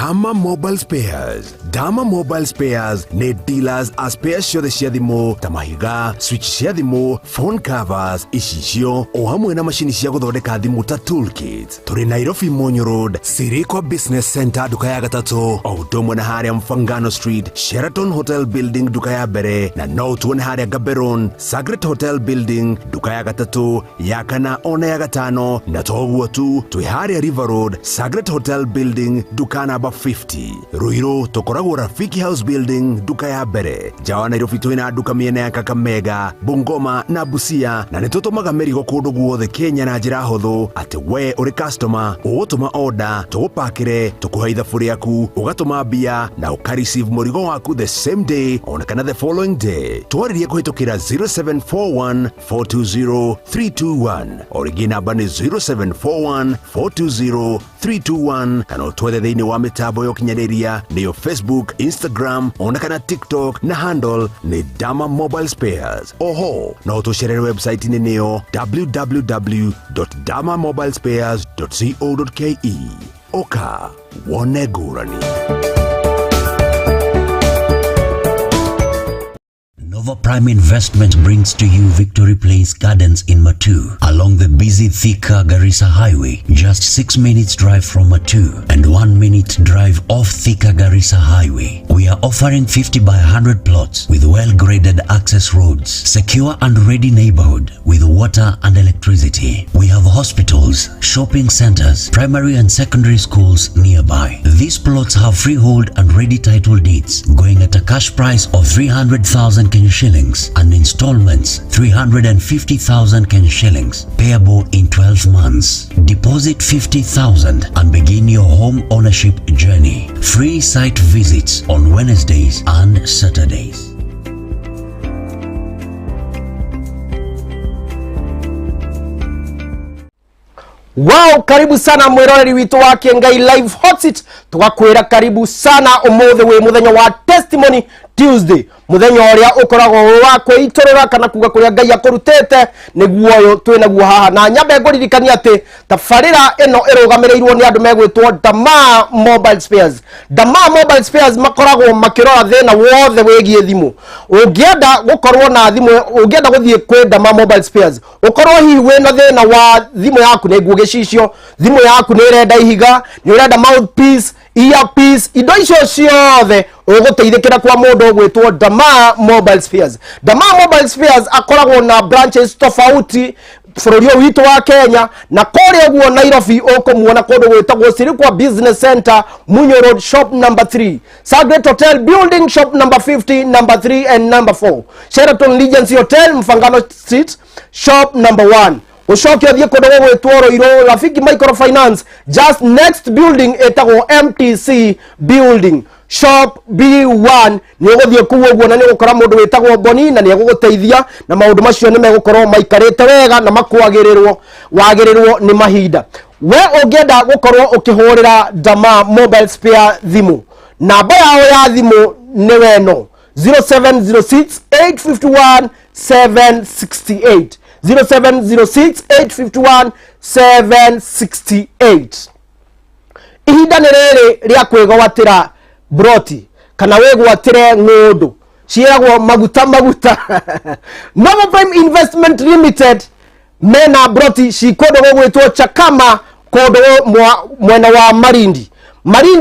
Dama Mobile Spares. Dama Mobile Spares ne dealers a spares ciothe cia thimu ta mahiga, switch cia thimu, phone covers, icio o hamwe na machine cia guthondeka thimu ta toolkits. Turi Nairobi Monyo Road, Sirikwa Business Center duka ya gatatu, o utomwe na haria Mfangano Street, Sheraton Hotel Building duka ya mbere, na no tuone haria Gaberon, Sagret Hotel Building duka ya gatatu, ya kana ona ya gatano, na toguo tu twi haria River Road, Sagret Hotel Building duka namba 50. Ruiru tukoragwo Rafiki House Building, duka ya mbere. Jawa Nairobi twina duka miena ya Kakamega, Bungoma na Busia, na nitutumaga mirigo kundu guothe Kenya na njira huthu ati we uri customer ugutuma order tugupakire tukuhe ithabu riaku ugatuma mbia na ukareceive murigo waku the same day ona kana the following day. Twaririe kuhitukira 0741 420 321 origi namba ni 0741 420 321 kana utwethe thiini wa mitabo yo kinyaniria niyo Facebook, Instagram ona kana TikTok na handle ni Dama Mobile Spares. Oho no tucerere website ni niyo www.damamobilespares.co.ke. Oka wone gurani. Nova Prime Investment brings to you Victory Place Gardens in Matu, along the busy Thika Garissa Highway, just 6 minutes drive from Matu and 1 minute drive off Thika Garissa Highway. We are offering 50 by 100 plots with well-graded access roads, secure and ready neighborhood with water and electricity. We have hospitals, shopping centers, primary and secondary schools nearby. These plots have freehold and ready title deeds going at a cash price of 300,000 Kenya shillings and installments 350,000 Kenya shillings payable in 12 months. Deposit 50,000 and begin your home ownership journey. Free site visits on Wednesdays and Saturdays. Wow, karibu sana mwiroreri witu wa Kiengai Live Hot Seat. Tugakwira karibu sana umuthe we muthenya wa Testimony Tuesday. Muthenya uria ukoragwo wa kwitorora kana kuga kuria Ngai akurutete niguo uyu twinaguo haha na nyambe nguririkania ati tafarira ino irugamirirwo ni andu megwitwo Dama Mobile Spares. Dama Mobile Spares makoragwo makirora thina wothe wigie thimu. Ungienda gukorwo na thimu, ungienda guthie kwi Dama Mobile Spares, ukorwo hi wina thina wa thimu yaku ni gugicisio, thimu yaku ni irenda ihiga, ni urenda mouthpiece, earpiece, indo icio ciothe uguteithikira kwa mundu gwitwo Dama Mobile Spares. Dama Mobile Spares akoragwo na branches tofauti bururi witu wa Kenya na kore guo Nairobi ukumuona kundu gwitagwo Sirikwa Business Center, Munyo Road, shop number 3, Sagret Hotel Building, shop number 50, number 3 and number 4, Sheraton Regency Hotel, Mfangano Street, shop number 1. Ushoke thie kundu gwitwo Roiro Rafiki Microfinance, just next building etagwo MTC Building, shop B1. Ni uguthie kuwo guo na ni gukora mundu witagwo Boni na ni eguguteithia na maundu macio ni megukorwo maikarite wega na makwagirirwo wagirirwo ni mahinda. We ungienda gukorwo ukihurira Dama Mobile Spare thimu, namba yao ya thimu ni weno 0706 851 768 0706 851 768. Ihinda ni riri ria kwigwatira broti kana wegwatire ng'undu ciagwo maguta Nova Prime Investment Limited mena broti cikondo gwitwo Chakama kondo mwena wa Marindi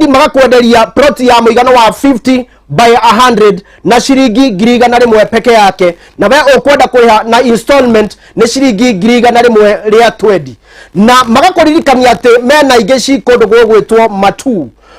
magakwenderia broti ya muigano wa 50 by 100 na shiringi ngiri na rimwe peke yake, na we ukwenda kuriha na installment ni shiringi ngiri na rimwe ria 20, na magakuririkania ati mena ingi cikondo gwitwo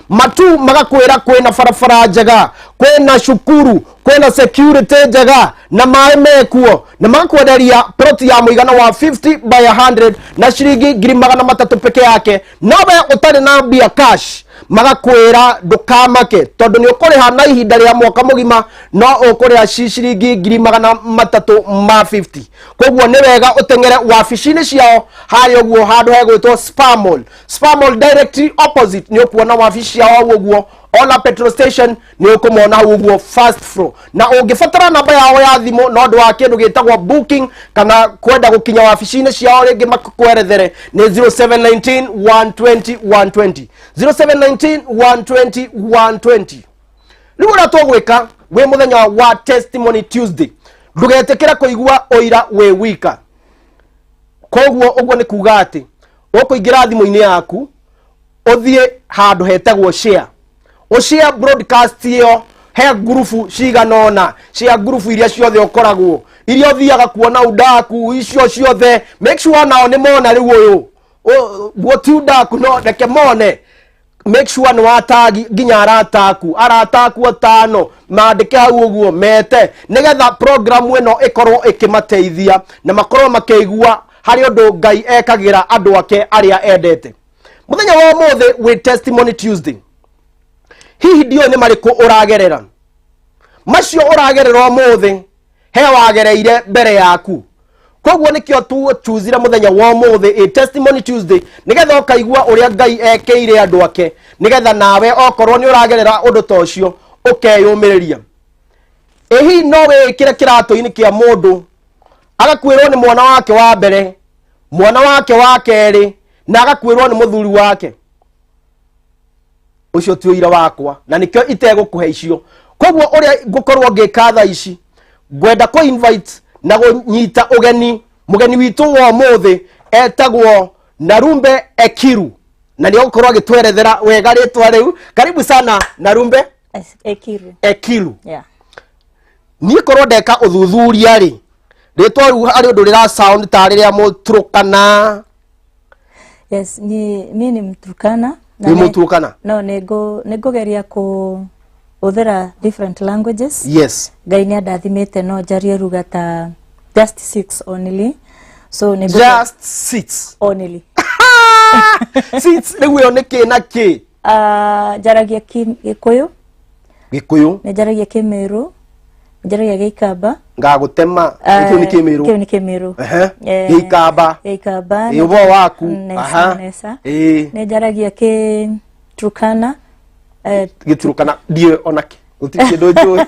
Matu magakwira kwina farafara njega, kwina shukuru, kwina security njega na maĩ mekuo, na magakwenderia ploti ya muigana wa 50 by 100 na shiringi ngiri 300 peke yake. Nawe utari na mbia cash magakwira ndukamake tondu ni ukuriha na ihinda ria mwaka mugima, no ukuriha shiringi ngiri 350. Koguo ni wega utengere wabici-ini ciao hayo guo handu hegwitwo Spamall directly opposite ni ukuona wabici yao guo ona petrol station ni ukumona guo first floor. Na ungifatara namba yao ya thimu no ndu wa kindu gitagwo booking kana kwenda gukinya wabici-ini ciao ringi makwerethere ni 0719 120 120 0719 120 120. Riu ura tugwika we muthenya wa Testimony Tuesday, ndugetekera kuigua oira we wika. Koguo uguo ni kuga ati ukuingira thimu-ini yaku uthie handu hetagwo share, share broadcast iyo he grupu ciganona, share grupu iria ciothe ukoragwo, iria uthiaga kuona udaku icio ciothe, make sure nao ni mona riu uyu guoti udaku no reke mone make sure no atagi ginya arataku atano maandike hau uguo mete nigetha program eno ikorwo ikimateithia na makorwo makeigua hari undu Ngai ekagira andu ake aria endete. Muthenya wa mothe with Testimony Tuesday, hihi dio ni mariku uragerera macio uragerera mothe he wagereire mbere yaku. Koguo nikio tu choosira muthenya wa mothe a Testimony Tuesday nigetha ukaigua uria Ngai ekeire andu ake nigetha nawe okorwo ni uragerera undu tocio ukeyumiriria. Ehi no wikire kirato-ini kia mundu agakwirwo ni mwana wake wa mbere, mwana wake wa keri, na agakwirwo ni muthuri wake. Ucio ti uira wakwa na nikio itegũkũhe icio. Koguo uria ngukorwo ngikatha ici ngwenda ku invite na gunyita mugeni witu wa mothe etagwo Narumbe Ekiru, na ni gukorwo agitwerethera wega ritwa riu. Karibu sana Narumbe Ekiru. Yeah. Ni korwo ndeka uthuthuria ri ritwa riu ari undu rira sound ta riria Muturukana. Yes, ni Muturukana. Ni Muturukana? No, negogeria ku uthera different languages. Yes. Ngai ni andathimite no njarie ruga ta just 6 only. So just 6 only. 6 niwe oneke na ki? Jaragia Gikuyu. Gikuyu. Ne jaragia Kimeru. Jaragia Gikamba. Ngagutema ikyo ni Kimeru. Ikyo ni Kimeru. Gikamba. Gikamba. Ibo waku. Nesa. Ne jaragia ke Turkana. Giturukana dio onake. Utikindo njoi.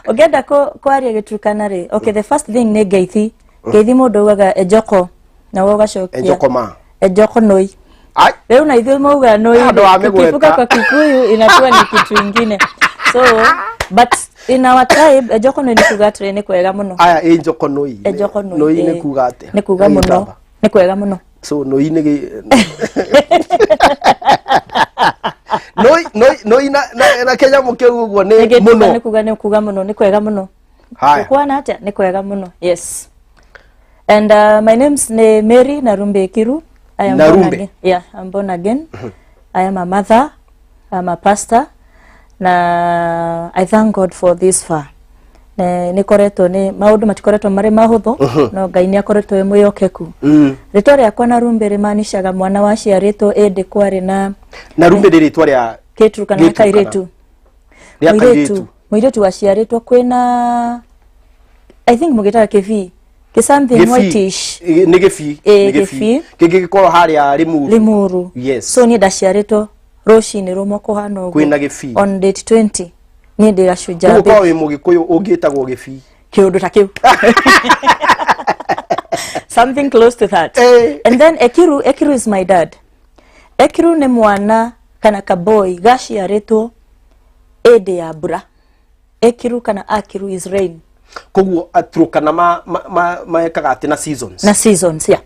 Ogenda ko aria Giturukana ri. Okay, the first thing ne Geithi. Geithi mundu ugaga ejoko na wogacokia. Ejoko ma. Ejoko noi. Ai. Leo na ithuĩ mauga noi. Kifuka kwa Kikuyu inakuwa ni kitu kingine. So, but in our tribe ejoko noi ni kugatire ni kwega muno. Aya ejoko noi. Ejoko noi. Noi ni kugate. Ni kuga muno. Ni kwega muno. So noi ni noi na Kenya mukeu guo ni muno. Ni kuga muno, ni kwega muno. Haya. Kwana atia ni kwega muno. Yes. And my name's Mary Narumbe Ekiru. I am Narumbe. born again. Yeah, I'm born again. I am a mother. I'm a pastor. Na I thank God for this far. Ni koreto ni maundu matikoretwo mari mahuthu no Ngai ni akoretwo e muyokeku. Ritwa riakwa Narumbe rimanishaga mwana wa ciaritwo ende kwari na Narumbe ritwa ria Keturukana kairetu. Muiretu wa ciaritwo kwina I think mugitaga Kevi. Something whitish. Ni Gefi. Gigikoro haria Limuru. Yes. So ni ndaciaritwo rucini rumwe kuhana uguo. Kwina Gefi. On date 20 ni ndigacunja. Uko wi Mugikuyu ungitagwo Gefi. Kiundu ta kiu. Something close to that. And then Ekiru is my dad. Ekiru ni mwana kana kaboy gaciaritwo ende ya mbura. Ekiru kana Akiru is rain. Koguo Aturukana maekaga ati na seasons. Na seasons, yeah.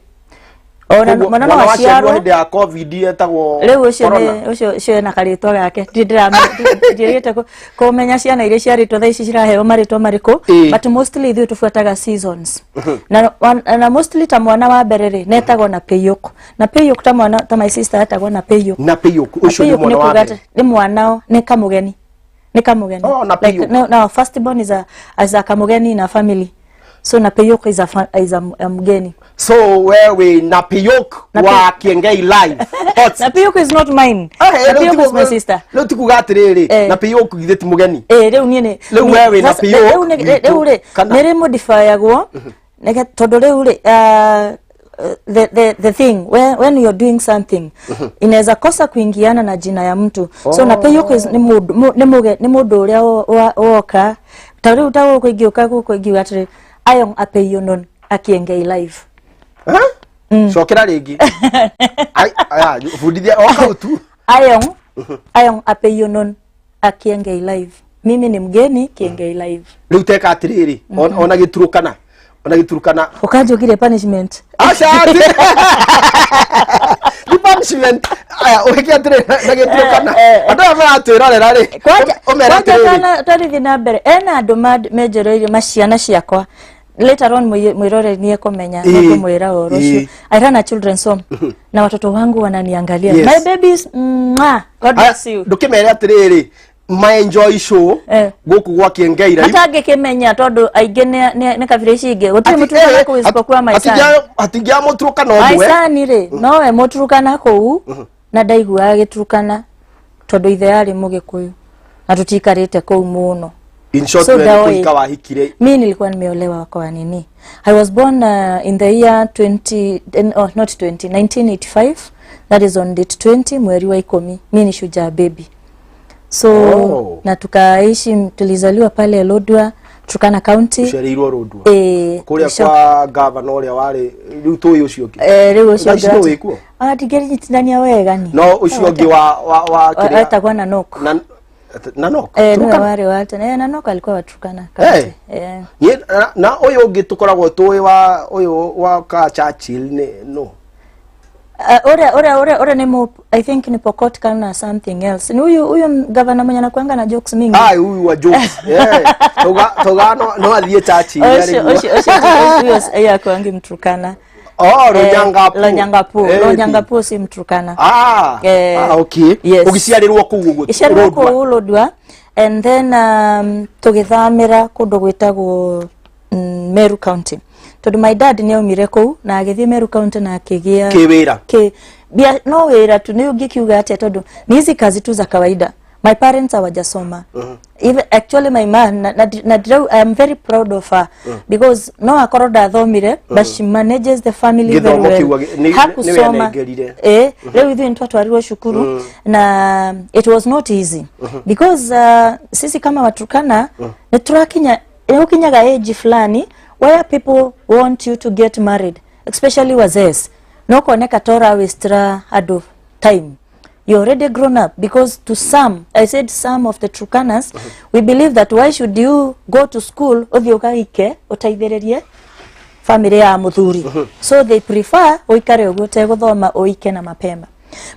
Ona mwana no aciarwo hinde ya COVID etagwo riu ucio na karitwa gake ndirite kumenya ciana iria ciaritwo tha ici ciraheo maritwa mariku, but mostly ithuĩ tufuataga seasons. Na mostly ta mwana wa mbere ri netagwo na Peyuk. Na Peyuk ta mwana ta my sister etagwo na Peyuk. Na Peyuk ucio ni mwana wa mbere. Ni mwana ni kamugeni. Ni kamugeni. Oh, na Peyuk. Like, no, first born is a kamugeni in a family. So na Peyuk is a mgeni. So wewe na Peyuk wa Kiengei live. Na Peyuk is not mine. Na Peyuk is my sister. Leo tikugatiriri na Peyuk githeti mugeni. Riu nie leo wewe na Peyuk. Riu ri nere modifyagwo. Nege tondu riu ri the thing when you're doing something inaweza kosa kuingiana na jina ya mtu. So na Peyuk is ni mundu uria woka tariu tawo kuingiuka kuingiuka atiri Ayong Apeyonon Akiengei live. Shokera ringi. Aya fundithia oka utu. Ayong Apeyonon Akiengei live. Mimi ni mgeni Kiengei live. Riu teka atiriri ona giturukana ukajogire punishment. Asha ati ni punishment. Aya uhekia atire na giturukana andu maratwirorera ri kwanja kana tari thina mbere ena andu mejereire maciana ciakwa later on mwirore nie komenya niko mwira orosho. I run a children's home na watoto wangu wananiangalia. Yes. My babies, God bless you. Ndukimere atiriri my enjoy show guku gwa Kiengeira hata ngikimenya tondu aingi ne kabira cingi gutiri muturukana ku isipokuwa maisani atingia muturukana omwe maisani ri nowe muturukana ku na ndaigua giturukana tondu ithe yari mugikuyu na tutikarite ku muno. In short, so mimi nilikuwa nimeolewa kwa nini. I was born in the year 1985. That is on date 20 mwezi wa 10. Mimi ni shujaa baby. So na tukaishi, tulizaliwa pale Lodwar, Turkana County. Usharirwa Lodwar. Kuria kwa governor ya wale ruto ucio ki. Riu ucio wikuo. Atigeri nyitithania wega ni. No ucio ngi wa kiria. Atagwa na Noko. Nanok. No wale watu na Nanok alikuwa wa Turkana County. Na uyu ngi tukoragwo tuwe wa uyu wa ka Churchill no. Ora nemo, I think ni Pokot kana something else. Ni huyu governor mwenye anakuanga na jokes mingi. Huyu wa jokes. Toga no athie Churchill. Huyo ya kuangi Mturkana. Lonyangapu si Mturkana. Okay. Yes. Ugiciarirwo kugu Lodwar. And then tugithamira kundu gwitagwo Meru County. Tondu my dad ni aumire kou na agithie Meru County na akigia kiwira bia no wira tu ni ungikiuga ate tondu ni hizi kazi tu za kawaida. My parents hawajasoma. Even actually my mom I am very proud of her because no akoro ndathomire but she manages the family very well. Hakusoma leo hivi mtu atwarirwo shukuru na it was not easy because sisi kama Waturkana ni turakinya ukinyaga age fulani where people want you to get married, especially wazes. No koneka tora westra ado time. You're already grown up because to some, I said some of the Turkanas, we believe that why should you go to school othioka ike utaithirerie family ya muthuri. So they prefer oikare ogote guthoma oike na mapema.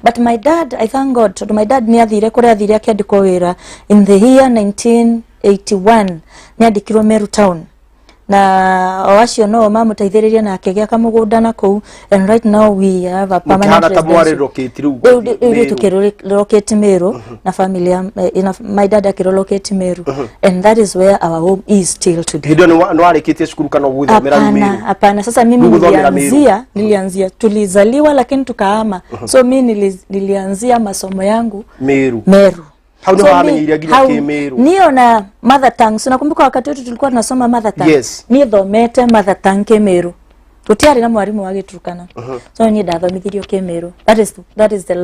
But my dad, I thank God, my dad ni athire kure athire akiandikwo wira in the year 1981 ni andikirwo Meru Town. Na wacio no mamutaithiriria na akigia kamugunda na kou, and right now we have a permanent residence. Meru na familia my dad akirelocate Meru and that is where our home is still today. Hido no areketie shukuru kana guthomera Meru. Hapana, sasa mimi nilianzia tulizaliwa lakini tukahama. So mimi nilianzia masomo yangu Meru. Niyo na mother tongue. So nakumbuka wakati wetu tulikuwa tunasoma mother tongue. Yes. Niyo thomete mother tongue Kemeru. Tutiari na mwarimu wa Giturkana. So ni ndathomithirio Kemeru. That is the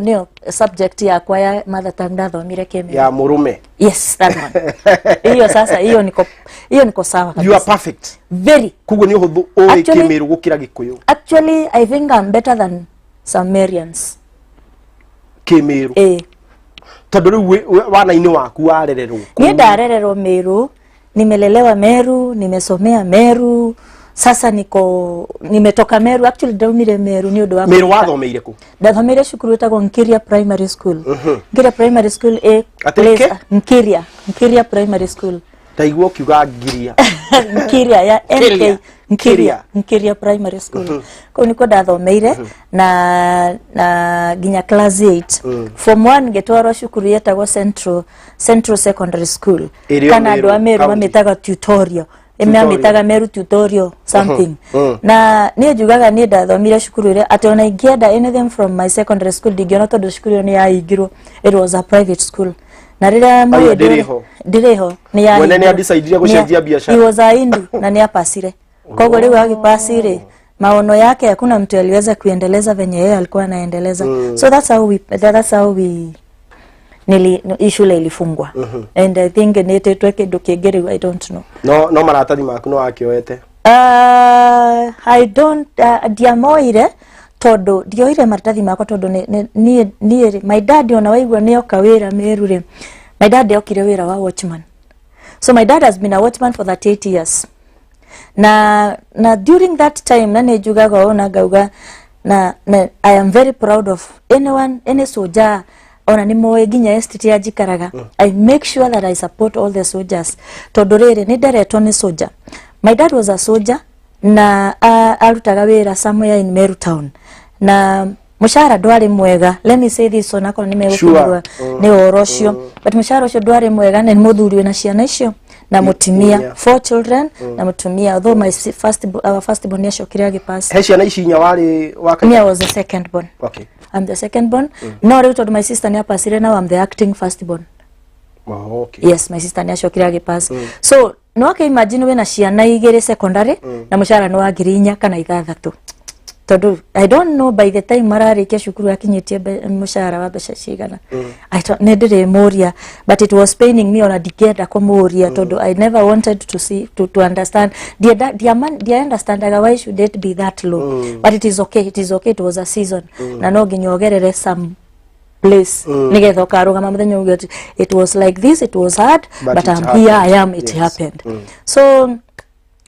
niyo subject ya kwa ya mother tongue ndathomire Kemeru. Ya murume. Yes, that one. Hiyo sasa hiyo niko sawa kabisa. You are perfect. Very. Kugo ni huthu o Kemeru gukira Gikuyu. Actually, I think I'm better than Sumerians. Kemeru. Tondu wana-ini waku warererwo ni ndarererwo Meru, nimelelewa Meru, nimesomea Meru, sasa nimetoka Meru. Actually ndaumire Meru ni undu wa Meru wathomeire ku? Ndathomeire shukuru etagwo Nkiria Primary School. Nkiria Primary School Nkiria Primary School. Taigwo kiuga Ngiria. Nkiria ya MK Nkiria Primary School. Ko niko ndathomeire na ginya class 8. Form 1 ngetwarwo shukuru yetagwo Central Secondary School. Kana ndo Meru mametaga tutorial. Ametaga Meru tutorial something. Na ni jugaga ni ndathomire shukuru ile ati ona ingienda anything from my secondary school dingiona tondu shukuru ni yaingirwo. It was a private school. Na rira mwe ndireho ni ya mwene ni adecide gucenjia biashara. He was a Hindu na ni apasire. Kogo leo agipasire maono yake hakuna mtu aliweza kuendeleza venye yeye alikuwa anaendeleza. So that's how we shule ilifungwa. And I think netetwe kindu kingere I don't know. No maratathi maku no akioete. I don't diamoire tondu dioire maratathi makwa tondu ni my dad ona waigua ni okawira Meru ri. My dad okire wira wa watchman. So my dad has been a watchman for 38 years. Na during that time na nejugaga ona gauga na I am very proud of any soldier ona ni moe ginya estate ya jikaraga. I make sure that I support all the soldiers. Todorere ni director ni soldier. My dad was a soldier na arutaga wira somewhere in Meru town. Na mushara dwari mwega. Let me say this on akona nimegukundwa ni orocio. But mushara ucio dwari mwega na muthuri wina ciana icio na mutimia 4 children na mutumia, although my first born yashokire agipass. He ciana ici nya wari waka. Me, I was the second born. Okay. I'm the second born. No, I told my sister ni apasire, now I'm the acting first born. Oh, okay. Yes, my sister ni ashokire agipass. So no aka imagine we na ciana igere secondary na mushara no agiri 4 kana 6. Todo I don't know by the time mararikia shukuru akinyitie mushara wa besha cigana. I thought nedere moria, but it was paining me on a decade ko moria. Todo I never wanted to see to understand the man the understand why should it be that low. But it is okay, it was a season. Na no ginyogerere some place nigetho karugama muthenya ugu it was like this, it was hard, but I'm here, I am, it happened. So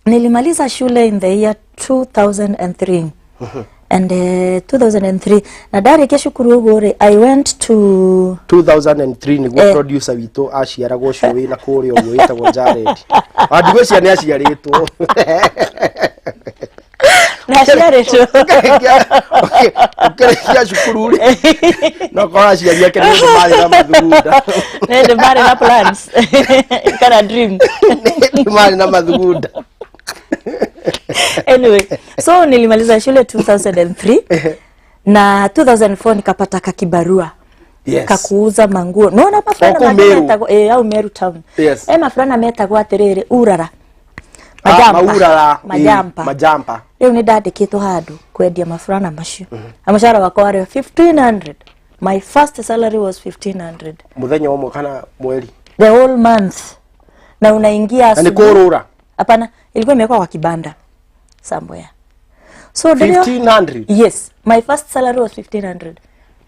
nilimaliza shule in the year 2003. And 2003 na dari keshukuru gore I went to 2003 ni go producer wito aciara go show na kuri uyo itagwo Jared adigwe cia ni aciaritwo na aciaritwo okay kia shukuru ri no ko aciaria ke ni mari na mathugunda ne mari na plans kana dream mari na mathugunda. Anyway, so nilimaliza shule 2003 na 2004 nikapata kakibarua. Yes. Kakuuza manguo. No na mafrana metagwo au Meru town. Yes. Mafrana metagwo atiriri urara. Majampa. Leo ni ndandikitwo handu kwendia mafrana macio. Amushara wakwa wari 1500. My first salary was 1500. Muthenya umwe kana mweri. The whole month. Na unaingia asubuhi. Ni kurura. Hapana, ilikuwa imekuwa kwa kibanda somewhere. So 1500. Yes, my first salary was 1500.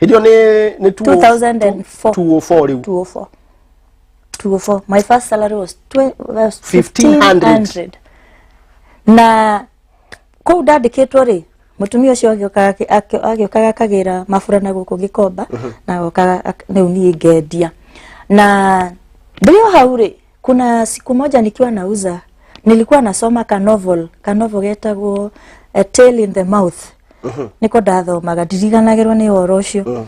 Hiyo ni 2004. 204. My first salary was 1500. Na kwa ndandikitwo ri mutumia ucio agiokaga kagira mafurana guku Gikomba na gokaga riu ni ngendia. Na ndio hauri kuna siku moja nikiwa nauza nilikuwa nasoma ka novel getagwo A Tale in the Mouth. Niko ndathomaga ndiriganagirwo ni uhoro ucio.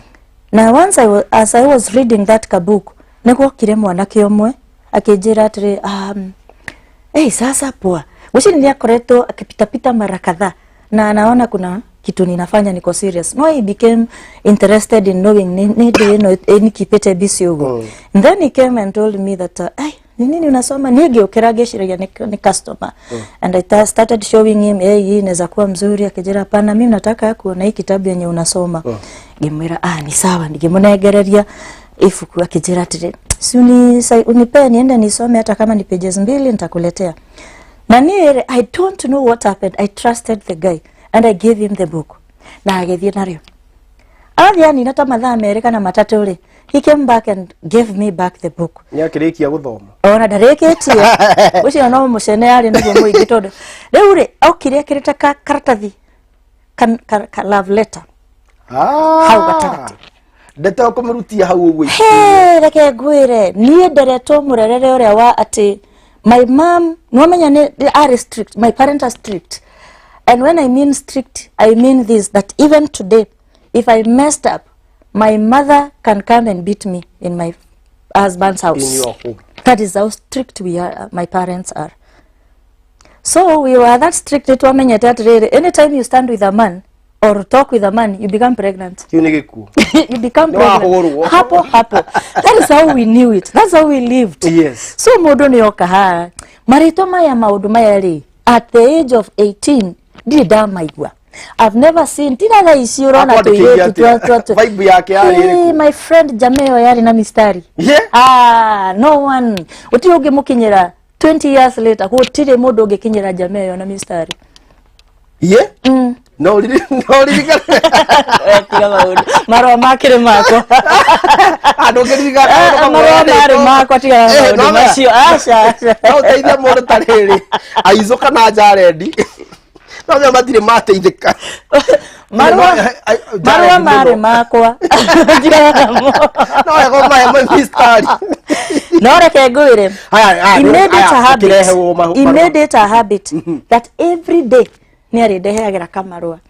Na once as I was reading that book niko kire mwanake omwe akinjira atiri sasa poa guci ni akoretwo akipita mara kadhaa na anaona kuna kitu ninafanya niko serious. No, he became interested in knowing ni kipete bisi ugo. And then he came and told me that nini unasoma nige ukirageshira ni customer. And I started showing him hii inaweza kuwa mzuri. Akijira hapana mimi nataka kuona hii kitabu yenye unasoma. Gemwira ni sawa nigemunegereria ifuku. Akijira atire unipe niende nisome hata kama ni pages 2 nitakuletea. Na I don't know what happened. I trusted the guy and I gave him the book. Na agethie nario. Ni nata mathaa Amerika na matatu ri. He came back and gave me back the book. Nyakirikia guthoma. Ona ndareketie. Ucio no mucene ari niguo muingi tondu. Riu ri aukire kirita karatathi. Ka love letter. Hau gatagati. Ndeta kumurutia hau ugu. Reke ngwire nie nderetwo murerere uria wa ati my mom no menya they are strict. My parents are strict. And when I mean strict, I mean this, that even today, if I messed up, my mother can come and beat me in my husband's house. In your home. That is how strict we are, my parents are. So we were that strict. Anytime you stand with a man or talk with a man, you become pregnant. You become pregnant. Hapo. That is how we knew it. That's how we lived. Yes. So modo ni okaha. Marito maya maudu maya ri. At the age of 18, dida maigwa. I've never seen tina la isiura na to vibe yake yari. My friend Jameo yari na mistari. Yeah. No one. Uti uge mukinyira 20 years later ko tire modo uge kinyira Jameo na mistari. Yeah? No, Maro makire mako. Adogeriga. Maro mare mako tiga maundu macio. Asha. No teithia mundu tariri. Aizoka na Jared. No matire mateithika. Marwa marua mare makwa no ego my mistari no reke ngwire he made it a habit that every day ni arindeheagira kamarua,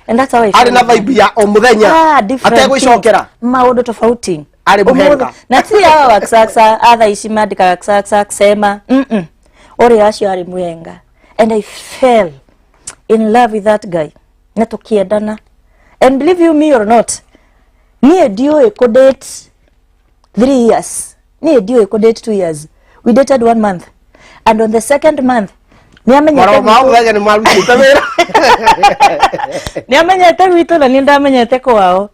and that's how I ari na vibe ya o muthenya ategwicokera maundu tofauti ari muhenga na ti hawa waksaksa other ici mandika waksaksa sema ori acio ari muhenga, and I fell in love with that guy na tukiendana, and believe you me or not, nie dio ko date 3 years, nie dio ko date 2 years, we dated 1 month, and on the second month ni amenyete ni marutite wira ni amenyete wito na ni ndamenyete kwao.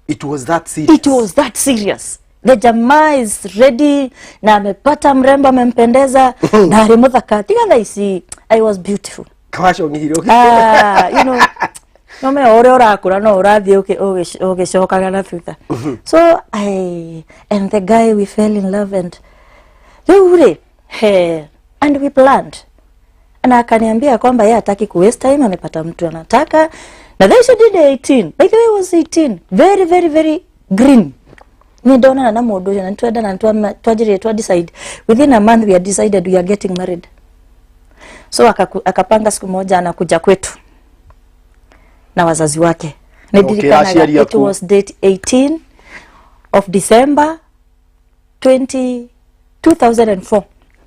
It was that serious. It was that serious. The jamaa is ready na amepata mrembo amempendeza na ari muthaka tiga ici. I was beautiful. Kawasho ngihiro you know, no me ore orakura no urathie ugicokaga na future. So and the guy, we fell in love, and and we planned, na akaniambia kwamba yeye hataki ku waste time, amepata mtu anataka, na they should did 18. By the way, was 18, very very very green. Ni dona na mundu na twenda na twajire twa decide within a month we had decided we are getting married. So akapanga siku moja anakuja kwetu na wazazi wake. It was date 18 of December 2004.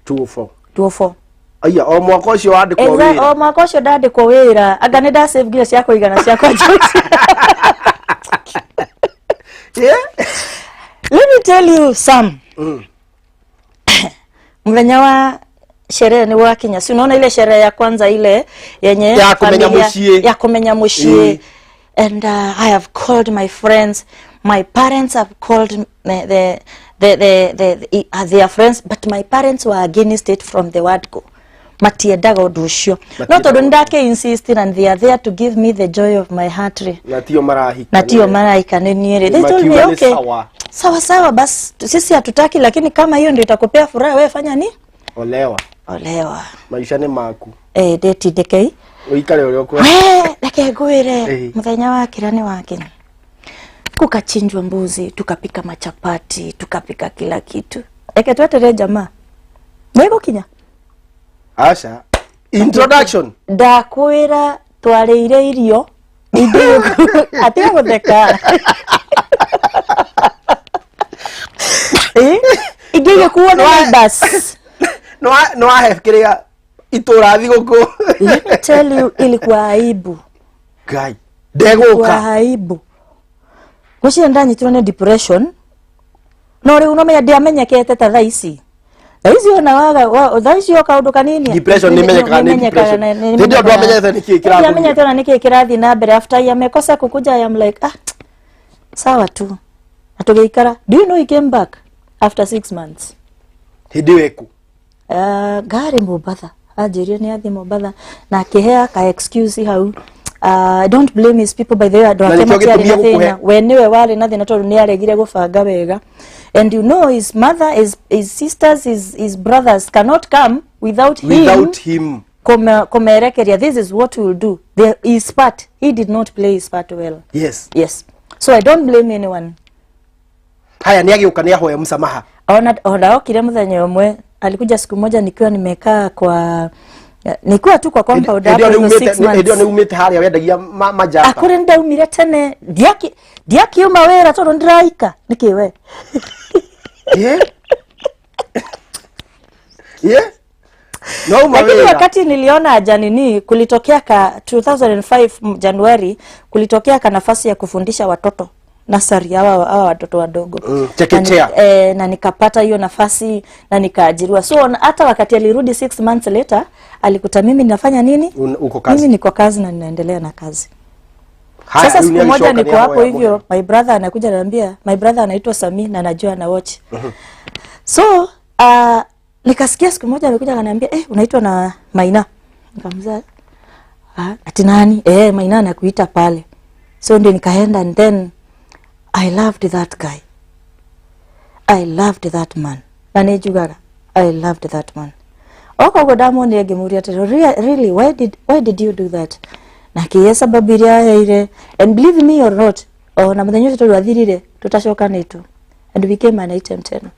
204. Aya o mwaka ucio wandikwo wira. O mwaka ucio ndandikwo wira. Anga ni da save gire cia kuigana cia kwa George. Yeah. Let me tell you some. Mvenya wa sherehe ni wakinya. Si unaona ile sherehe ya kwanza ile yenye ya kumenya mushie. And I have called my friends. My parents have called their friends, but my parents were against it from the word go. Matiendaga undu ucio. No tondu ndake insist, and they are there to give me the joy of my heart. Natio marahika. Natio marahika niere. They told me okay. Sawa bas, sisi hatutaki, lakini kama hiyo ndio itakupea furaha, wewe fanya ni? Olewa. Maisha ni maku. Date dekei. Uikare uri okwa. Reke ngwire muthenya wa kirani wake. Kukachinjwa mbuzi, tukapika machapati, tukapika kila kitu. Eke twetere jamaa. Mwego kinya. Asha. Introduction. Ndakwira twareire irio. Idio atiga gutheka. Idio kuona bas. No ahefikiria iturathi guku. Let me tell you, ilikuwa aibu. Guy. Degoka. Aibu. Gushira ndanyitirwo ni depression. No riu no menya ndiamenyekete ta thaici. Thaici ona waga thaici o kaundu kanini. Depression ni menyeka ni depression. Ndio andu amenyete niki kirathi. Amenyete na niki kirathi na mbere after ya mekosa kukuja, I am like sawa tu. Atugeikara. Do you know he came back after 6 months? Hindi weku. Gari Mombasa. Ajirie ni athi Mombasa na akihea ka excuse hau. I don't blame his people, by the way. Do akema when we wale nothing at all, ni aregire gubanga wega. And you know, his mother, his sisters, his brothers cannot come without him. Komerekeria. This is what we will do. His part, he did not play his part well. Yes. So I don't blame anyone. Haya ni agiuka ni ahoya msamaha. Ona okire muthenya umwe alikuja siku moja nikiwa nimekaa nikiwa tu kwa compound hapo 6 months. Ndio ni umete haria wendagia majapa. Akure ndaumire tene ndiakiuma wera tondu ndiraika nikiwe. No lakini wakati niliona janini kulitokea ka 2005 January kulitokea ka nafasi ya kufundisha watoto nasari hawa watoto wadogo. Chekechea. Na nikapata hiyo nafasi na nikaajiriwa. So hata wakati alirudi 6 months later alikuta mimi ninafanya nini? Uko kazi. Mimi niko kazi na ninaendelea na kazi. Sasa siku moja niko hapo hivyo, my brother anakuja ananiambia, my brother anaitwa Sami na najua na watch. So nikasikia siku moja amekuja ananiambia unaitwa na Maina. Nikamza ati nani? Maina anakuita pale. So ndio nikaenda, and then I loved that guy. I loved that man. Na nejugaga, I loved that man. Oko godamo ni agemuria tero, really, why did you do that? na kiye sababu iria yaire, and believe me or not, na muthenya ucio twathirire tutashokanitwo, and we came an item tena.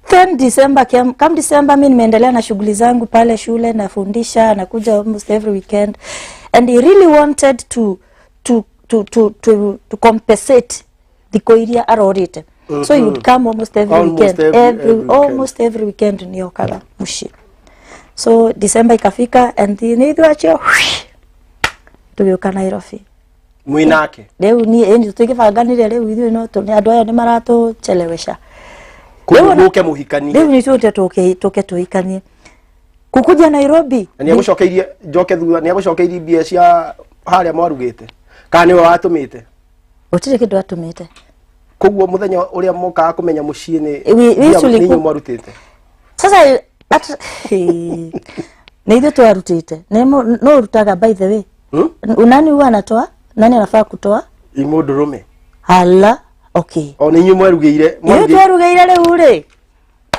Then December come December, mimi nimeendelea na shughuli zangu pale shule, nafundisha, nakuja almost every weekend, and he really wanted to compensate the koiria arorite. So he would come almost every weekend, almost every weekend ni okaga mushi. So December ikafika, and ni tuacho tugioka Nairobi mwinake leo ni tukifanganire leo ithu no tuni andu aya ni maratu chelewesha kuruke muhikanie leo ni tuke tuhikanie kukuja Nairobi ni agũcokeirie njoke thutha ni agũcokeirie mbia cia haria mwarugite kana ni watumite utire kindu atumite koguo muthenya uria moka kumenya mucii ni mwarutite sasa ni ithu twarutite no rutaga by the way unani huwa anatoa nani anafaa kutoa imundurume hala okay o ni nyu mwarugeire mwarugeire leo ri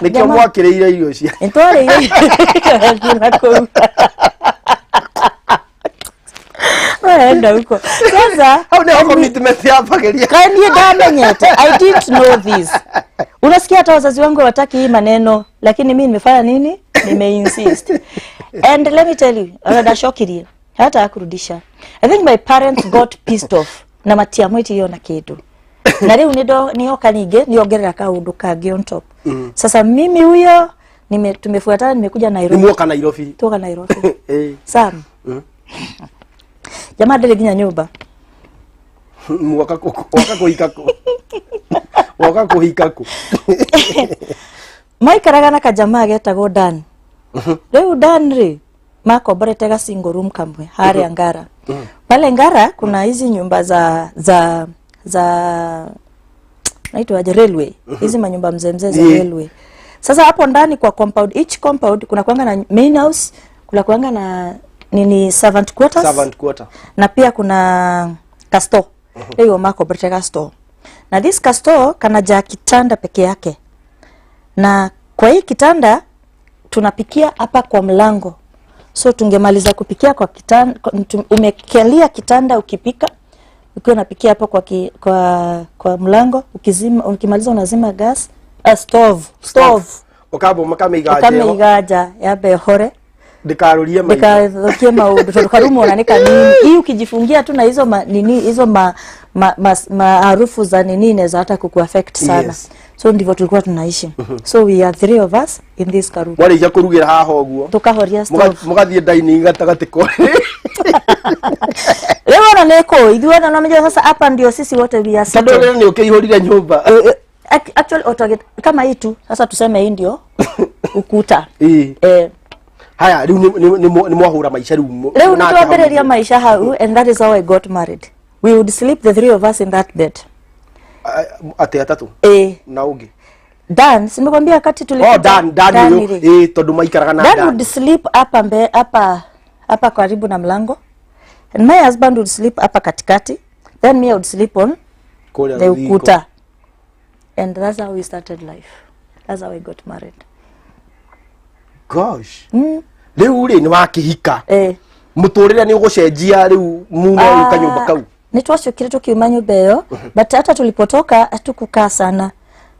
nikio mwakireire irio cia ntoreire nako enda huko sasa au ni commitment ya pageria kani ndamenyete I didn't know this unasikia hata wazazi wangu wataki hii maneno lakini mimi nimefanya nini nimeinsist and let me tell you anadashokirie hata akurudisha. I think my parents got pissed off na matia mwiti hiyo na kitu na leo nioka nige niongerera kaundu kangi on top. Sasa mimi huyo tumefuatana nimekuja Nairobi. Nimuoka Nairobi. Toka Nairobi. Sam. Jamaa ndele ginya nyumba. Mwaka kuhikako. Waka kuhikako. Maikaraga na kajamaa getagwo Dan. Leo Dan ri makomborete ga single room kamwe haria Ngara. Pale Ngara kuna hizi nyumba za naitwa railway. Hizi manyumba mzee za railway. Sasa hapo ndani kwa compound, each compound kuna kuanga na main house, kuna kuanga na nini servant quarter. Na pia kuna kasto. Hiyo makomborete kasto. Na this kasto kanaja kitanda peke yake. Na kwa hii kitanda tunapikia hapa kwa mlango. So tungemaliza kupikia kwa kitanda, umekelia kitanda ukipika, ukiwa unapikia hapo kwa mlango, ukimaliza unazima gas, stove. Okabo makamigaja ya behore. Dikarulie maundu tukarumo na nika nini. Hii ukijifungia tu na hizo harufu za nini inaweza hata kukuaffect sana. Yes. So ndivyo tulikuwa tunaishi. So we are 3 of us in this karumu. Wale ya kurugira haho oguo. Tukahoria stove. Mugathie dining gatagati ko. Leo na neko ithuothe na meja sasa hapa ndio sisi wote we are settled. Ndio ni ukihorira nyumba. Actually otoget kama hii tu sasa tuseme hii ndio ukuta. Haya ni mwahura maisha rumu. Leo tunaendelea maisha hau and that is how I got married. We would sleep the 3 of us in that bed. Ate atatu. Na ugi. Dan, simekwambia wakati tulikuwa Dan tondu maikaraga na Dan would sleep hapa karibu na mlango. And my husband would sleep hapa katikati. Then me I would sleep on the ukuta. And that's how we started life. That's how we got married. Gosh. Leo ri ni wakihika. Muturire ni ugucenjia riu muno kanyumba kau. Nitwacukire tukiuma nyumba hiyo, but hata tulipotoka hatukukaa sana.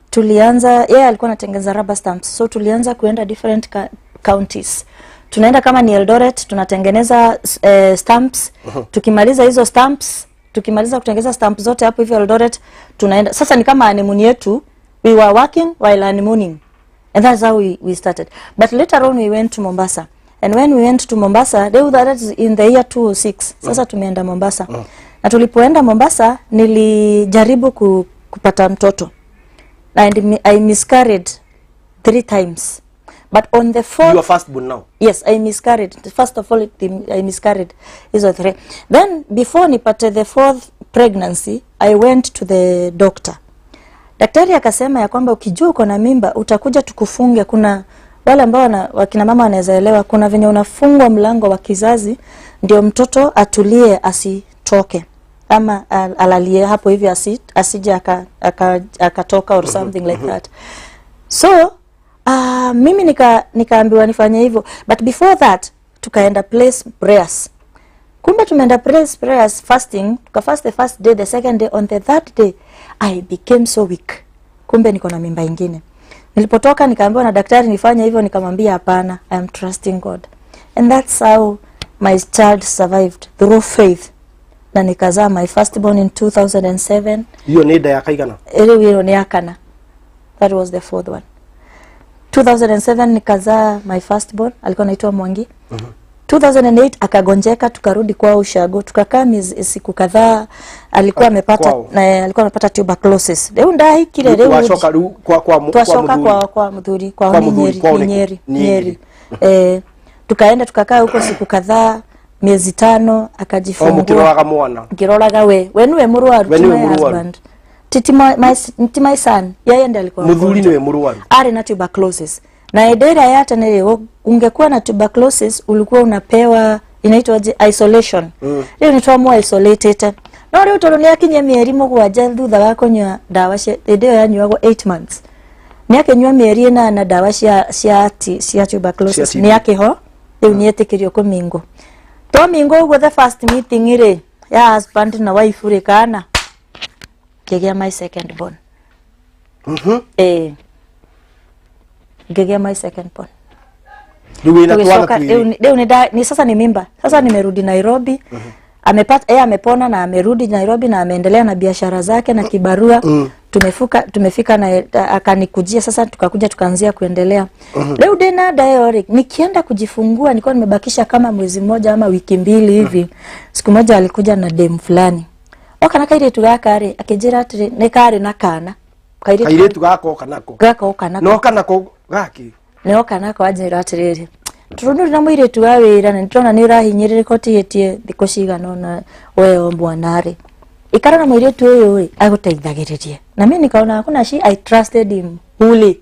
Tulianza yeye alikuwa anatengeneza rubber stamps. So tulianza kuenda different counties. Tunaenda kama ni Eldoret tunatengeneza stamps. Tukimaliza hizo stamps, tukimaliza kutengeneza stamps zote hapo hivi Eldoret tunaenda. Sasa ni kama honeymoon yetu. We were working while honeymooning. And that's how we started. But later on we went to Mombasa. And when we went to Mombasa, that is in the year 2006. Sasa tumeenda Mombasa. Na tulipoenda Mombasa nilijaribu kupata mtoto. And I miscarried 3 times. But on the 4th... You are first born now? Yes, I miscarried. First of all, I miscarried. These are 3. Then, before nipate the 4th pregnancy, I went to the doctor. Daktari akasema ya kwamba ukijua uko na mimba, utakuja tukufunge. Kuna wale ambao wakina mama wanaweza elewa, kuna venye unafungwa mlango wa kizazi, ndio mtoto atulie asitoke. Ama alalie hapo hivi asije akatoka or something like that. So mimi nikaambiwa nifanye hivyo, but before that tukaenda place prayers. Kumbe tumeenda prayers fasting, tukafast the first day, the second day, on the third day I became so weak. Kumbe niko na mimba ingine. Nilipotoka nikaambiwa na daktari nifanye hivyo, nikamwambia hapana, I am trusting God. And that's how my child survived, through faith. Na nikazaa my firstborn in 2007. Hiyo ni ya kaigana. Hiyo ni yakana. That was the fourth one. 2007 nikazaa my firstborn, alikuwa anaitwa Mwangi. 2008 akagonjeka, tukarudi kwao Ushago, tukakaa siku kadhaa. Alikuwa amepata tuberculosis. Leo ndai kile leo kwa mudhuri kwa Nyeri. Tukaenda tukakaa huko siku kadhaa, miezi 5, akajifungua. Kiroraga we murwaru my husband. Titi my son, yeye ndiye alikuwa mudhuri niwe murwaru. Ari na tuberculosis. Na edera yata nile ungekuwa na tuberculosis ulikuwa unapewa inaitwa isolation. Leo nitwa more isolated. No leo tolo yakinye mieri mugwaja thutha wa kunywa dawa cia edera yanyuago 8 months. Ni akenywa mieri na dawa cia tuberculosis. Ni akeho leo nietikirio kumingo. To mingo go the first meeting ire ya husband na wife ure kana. Kegea my second born. Ngegea my second born. Ni sasa ni mimba. Sasa nimerudi Nairobi. Amepona na amerudi Nairobi na ameendelea na biashara zake na kibarua. Tumefika na akanikujia, sasa tukakuja tukaanzia kuendelea. Leo dena diary nikienda kujifungua nilikuwa nimebakisha kama mwezi mmoja ama wiki 2 hivi. Siku moja alikuja na dem fulani. Okana kaire tugakare akejira atire ne kare nakana. Kaire tugako kanako. Gako kanako. No kanako gaki. Ne okanako ajira atiriri. Turunuri na mwire tuwawira na ndona ni urahinyirire kotietie thiko cigana na wewe mbwanare. Ikara na mwire tu uyu aguteithagiririe. Na mimi nikaona hakuna I trusted him fully.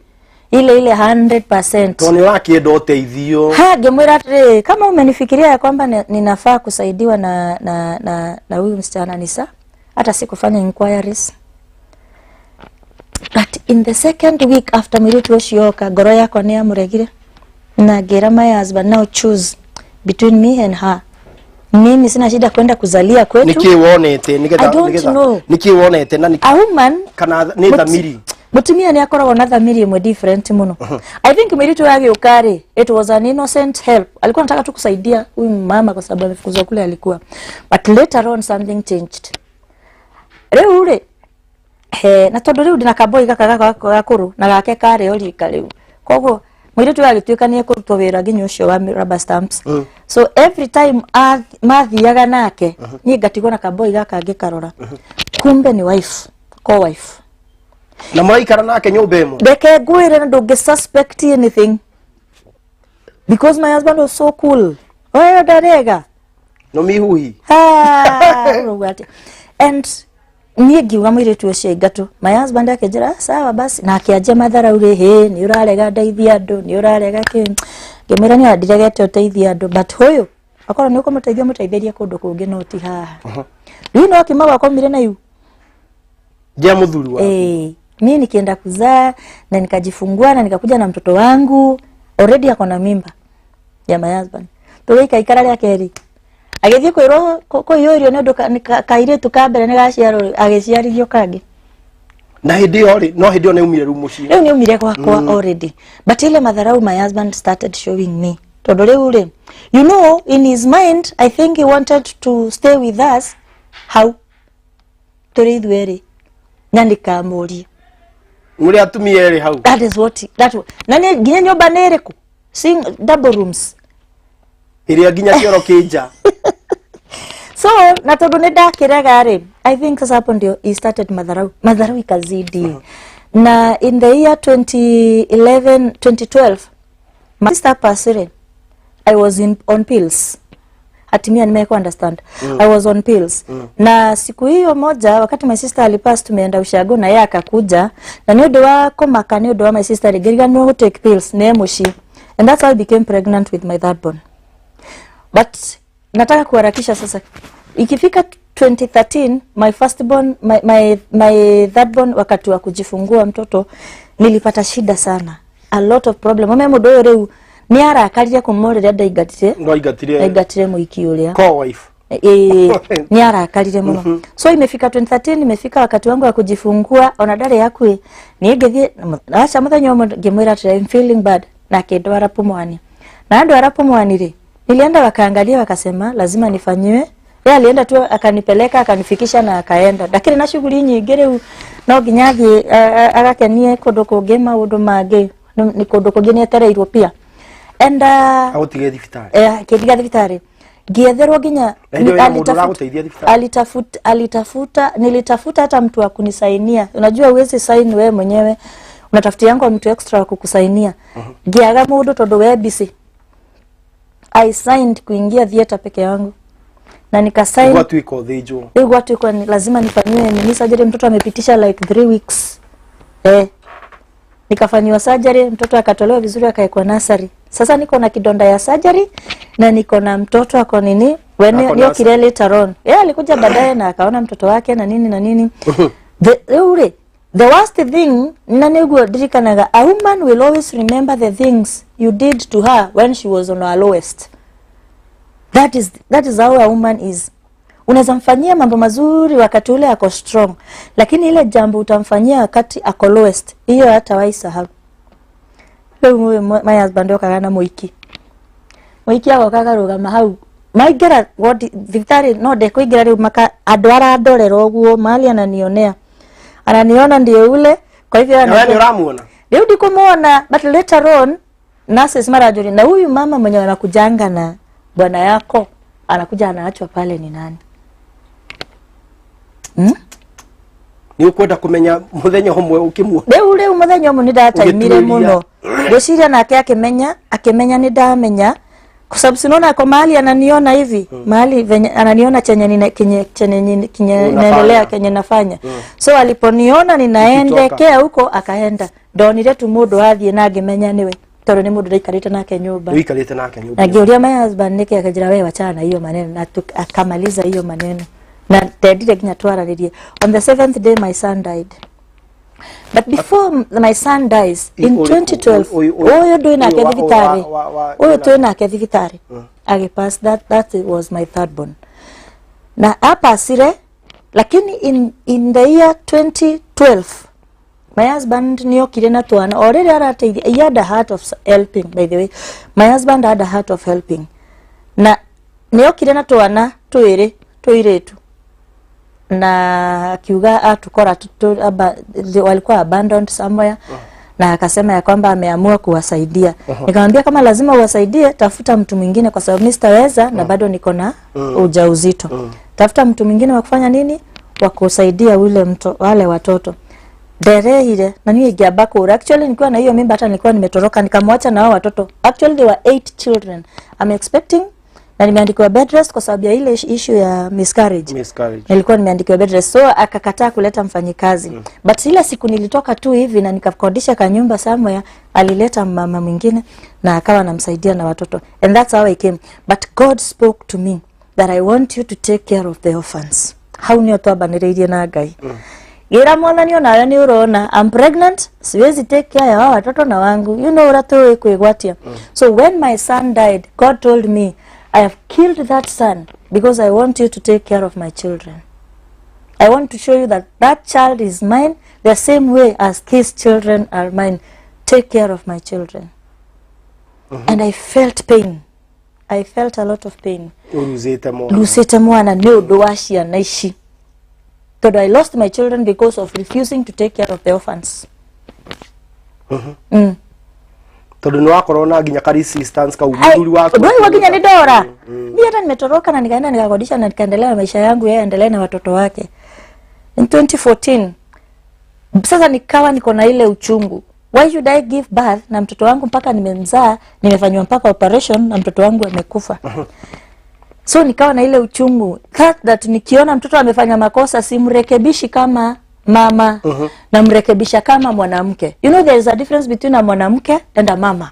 Ile 100%. Toni wake ndo teithio. Ha gemwira atire kama umenifikiria ya kwamba ninafaa kusaidiwa na huyu msichana Nisa, hata sikufanya inquiries. But in the second week after Miritu Oshioka, goro yako ni amuregire. Na gira my husband now choose between me and her. Mimi sina shida kwenda kuzalia kwetu. Nikiwonete nikiwonete na a woman kana ni dhamiri. Mutumia ni akoragwo na dhamiri mwe different muno. I think Miritu yake ukare, it was an innocent help. Alikuwa anataka tu kusaidia huyu mama kwa sababu amefukuzwa kule alikuwa. But later on something changed. Leo ule na tondu riu ndina kaboi gaka gakuru na gake kare olika riu. Koguo Miritu agituika ni kurutwo wira nginya ucio wa rubber stamps. So every time mathiaga nake ni ngatigwo na kaboi gaka ngikarora. Kumbe ni wife, co-wife. Na mwaikara nake nyumba imo. Deke gwire na ndungi suspect anything. Because my husband was so cool. Oyo darega. No mihuhi. And niye ngiuga mwiritu ucio ingatu. My husband akejira sawa basi na akiaje mathara uri ni urarega ndaithia andu ni urarega ki ngemira ni adiregete uteithia andu but hoyo akora ni ukumuteithia muteithirie kundu kungi no ti haha. Riu no kimaga komire na yu. Je muthuru wa. Mimi nikienda kuzaa na nikajifungua na nikakuja na mtoto wangu already ako na mimba ya my husband. Tulika ikara ya keri. Agethie ko yorio ndo kaire tukambere ne gaciaro ageciarithio kangi. Na hindi ori no hindi ona umire ru muci. Leo ni umire kwa already. But ile madharau my husband started showing me. Todo ule. You know, in his mind I think he wanted to stay with us. How? Turidwere. Nandika muri. Muri atumiere how? That is what nani ginya nyoba nereko. Sing double rooms. Iria ginya cioro kija. So na tondu ni ndakiraga ri I think sasa hapo ndio he started madharau ikazidi. Na in the year 2012 my sister passed. I was on pills. Hatimia nimeko understand. I was on pills. Na siku hiyo moja wakati my sister alipass tumeenda Ushago na yeye akakuja na ni ndo wako makani ndo wa my sister rigiriga no take pills ne mushi. And that's how I became pregnant with my third born. But nataka kuharakisha sasa. Ikifika 2013 my first born my third born wakati wa kujifungua mtoto nilipata shida sana. A lot of problem. Mama mudoyo reu ni ara akaria kumorera ndaigatire. No igatire muiki uria. Co-wife. ni arakarire muno. So imefika 2013, imefika wakati wangu wa kujifungua, ona dare yaku ni ngethie acha muthenya umwe ngimwira ati I'm feeling bad na kindwara pumwani. Na ndwara pumwani ri nilienda wakaangalia wakasema lazima nifanyiwe. Yeye alienda tu akanipeleka akanifikisha na akaenda. Lakini na shughuli nyingi rĩu no nginyathi agakenie kundu kungi maundu mangi ni kundu kungi ni etereirwo pia. Enda agutige thibitari. Kidiga thibitari. Gietherwo nginya nilitafuta hata mtu wa kunisainia. Unajua uwezi sign wewe mwenyewe. Unatafutia yangu mtu extra wa kukusainia. Giaga mundu tondu we busy. I signed kuingia theater peke yangu. Na nikasign watu iko thejo. Watu iko lazima nifanyiwe nini surgery, mtoto amepitisha like 3 weeks. Nikafanywa surgery, mtoto akatolewa vizuri akaekwa nursery. Sasa niko na kidonda ya surgery na niko na mtoto ako nini? Niyo kile later on. Alikuja baadaye na akaona mtoto wake na nini. The worst thing nanegwo dirikanaga, a woman will always remember the things you did to her when she was on her lowest. That is how a woman is. Unaweza mfanyia mambo mazuri wakati ule ako strong, lakini ile jambo utamfanyia wakati ako lowest, hiyo hata waisahau. My husband okagana moiki agokaga rugama hau maigera Victoria no de kuigira riu maka adwara ndorero guo mali ananiona ndio ule, kwa hivyo na wewe uramuona leo ndikumuona, but later on nurses marajuri na huyu mama mwenye anakujanga na bwana yako anakuja anaachwa pale ni nani? Ni ukwenda kumenya muthenya umwe ukimwo. Leo muthenya umwe ni data imire muno. Gweciria nake akimenya ni ndamenya. Kwa sababu sinaona kwa mahali ananiona hivi, mahali ananiona chenye ninaendelea kenye nafanya. So aliponiona ninaendekea huko akaenda. Ndonire tu mundu athie na ngimenya niwe. Toro ni mundu ndaikarite nake nyumba. Na ngioria my husband niki akajira wewe wachana hiyo maneno na akamaliza hiyo maneno. Na tendire ginya twararirie. On the 7th day my son died. But before my son dies in 2012, oyo doina kedivitari. Oyo doina kedivitari. Age pass that was my third born. Na hapa sire, lakini in the year 2012 my husband niyo kirena tuana already he had a heart of helping. By the way, my husband had a heart of helping. Na niyo kirena tuana tuiretu na kiuga atukora walikuwa abandoned somewhere. Na akasema ya kwamba ameamua kuwasaidia. Nikamwambia kama lazima uwasaidie, tafuta mtu mwingine kwa sababu mimi sitaweza na bado niko na ujauzito. Tafuta mtu mwingine wa kufanya nini? Wa kusaidia wale watoto. Dere ile na niye giabako. Actually nilikuwa na hiyo mimba, hata nilikuwa nimetoroka nikamwacha na hao watoto. Actually there were 8 children. I'm expecting na nimeandikiwa bed rest kwa sababu ya ile issue ya miscarriage. Nilikuwa nimeandikiwa bed rest, so akakataa kuleta mfanyikazi. But ile siku nilitoka tu hivi na nikakodisha kanyumba somewhere, alileta mama mwingine na akawa anamsaidia na watoto. And that's how I came. But God spoke to me that I want you to take care of the orphans. How ni otoba nireirie na Ngai. Gira mwana niyo nayo ni urona I'm pregnant, siwezi take care ya watoto na wangu. You know urato kwigwatia. So when my son died, God told me I have killed that son because I want you to take care of my children. I want to show you that that child is mine the same way as these children are mine. Take care of my children. And I felt pain. I felt a lot of pain. Lusete mwana ni undu wa ciana ici. Tondu I lost my children because of refusing to take care of the orphans. Tondu no akorwo na ginya ka resistance ka umuduri wako. Ndio waginya ni dora. Mimi hata nimetoroka na nikaenda nikakodisha na nikaendelea maisha yangu, yeye endelee na watoto wake. In 2014 sasa nikawa niko na ile uchungu. Why should I give birth na mtoto wangu mpaka nimemzaa, nimefanywa mpaka operation na mtoto wangu amekufa. So nikawa na ile uchungu that nikiona mtoto amefanya makosa simrekebishi kama mama na mrekebisha kama mwanamke. You know there is a difference between a mwanamke and a mama.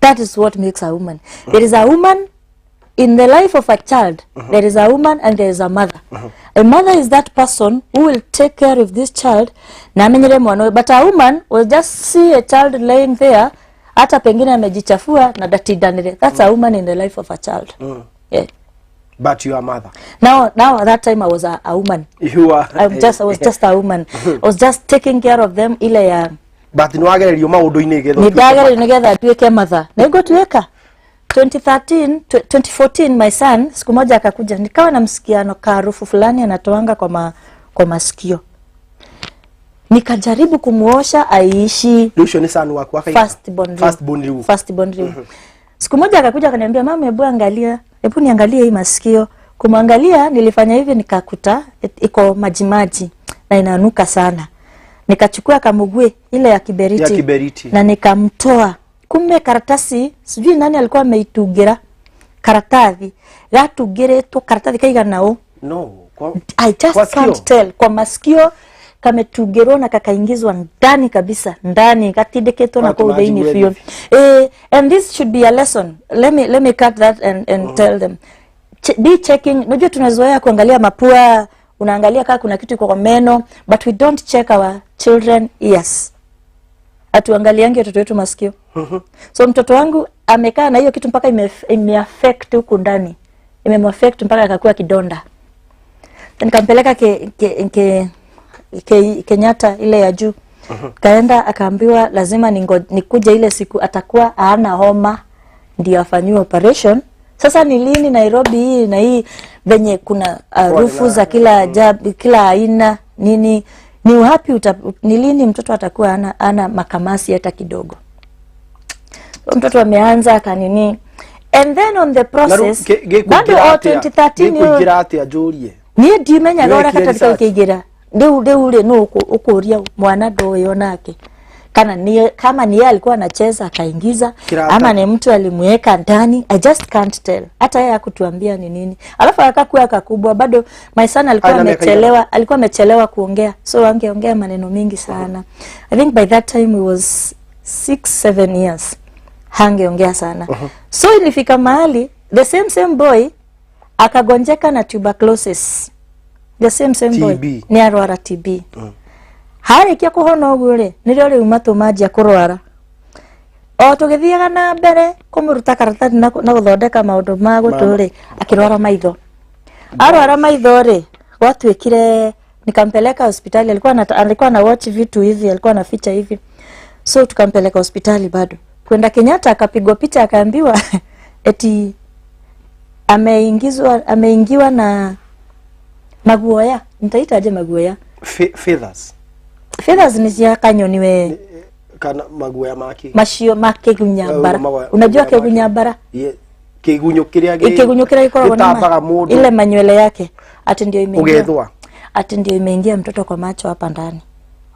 That is what makes a woman. There is a woman in the life of a child. There is a woman and there is a mother. A mother is that person who will take care of this child na amenyere mwana. But a woman will just see a child laying there, hata pengine amejichafua na datidanire. That's a woman in the life of a child. Yeah. But you are mother. Now at that time I was a woman. You are. I was just a woman. I was just taking care of them ile ya. But no agererio maundu-ini getho. Ni dagere nigetha tuike mother. Nego tuweka 2014 my son siku moja akakuja, nikawa namsikia harufu fulani anatoanga kwa masikio. Nikajaribu kumuosha aishi. Lucio ni son wako akaita. First born. Siku moja akakuja akaniambia, mama hebu angalia, hebu niangalie hii masikio. Kumwangalia nilifanya hivi nikakuta iko majimaji na inanuka sana. Nikachukua kamugwe ile ya kiberiti. Na nikamtoa. Kumbe karatasi, sijui nani alikuwa ameitugira karatasi. Gatugiretwo karatasi kaigana No. I just can't tell. Kwa masikio kametugirwo na kakaingizwa ndani kabisa, ndani katindiketwo na kwa ubeini fio. And this should be a lesson. Let me cut that and tell them. Be checking. Unajua tunazoea kuangalia mapua, unaangalia kama kuna kitu kwa meno, but we don't check our children ears. Atuangaliange watoto wetu masikio. So mtoto wangu amekaa na hiyo kitu mpaka imeaffect huko ndani. Imemaffect mpaka akakuwa kidonda. Nikampeleka Kenyatta ile ya juu. Kaenda akaambiwa lazima nikuje ile siku atakuwa hana homa ndio afanywe operation. Sasa ni lini Nairobi hii na hii venye kuna harufu za kila aina nini, ni wapi ni lini mtoto atakuwa ana makamasi hata kidogo. Mtoto ameanza akanini, and then on the process bado 2013 kugira ati ajurie ni dimenya gora katika ukigira ndio no ukuria mwana ndoyo nake kama ni yeye alikuwa anacheza akaingiza ama ni mtu alimweka ndani. I just can't tell. Hata yeye hakutuambia ni nini. Alafu akakuwa akakubwa bado. My son alikuwa amechelewa kuongea. So angeongea maneno mingi sana. I think by that time he was 6-7 years. Hangeongea sana. So ilifika mahali the same boy akagonjeka na tuberculosis. The same boy ni arwara TB. Hari kia kuhona ogure nirio ri umato majia kurwara. O tugithiaga na mbere kumuruta karatathi na guthondeka maundu ma guturi akirwara maitho. Arwara maitho ri gwatwikire nikampeleka hospitali, alikuwa na watch vitu hivi, alikuwa na ficha hivi. So tukampeleka hospitali bado. Kwenda Kenyatta akapigwa picha akaambiwa eti ameingiwa na maguoya. Nitaitaje maguoya? Feathers ni cia kanyoni we. Kana maguoya maki. Mashio make gunyambara. Unajua kegunyambara? Kigunyo kiria gikoragwo na ile manywele yake. Ati ndio imeingia. Ugethwa. Ati ndio imeingia mtoto kwa macho hapa ndani.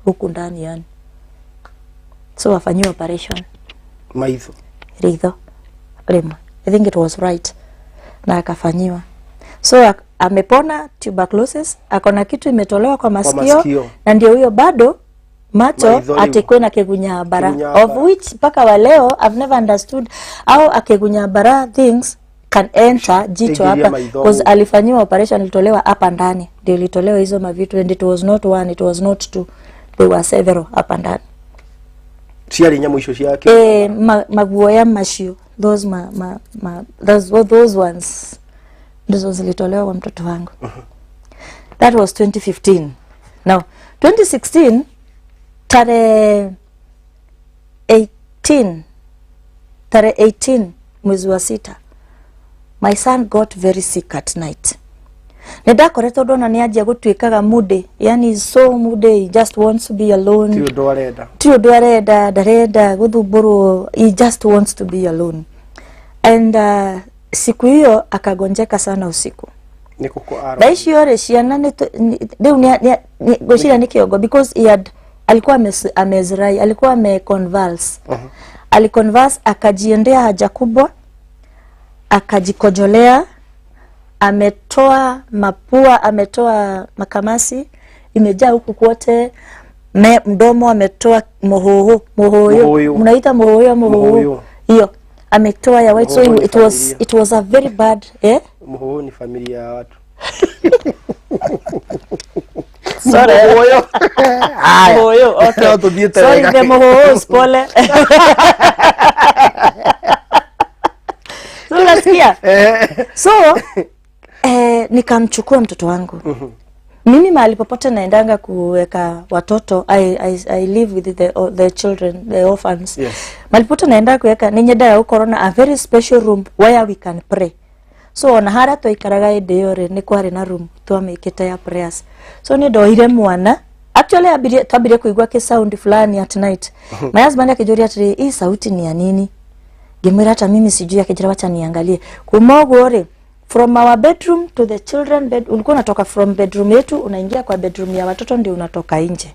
Huku ndani yani. So wafanywa operation. Maitho. Ritho. Lema. I think it was right. Na akafanyiwa. So amepona tuberculosis, akona kitu imetolewa kwa masikio. Na ndio huyo bado macho atekwe na kegunyabara, of which paka wa leo I've never understood how akegunyabara things can enter jicho hapa, because alifanyiwa operation, ilitolewa hapa ndani, ndio ilitolewa hizo mavitu, and it was not one, it was not two, there were several hapa ndani. Siari nyamu isho siake maguoya mashio, those those ones ndizo zilitolewa kwa mtoto wangu. That was 2015. Now 2016 tarehe 18 mwezi wa 6, my son got very sick at night. Nenda koreto dona ni aje gutwikaga mude, yani so mude, he just wants to be alone. Tio dareda guthumburu, he just wants to be alone. And siku hiyo akagonjeka sana usiku. Nikuko ara. Daishi yore shiana ni goshira ni kiogo, because alikuwa amezirai, alikuwa ameconvulse. Aliconvulse, akajiendea haja kubwa, akajikojolea, ametoa mapua, ametoa makamasi, imejaa huku kote, mdomo ametoa mohoyo. Mnaita mohoyo. Hiyo ametoa ya white, so it was a very bad mohoyo ni familia ya watu. Sorry. Mohoyo. Okay. Sorry, the mohoyo spole. So let's hear. So nikamchukua mtoto wangu. Mimi mahali popote naendanga kuweka watoto, I live with the children, the orphans. Yes. Mahali popote naenda kuweka ninyenda ya corona a very special room where we can pray. So na hara to ikaraga inde yore ni kwari na room twamikite ya prayers. So ni ndoire mwana actually tabire kuigwa ke sound fulani at night. My husband akijuria ati hii sauti ni ya nini? Gemera hata mimi sijui, akijira wacha niangalie. Kumogore from our bedroom to the children bed, ulikuwa unatoka from bedroom yetu unaingia kwa bedroom ya watoto ndio unatoka nje.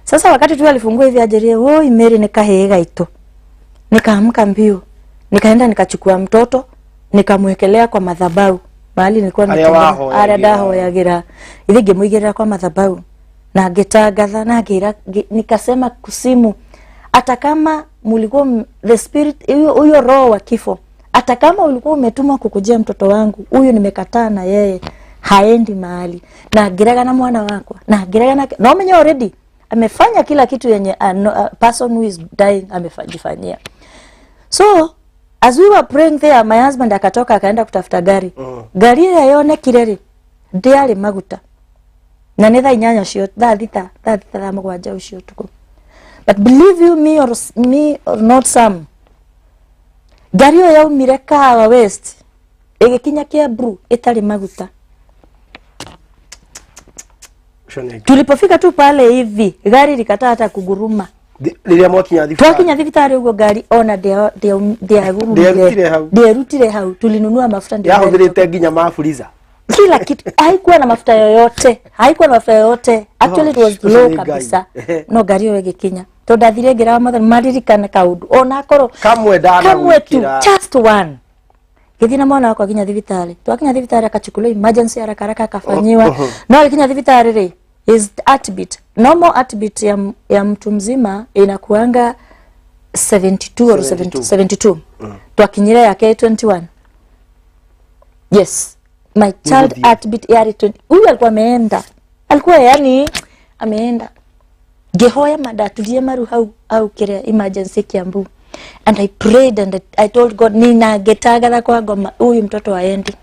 Sasa wakati tu alifungua hivi ajerie, "Oi Mary nikahega ito." Nikaamka mbio. Nikaenda nikachukua mtoto, nikamwekelea kwa madhabahu. Mahali nilikuwa daho yagira. Hivi ngemuigira kwa madhabahu. Na getagatha na gira nikasema kusimu, hata kama mulikuwa the spirit huyo roho wa kifo, hata kama ulikuwa umetumwa kukujia mtoto wangu, huyu nimekataa na yeye haendi mahali. Na giraga na mwana wako. Na giraga na no menye already amefanya kila kitu yenye a person who is dying amefanyia. So as we were praying there, my husband akatoka akaenda kutafuta gari. Gari ile yone kireri ndiari maguta. Na netha inyanya cio thita mugwanja ucio tuko. But believe you me or not some, gari yo yaumire Kahawa West igikinya Kiambu itari maguta. Tulipofika tu pale hivi gari likataa hata kuguruma. Lilia mwakinya thibitari. Twakinya thibitari ugo gari ona derutire hau. Tulinunua mafuta ndio. Yahudhirite nginya mafuriza. Kila kitu haikuwa na mafuta yoyote. Actually it was low kabisa. No gari yo igikinya. Todathire ngira mother maririkana kaundu ona koro kamwe tu just one. Githina mwana wako akinya thibitari. Twakinya thibitari akachukuliwa emergency haraka akafanyiwa. No akinya thibitari ri is heartbeat. Normal heartbeat ya mtu mzima inakuanga 72 or 72. Twakinyira yake 21. Yes. My child heartbeat yari 20. Huyu alikuwa ameenda. Alikuwa yani ameenda. Gehoya madatulie maru au kire emergency Kiambu. And I prayed and I told God nina getagara kwa ngoma huyu mtoto aendi.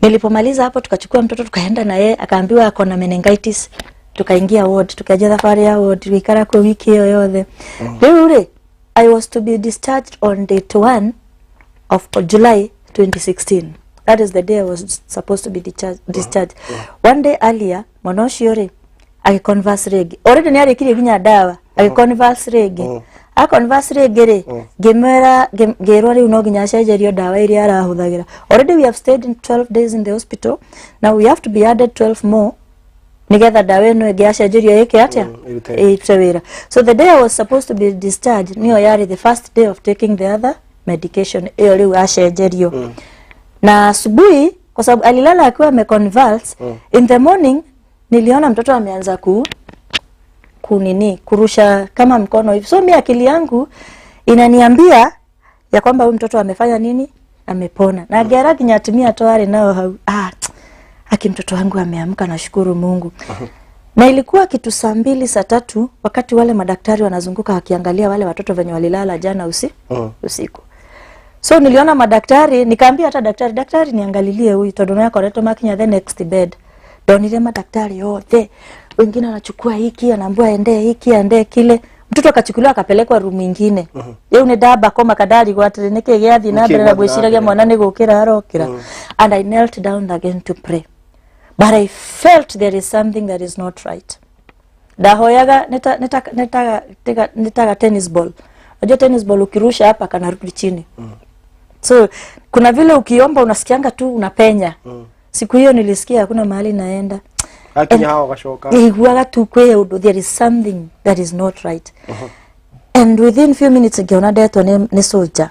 Nilipomaliza hapo tukachukua mtoto tukaenda na yeye akaambiwa ako na meningitis. Tukaingia ward, tukaja safari ya ward, tukikara kwa wiki hiyo yote. Leo I was to be discharged on date 1 of July 2016. That is the day I was supposed to be discharged. One day earlier, Monoshiore, I converse regi. Already ni arikiri ginya dawa. I converse regi. A converse regi gemera gerori uno ginya shajerio dawa iri arahuthagira. Already we have stayed in 12 days in the hospital. Now we have to be added 12 more. Nigetha dawa eno ege shajerio yake atia. So the day I was supposed to be discharged, niyo yari the first day of taking the other medication. Iyo liu ashajerio. Na asubuhi kwa sababu alilala akiwa ameconvulse, in the morning niliona mtoto ameanza kurusha kama mkono hivi. So mimi akili yangu inaniambia ya kwamba huyu mtoto amefanya nini? Amepona. Na gera kinyatumia toare nao aki mtoto wangu ameamka, nashukuru Mungu. Na ilikuwa kitu saa 2 saa 3 wakati wale madaktari wanazunguka wakiangalia wale watoto venye walilala jana usiku. So niliona madaktari, nikaambia hata daktari niangalilie huyu todo yako reto makinya the next bed. Donile madaktari yote. Wengine wanachukua hiki, anaambiwa ende hiki, ende kile. Mtoto akachukuliwa akapelekwa room nyingine. Yeye une daba koma kadari kwa neke giathi na mbere na gwiciragia mwana ni gukira arokira. And I knelt down again to pray. But I felt there is something that is not right. Dahoyaga netaga tennis ball. Unajua tennis ball ukirusha hapa kanarudi chini. So kuna vile ukiomba unasikianga tu unapenya. Siku hiyo nilisikia hakuna mahali naenda. Akinya hao kashoka. Igwaga tu kwe there is something that is not right. And within few minutes agiona deto ne soldier.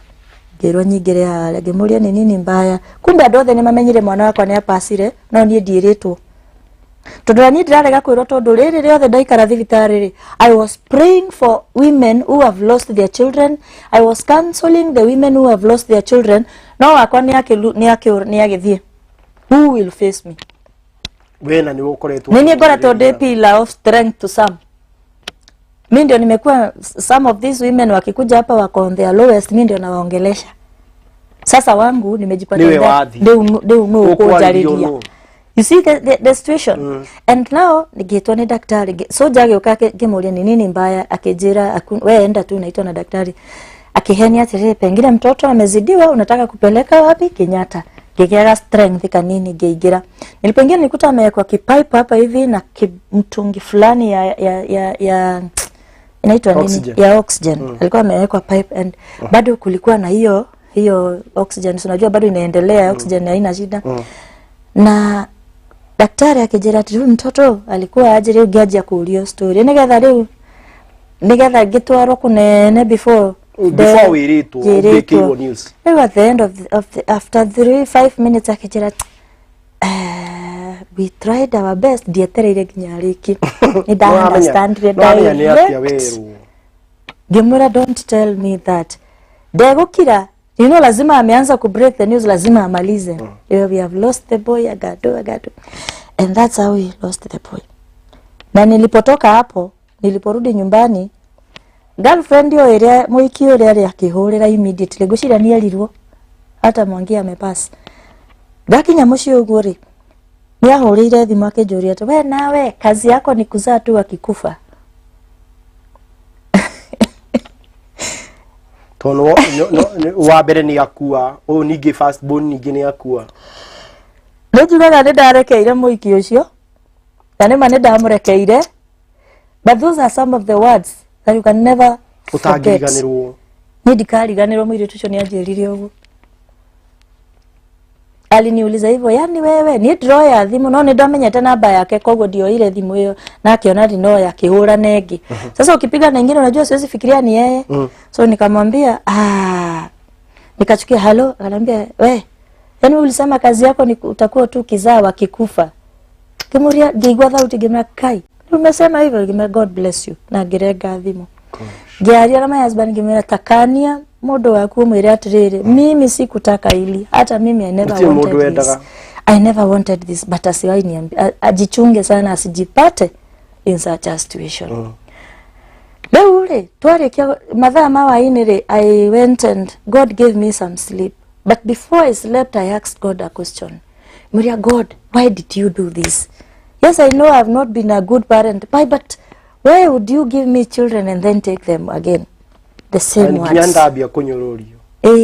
Gero nyigere hala gemuria ni nini mbaya. Kumbe adothe ni mamenyire mwana wako ni apasire no nie ndiritwo. Tondu ni ndirarega kwirwo tondu riri riothe ndaikara thibitari. I was praying for women who have lost their children. I was counseling the women who have lost their children. No akwa ni agithie. Who will face me? Wena ni ukoretwo. Nini ngoretwo ndi pillar of strength to some. Mimi ndio nimekuwa some of these women wakikuja hapa wako on their lowest, mimi ndio nawaongelesha. Sasa wangu nimejipata ndio no kujariria. You see the situation. And now nigetwa ni daktari. So jage ukake gemuria ni nini mbaya, akejira wewe enda tu naitwa na daktari. Akihenia tere pengine mtoto amezidiwa, unataka kupeleka wapi? Kenyatta. Gegera strength kanini geigira. Nilipoingia nikuta amewekwa kipipe hapa hivi na mtungi fulani ya inaitwa nini? Ya oxygen. Alikuwa amewekwa pipe and bado kulikuwa na hiyo oxygen. So unajua bado inaendelea, oxygen haina shida. Na daktari akijera tu mtoto alikuwa aje leo gaji ya kuulio story. Nigetha gitwaro kunene before we read to breaking news. At the end of after 3-5 minutes akijera we tried our best dietereire ginyariki. Ni da understand the direct. Gemura, don't tell me that. Degokira, you know, lazima ameanza ku break the news, lazima amalize. We have lost the boy, agado. And that's how we lost the boy. Na nilipotoka hapo, niliporudi nyumbani, girlfriend yo area moiki yo area akihorera immediately gushira ni alirwo hata mwangi amepass. Gakinya mucio uguri. Ni ahorire thimu akejoria to we nawe kazi yako ni kuzaa tu akikufa. Tono wa bere ni akua o nige first born nige ni akua. Njugaga ni ndarekeire muiki ucio. Kana mane ndamurekeire. But those are some of the words that you can never forget. Ni dikariganirwo mwiri tucio ni anjirire ugu. Aliniuliza hivyo, yani wewe ni draw ya thimu no ni ndamenyete namba yake kogo ndio ile thimu hiyo na akiona no yakihura negi. Sasa ukipiga na nyingine unajua siwezi fikiria ni yeye. So nikamwambia nikachukia hello, akaniambia we yani ulisema kazi yako ni utakuwa tu kizaa wakikufa. Kimuria gigwa thauti gimra kai. Umesema hivyo gimra God bless you na girega thimu. Giaria na my husband gimra takania modo waku mwire atirire mimi sikutaka ili hata mimi I never wanted this but asiwaini ajichunge sana asijipate in such a situation. Leule twarekia mathaa mawa inire I went and God gave me some sleep, but before I slept I asked God a question. Maria, God, why did you do this? Yes, I know I have not been a good parent, but why would you give me children and then take them again? The same ones. Ginyanda abia konyororio.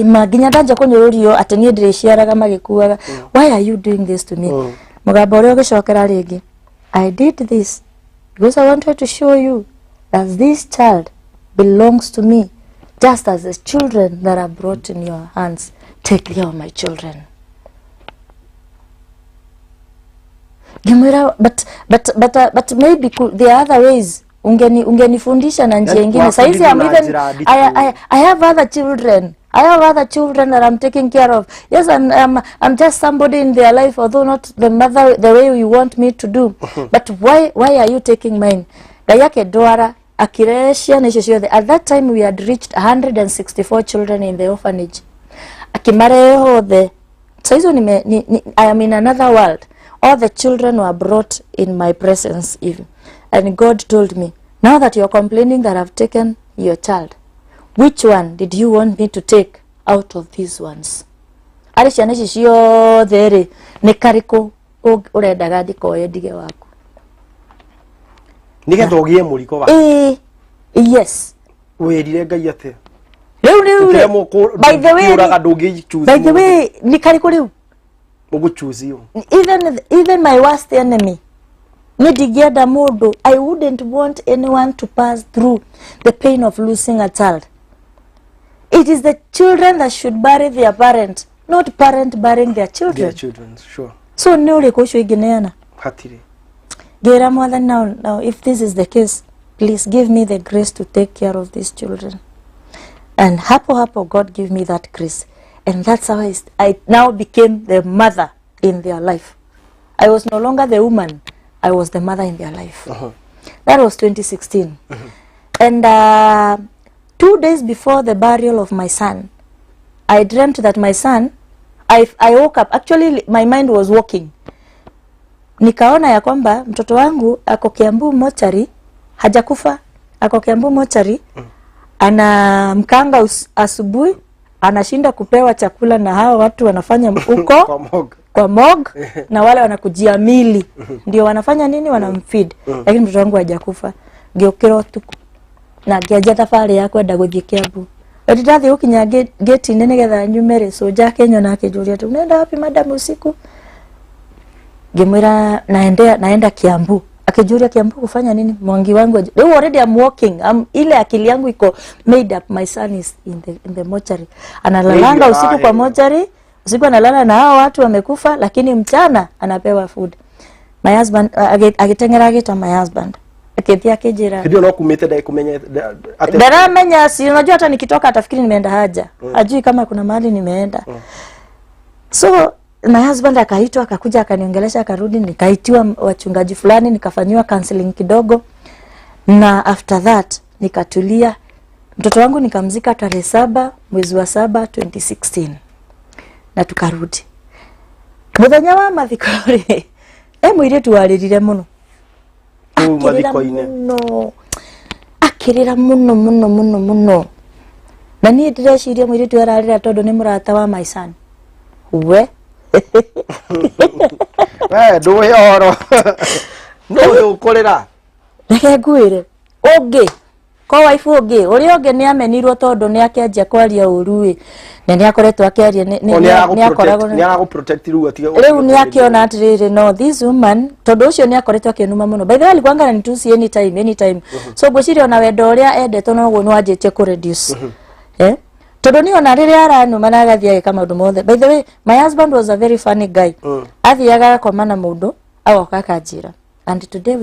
Maginyanda nja konyororio atenie ndreciaraga magikuaga. Why are you doing this to me? Mugabo uri ogicokera ringi. I did this because I wanted to show you that this child belongs to me, just as the children that are brought in your hands. Take care of my children. But maybe there are other ways. Ungenifundisha na njia nyingine. Saizi I have other children. I have other children that I'm taking care of. Yes, I'm just somebody in their life, although not the mother the way you want me to do. But why are you taking mine? Gayake doara akiresha na shosho. At that time we had reached 164 children in the orphanage. Akimareho the saizo I am in another world. All the children were brought in my presence even. And God told me, now that you're complaining that I've taken your child, which one did you want me to take out of these ones? Arishana shishiyo there nekariko uredaga dikoye dige wako. Nigetha ugie muriko wa. Yes. Werire Ngai ate. Leu. By the way, nikariko leu. Mugu choose you. Even my worst enemy. I wouldn't want anyone to pass through the pain of losing a child. It is the children that should bury their parent, not parent burying their children. Their children, sure. So nule kosho igineana. Hatire. Gera more than now, if this is the case, please give me the grace to take care of these children. And hapo God give me that grace. And that's how I now became the mother in their life. I was no longer the woman. I was the mother in their life. That was 2016. And 2 days before the burial of my son, I dreamt that my son, I woke up. Actually, my mind was walking. Nikaona ya kwamba mtoto wangu ako Kiambu mochari, hajakufa, ako Kiambu mochari, ana mkanga asubuhi, anashinda kupewa chakula na hawa watu wanafanya huko kwa mog na wale wanakujia mili ndio wanafanya nini, wanamfeed. Lakini mtoto wangu hajakufa. Ngiokira utuku na ngiaja tafari ya kwenda guthie Kiambu. Ndirathi ukinya gate nene getha nyumere soja Kenya na akijuria tu unaenda wapi madam usiku? Ngimwira naenda Kiambu. Akijuria Kiambu kufanya nini? Mwangi wangu already I'm walking. Ile akili yangu iko made up. My son is in the mortuary. Analalanga usiku kwa mortuary. Usiku analala na hao watu wamekufa, lakini mchana anapewa food. My husband agitengera gita my husband. Akithia kijira. Ndio no kumete dai kumenya dara menya, si unajua hata nikitoka atafikiri nimeenda haja. Ajui kama kuna mahali nimeenda. So my husband akaitwa, akakuja akaniongelesha, akarudi, nikaitiwa wachungaji fulani, nikafanywa counseling kidogo, na after that nikatulia. Mtoto wangu nikamzika tarehe 7 mwezi wa 7 2016 na tukarudi. Muthenya wa mathikori mwire tuwaririre muno. Akirira muno na niĩ ndĩreciria mũirĩtu ararĩra tondũ nĩ mũrata wa my son. We ndũĩ oro no ũkũrĩra reke ngwĩre ũngĩ ko wife ũngĩ ũrĩa ũngĩ nĩ amenirwo tondũ nĩ akĩanjia kwaria ũru na nĩ akoretwo akĩaria nĩ akoragwo nĩ araguprotect rĩu atiga rĩu nĩ akĩona atĩrĩrĩ no this woman tondũ ũcio nĩ akoretwo akĩnuma mũno. By the way alikuwa ngana nitusi anytime so ngwĩciria ona wendo ũrĩa endetwo noguo nĩ wanjĩtie kũ reduce tondũ nĩ ona rĩrĩa aranuma na agathia agĩka maũndũ mothe. By the way my husband was a very funny guy. Athiaga akoma na mũndũ agoka akanjĩra and today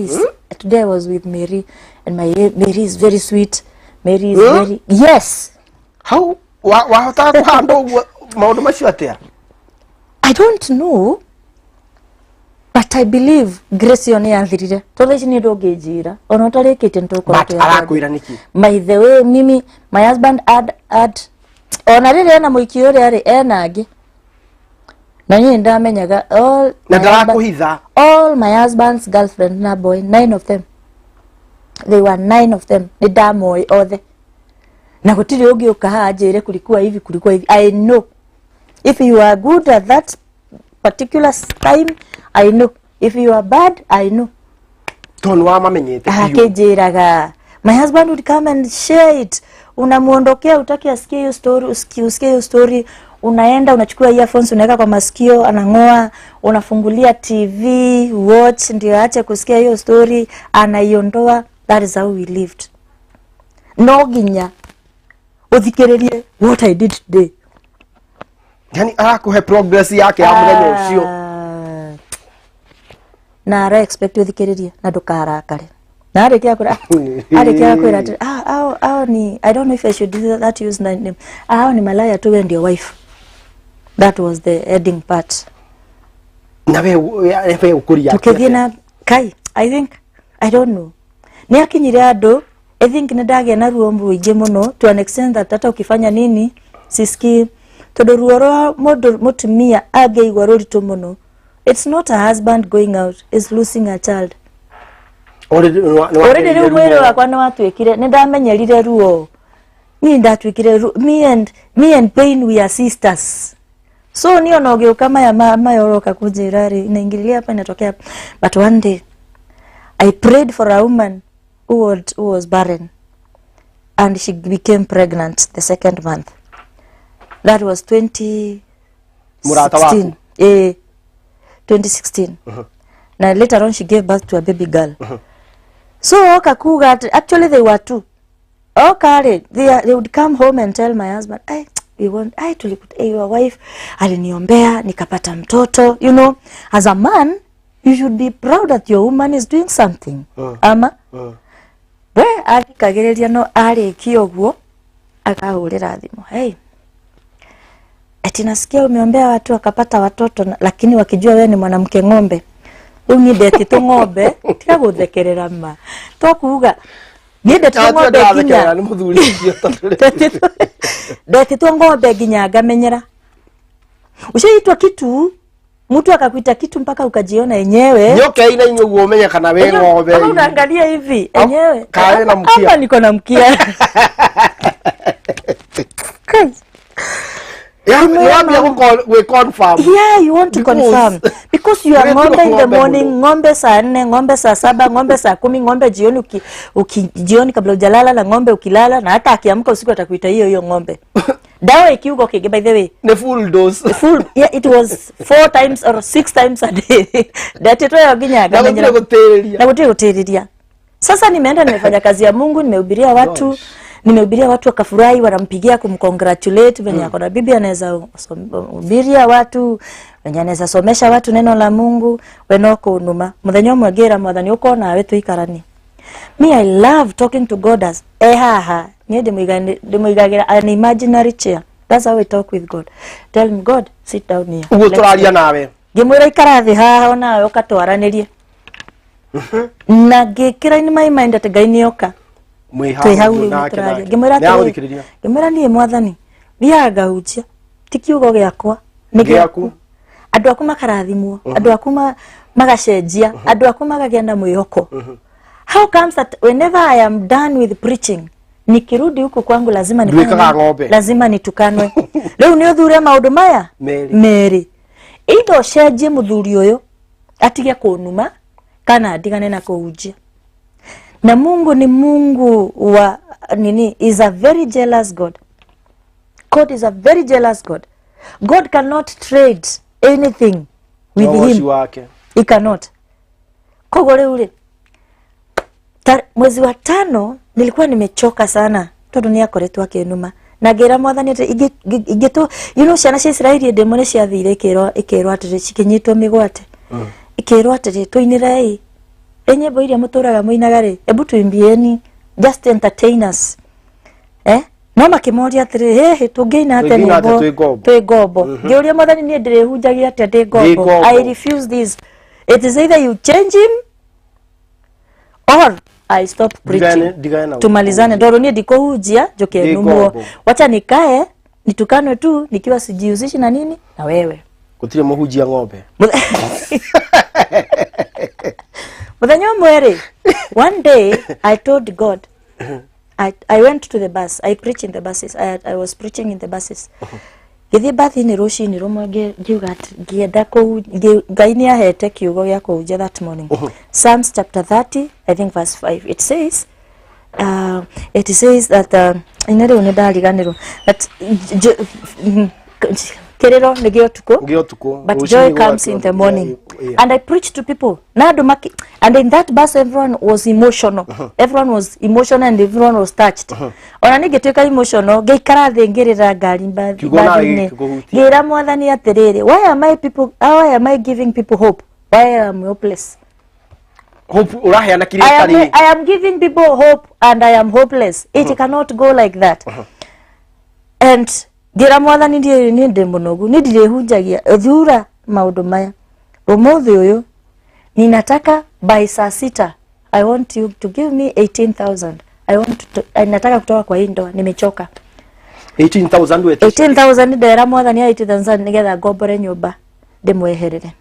I was with Mary and Mary is very sweet. Mary is very yes. How wahota kuhandle maũndũ macio atĩa? I don't know, but I believe grace yone yathirire tondũ ici nĩ ndũngĩnjĩra ona ũtarĩkĩte nĩtũkorwo arakwĩra nĩkĩ? By the way mimi my husband had ona rĩrĩa ena mũikio ũrĩa arĩ ena angĩ na niĩ ndamenyaga all my husband's girlfriend na boy 9 of them, they were 9 of them. Ni ndamoi othe na gũtirĩ ũngĩ ũkaha njĩre kulikuwa hivi. I know if you are good at that particular time, I know if you are bad, I know. Tonu wa mamenyete akĩnjĩraga my husband would come and share it. Unamuondokea utaki asikie hiyo story, usikie hiyo story, unaenda unachukua earphones unaweka kwa masikio, anangoa, unafungulia TV watch ndio aache kusikia hiyo story, anaiondoa. That is how we lived. No ginya uthikiririe what I did today. Yani arakuhe progress yake ya mũthenya ũcio na ara expect uthikiririe na ndukarakare na arĩkia kwĩra ni I don't know if I should do that use name. Ni malaya tu and your wife. That was the ending part. Na we ukuria tukithina kai I don't know. Ni akinyire andũ I think nĩndagĩa na ruo mũingĩ mũno to an extent that hata ukifanya nini siski tondũ ruo rwa mũtumia angĩigua rũritũ mũno. It's not a husband going out, it's losing a child. Already rĩu mwĩrĩ wakwa nĩ watuĩkire nĩndamenyerire ruo. Niĩ ndatuĩkire me and pain we are sisters. So niyo no gĩũka maya oroka kũnjĩra rĩ inaingililia hapa inatokea. But one day I prayed for a woman who was barren and she became pregnant the second month. That was 2016. 2016. Now later on she gave birth to a baby girl. So kakuga actually they were two. They would come home and tell my husband, your wife aliniombea nikapata mtoto. You know, as a man you should be proud that your woman is doing something. Ama we akagereria no arĩkia ũguo akahũrĩra thimũ, hey, eti nasikia umeombea watu wakapata watoto lakini wakijua wewe ni mwanamke ng'ombe. Rĩu niĩ ndetĩtwo ng'ombe tiga gũthekerera ma tokuga niĩ ndetĩtwo ng'ombe nginya nĩ mũthuri ũcio ndetĩtwo ng'ombe nginya ngamenyera. Ushaitwa kitu mtu akakuita kitu mpaka ukajiona yenyewe nyoke ina inyuo umenye kana we ng'ombe. Kama unaangalia hivi yenyewe kae na mkia. Hapa niko na mkia. Yeah, you want we confirm. Yeah, you want to confirm. Because you are ng'ombe in the morning, ng'ombe saa 4, ng'ombe saa 7, ng'ombe saa 10, ng'ombe jioni jioni kabla hujalala, na ng'ombe ukilala, na hata akiamka usiku atakuita hiyo ng'ombe. Dawa ikiugo kige, by the way. The full dose. Full, yeah, it was 4 times or 6 times a day. Datito ya ginyaga. Na gutiriria. Sasa nimeenda nimefanya kazi ya Mungu, nimehubiria watu. Nimehubiria watu wakafurahi, wanampigia kumcongratulate venye ako na bibi anaweza hubiria watu, venye anaweza somesha watu neno la Mungu, wenoko numa. Muthenya mwegera mwathani uko na wetu ikarani. Me, I love talking to God as ni ndimwigagira an imaginary chair. That's how I talk with God. Tell me, God, sit down here. Ugo turaria nawe. Ngimwira ikara thi haha nawe ukatwaranirie. Na ngikira in my mind ati Ngai nioka. Ngimwira nie mwathani thiaga hujia ti kiugo giakwa ni giaku. Andu aku makarathimwo, andu aku magacenjia, andu aku magagia na mwihoko. How comes that whenever I am done with preaching, nikirudi huko kwangu lazima nifanye, lazima nitukanwe? Leo ni uthure maundu maya Mary indo cenjie muthuri uyu atige kunuma kana adigane na kuhujia. Na Mungu ni Mungu wa nini, is a very jealous God. God is a very jealous God. God cannot trade anything with him. He cannot. Kogole ule mwezi wa 5 nilikuwa nimechoka sana tondu ni akoretwo akinuma, na ngira mwathani ati igeto ciana cia Israeli demone cia thire ikirwa ati cikinyitwo migwate ikirwa ati tuinire enyebo iria muturaga muinagare ebu tuimbieni just entertainers no makimoria atiri tungeina ate nyimbo twi gombo. Ngiuria mwathani ni ndirehunjagia ati ndi gombo. I refuse this. It is either you change him or I stop preaching. Tumalizane ndoro ni ndikuhunjia njoke numwo. Wacha nikae nitukanwe tu nikiwa sijihusishi na nini na wewe. Gutire muhunjia ng'ombe. Muthenya mwere one day I told God, I went to the bus. I preach in the buses. I was preaching in the buses. Githi bathi ni rushini rumwe ngiuga ngienda ku Ngai ni ahete kiugo gya kuhunjia that morning. Psalms chapter 30, I think verse 5. It says that inere unedariganiro that kerero negio tuko, but joy comes in the morning. And I preached to people. And in that bus everyone was emotional. Everyone was emotional and everyone was touched. Ona nigetweka emotional geikara thengirira ngari mbadine gira mwathani atiriri, why am I giving people hope? Why am I hopeless? Hope uraheana kiritari. I am giving people hope and I am hopeless. It cannot go like that. And gira mwathani ni ndi munogu ni ndirehunjagia thura maundu maya umuthi uyu ninataka by saa 6 I want you to give me 18,000. Nataka kutoka kwa hii ndoa, nimechoka. 18,000 ndera mwathani 80,000 nigetha ngombore nyumba ndimweherere.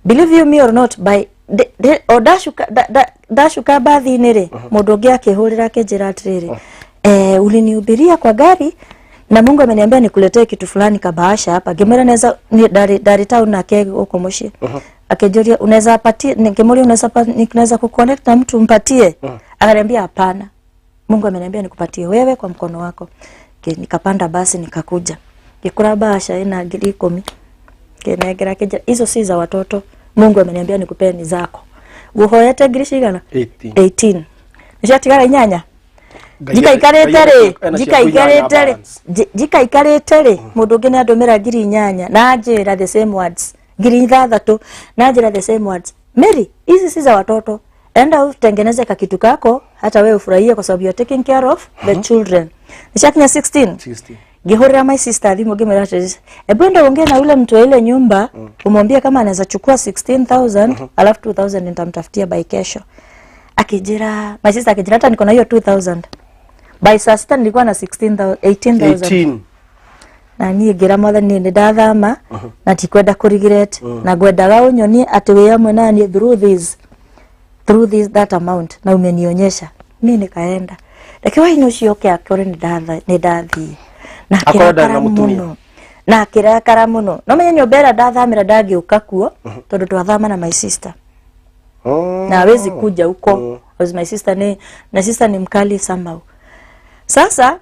Believe you me or not, by dashuka bathi nire mundu ungi akihurira akijira atiriri ulinihubiria kwa gari na Mungu ameniambia nikuletee kitu fulani kabahasha hapa. Ngimera naweza dari town na kege huko Moshi. Akijoria unaweza patia, ningemulia unaweza kuconnect na mtu mpatie. Akaniambia hapana. Mungu ameniambia nikupatie wewe kwa mkono wako. Nikapanda basi nikakuja. Ngikura bahasha ina 10,000. Kenegera keja hizo si za watoto. Mungu ameniambia nikupe ni zako. Uhoyete girishigana 18. Nishatigara inyanya. Jika ikaretere mundu ungi ni andumira 8,000 na njira the same words 6,000 na njira the same words. Mary, hizi si za watoto, enda utengeneze kitu kako hata wewe ufurahie kwa sababu you are taking care of the children. Nishakinya 16 ngihurira my sister thimu ngimera ati ebenda ongea na ule mtu wa ile nyumba umwambie kama anaweza chukua 16,000 alafu 2,000 nitamtafutia by kesho. Akijira my sister akijira hata niko na hiyo 2,000. By saa 6 nilikuwa na 18,000. Na niĩ ngira mwathani ni ndathama na tikwenda kurigret na ngwendaga unyonie ati we amwe nani through this that amount na umenionyesha. Mimi nikaenda reke wa ino cio akore ni ndathi na Akorwo muno na akirakara muno no menye nyobera ndathamira ndangiuka kuo tondu twathama na my sister na hawezi kuja huko because my sister ni mkali somehow. Sasa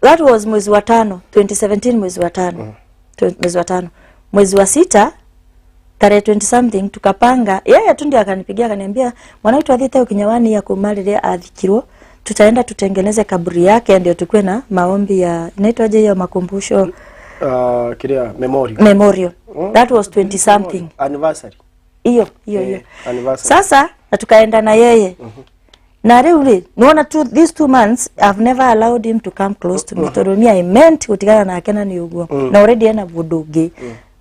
that was mwezi wa 5 2017 mwezi wa 5 mwezi wa 6 tarehe 20 something tukapanga yeye tu ndiye akanipigia akaniambia mwanaitu athite ukinyawani ya kumaliria athikirwo tutaenda tutengeneze kaburi yake ndio tukue na maombi ya inaitwaje hiyo makumbusho kiria memorial. That was 20 something anniversary hiyo anniversary. Sasa na tukaenda na yeye na really naona these 2 months I've never allowed him to come close to me to me. I meant gutigana nake na ni uguo na already ena budungi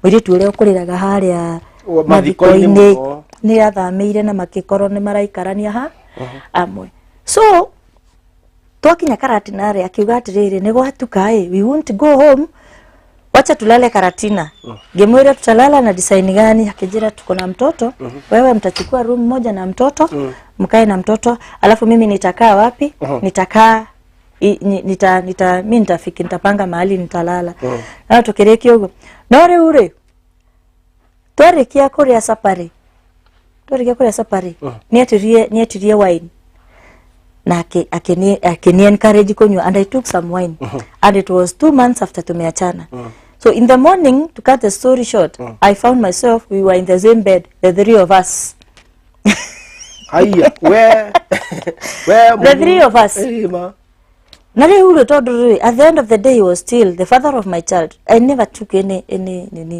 wiri tu ule ukuriraga haria mathiko-ini ni athamire na makikoro ni maraikarania amwe. So twakinya Karatina akiuga atiriri ni gwatuka we won't go home, wacha tulale Karatina. Gemwira tutalala na design gani? Akijira tuko na mtoto, wewe mtachukua room moja na mtoto, mkae na mtoto, alafu mimi nitakaa wapi? Nitakaa mimi nitafiki nitapanga mahali nitalala. Na tukireki huko. Na ure twarikia kuria safari. Ni atirie wine. Na akini encourage kunywa, and I took some wine. And it was 2 months after tumeachana. So in the morning, to cut the story short, I found myself, we were in the same bed, the 3 of us. Where the 3 of us. At the end of the day, he was still the father of my child. I never took any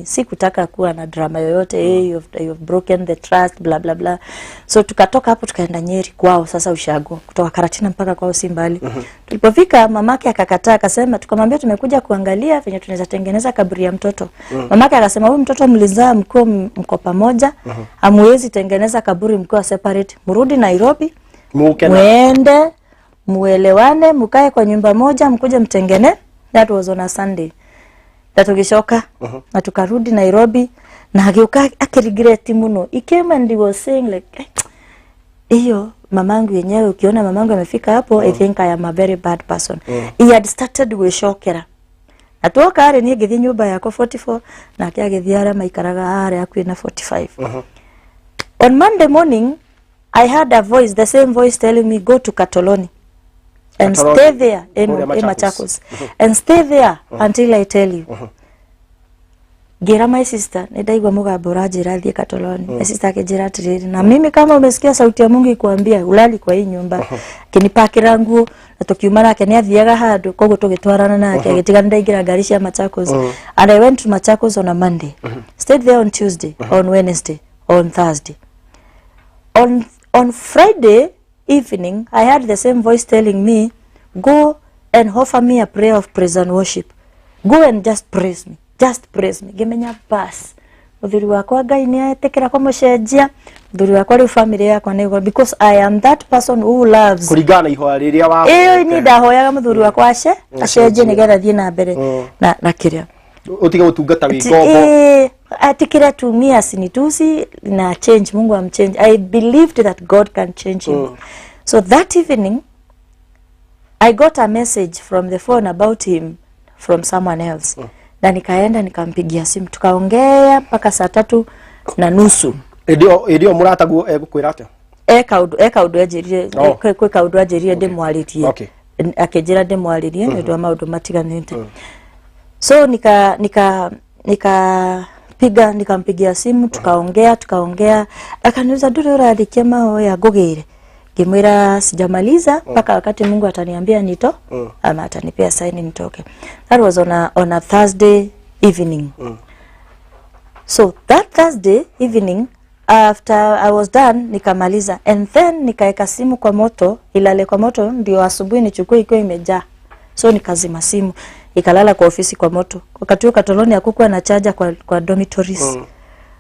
sikutaka kuwa na drama yoyote, you've broken the trust, blah blah blah. So tukatoka hapo tukaenda Nyeri kwao, sasa Ushago, kutoka Karatina mpaka kwao si mbali. Tulipofika mamake akakataa, akasema, tukamwambia tumekuja kuangalia venye tunaweza tengeneza kaburi ya mtoto. Mamake akasema, huyu mtoto mlizaa mko pamoja, hamuwezi tengeneza kaburi mkiwa separate. Mrudi Nairobi, muende muelewane, mukae kwa nyumba moja, mkuje mtengene. That was on a Sunday. Tukishoka na tukarudi Nairobi na akiuka akiregret muno. He came and he was saying like, hiyo mamangu yenyewe, ukiona mamangu amefika hapo, I think I am a very bad person. He had started with shokera. Atoka are ni githi nyumba yako 44 na akiagithiara maikaraga are akwi na 45. On Monday morning I heard a voice, the same voice telling me go to Katoloni and stay there in Machakos and stay there until I tell you. Gira my sister nidaigwa mugambo rajira thie Katoloni. My sister akijira atiriri, na mimi kama umesikia sauti ya Mungu ikuambia ulali kwa hii nyumba, kinipakira nguo na tukiuma nake ni athiaga handu kogo tugitwarana nake agitiga ndaigira ngari cia Machakos. And I went to Machakos on a Monday, stayed there on Tuesday, on Wednesday, on Thursday. On Friday evening, I heard the same voice telling me, go and offer me a prayer of praise and worship. Go and just praise me. Just praise me. Gemenya pass. Muthuri wakwa Ngai ni atekera kwa mushenjia. Muthuri wakwa ri family yakwa nego, because I am that person who loves. Kuringana ihoya riria wa. Ni ndahoyaga muthuri wakwa acenje nigetha thie na mbere na kiria. Utiga utungata wi ngombo. Atikira to me asinitusi na change, Mungu amchange. I believed that God can change him. So that evening I got a message from the phone about him from someone else. Na nikaenda nikampigia simu, tukaongea mpaka saa 3:30. Edio murata gukwira ate? Kaudu ajirie kwe kaudu ajirie ndimwaririe. Okay. Akejira ndimwaririe ndio wa maundu matiganite. So nikampigia simu, tukaongea akaniuliza nduri urathikia mahoya ngugire. Ngimwira sijamaliza mpaka wakati Mungu ataniambia nito ama atanipea sign nitoke. That was on a Thursday evening. So that Thursday evening, after I was done nikamaliza, and then nikaeka simu kwa moto, ilale kwa moto ndio asubuhi nichukue ikiwa imejaa. So nikazima simu, ikalala kwa ofisi kwa moto. Wakati Katoloni hakukuwa na charger kwa dormitories.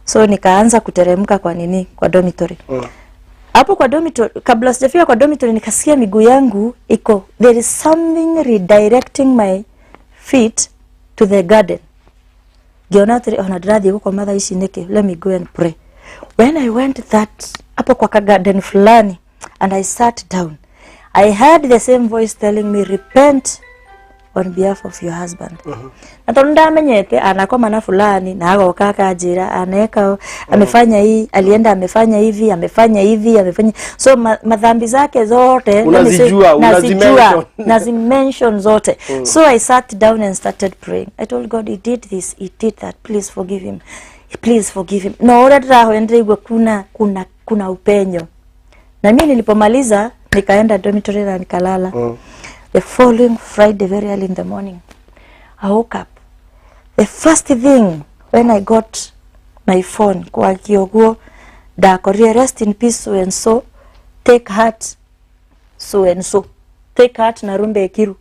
So nikaanza kuteremka kwa dormitory. Hapo kwa dormitory, kabla sijafika kwa dormitory, nikasikia miguu yangu iko, there is something redirecting my feet to the garden. Gionatri onadradhi kwa mother ishi neke, let me go and pray. When I went hapo kwa garden fulani and I sat down, I heard the same voice telling me, repent on behalf of your husband. Na tondu ndamenyete anakoma na fulani na agoka akajira aneka amefanya hii, alienda amefanya hivi, so madhambi zake zote nazimention zote. So I sat down and started praying. I told God, he did this, he did that, please forgive him, please forgive him. Na ora ndahoendere igwe kuna upenyo. Na mimi nilipomaliza nikaenda dormitory na nikalala. The following Friday, very early in the morning, I woke up. The first thing when I got my phone, kwa Kioguo, Dakoria, rest in peace, so and so, take heart, so and so, take heart, Narumbe Ekiru.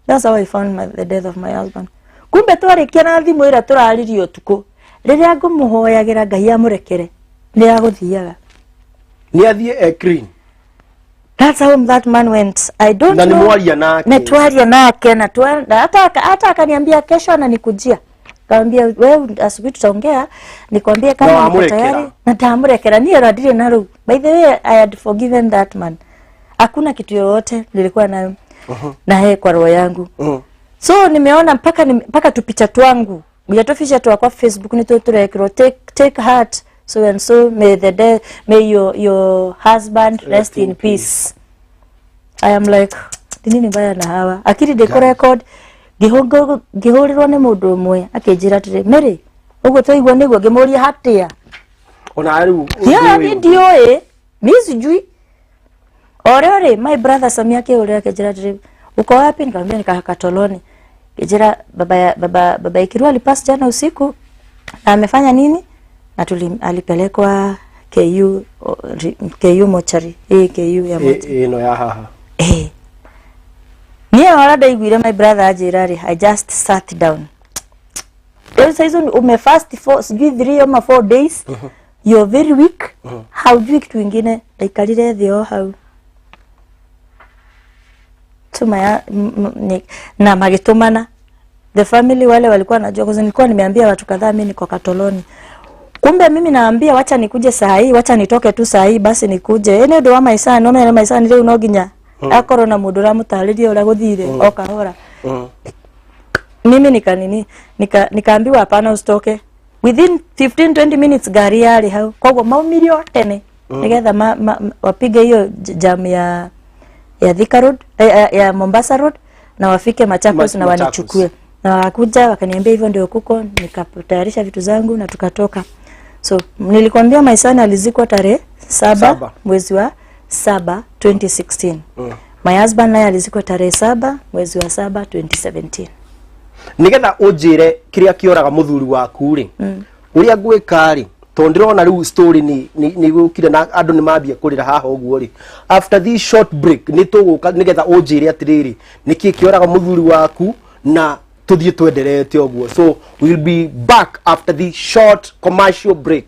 That's how I found the death of my husband. Kumbe tuwari kiana thimu ira turaririo tuko. Riria ngumuhoyagira Ngai amurekere, ni aguthiaga. Ni athie clean. That's how that man went. I don't know. Netwaria nake na hata akaniambia kesho ananikujia. Kaambia wewe asubuhi tutaongea, nikwambie kama niko tayari na tamurekera ni radire naru. By the way, I had forgiven that man. Hakuna kitu yoyote nilikuwa na yeye kwa roho yangu. So nimeona mpaka tupicha twangu. Yatofisha tu kwa Facebook ni turekero take heart. So and so, may your husband rest in peace. I am like, nini mbaya na hawa. Akiri deko record, gihorirwo ni mundu umwe akinjira atiri Mary, uguo twaigua niguo ngimuria hatia. Ona riu. Yeah, ndio mimi sijui. Ore my brother Samia ule akinjira atiri uko wapi? Nikamwambia nikakatoloni. Kijira baba Ikiru alipass jana usiku. Na amefanya nini? Na alipelekwa KU mochari. KU ya mochari. No ya haha. Niye wala igwire my brother ajirari. I just sat down. There is umefast for 3 or 4 days. You're very weak. How do you kitu ingine? Ikalire thio how. Tumaya na magitumana. The family wale walikuwa wanajua kwa nilikuwa nimeambia watu kadhaa mimi niko Katoloni. Kumbe mimi naambia wacha nikuje saa hii, wacha nitoke tu saa hii basi nikuje. Ene ndo wa maisha no mena maisha ndio unoginya. Akoro na mudura mutalirio ura guthire okahora. Mimi nikaambiwa hapana usitoke. Within 15-20 minutes gari yari hau. Kwa maumirio tene. Nigetha wapige hiyo jam ya Thika Road, ya Mombasa Road na wafike Machakos na wanichukue. Na wakuja wakaniambia hivyo ndio kuko, nikatayarisha vitu zangu na tukatoka. So nilikwambia Maisani alizikwa tarehe 7 mwezi wa 7 2016. My husband naye alizikwa tarehe 7 mwezi wa 7 2017. Nigetha ujire kiria kioraga muthuri waku ri. Uria gwika ri. Tondirona riu story ni gukire na andu ni mambia kurira haha uguo ri. After this short break ni tuguka nigetha ujire atiriri niki kioraga muthuri waku na tuthie twenderete uguo. So we'll be back after this short commercial break.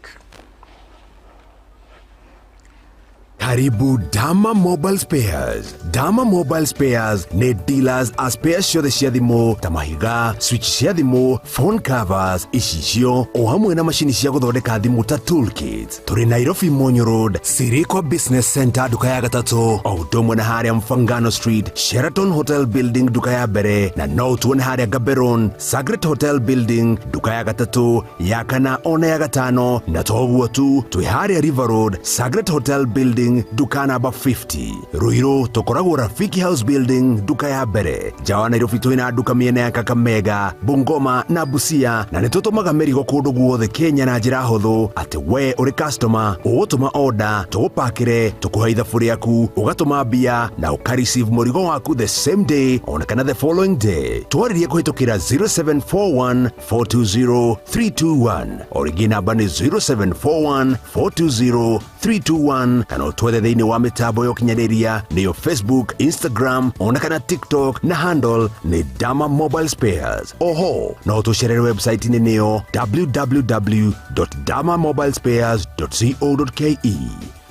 Karibu Dama Mobile Spares. Dama Mobile Spares ne dealers a spares ciothe cia thimu ta mahiga, switch cia thimu, phone covers, icicio o hamwe na machini cia guthondeka thimu ta toolkits. Turi Nairobi Monyo Road, Siriko Business Center duka ya gatatu, o utomwe na haria Mfangano Street, Sheraton Hotel Building duka ya mbere, na no tuone haria Gaberon, Sagret Hotel Building duka ya gatatu, ya kana ona ya gatano, na toguo tu twi haria River Road, Sagret Hotel Building duka namba 50. Ruiru tokoragwo Rafiki House Building duka ya mbere. Jawa Nairobi twina duka miena ya Kakamega, Bungoma na Busia, na nitutumaga merigo kundu guothe Kenya na njira huthu ati we uri customer ugutuma order tugupakire tukuhaitha buri yaku ugatuma mbia na ukareceive murigo waku the same day ona kana the following day. Twaririe kuhitukira 0741 420 321 origi namba ni 0741 420 321 kana twethe thiini wa mitambo yo kinyaniria niyo Facebook, Instagram ona kana TikTok na handle ni Dama Mobile Spares. Oho no tucerere website ni niyo www.damamobilespares.co.ke.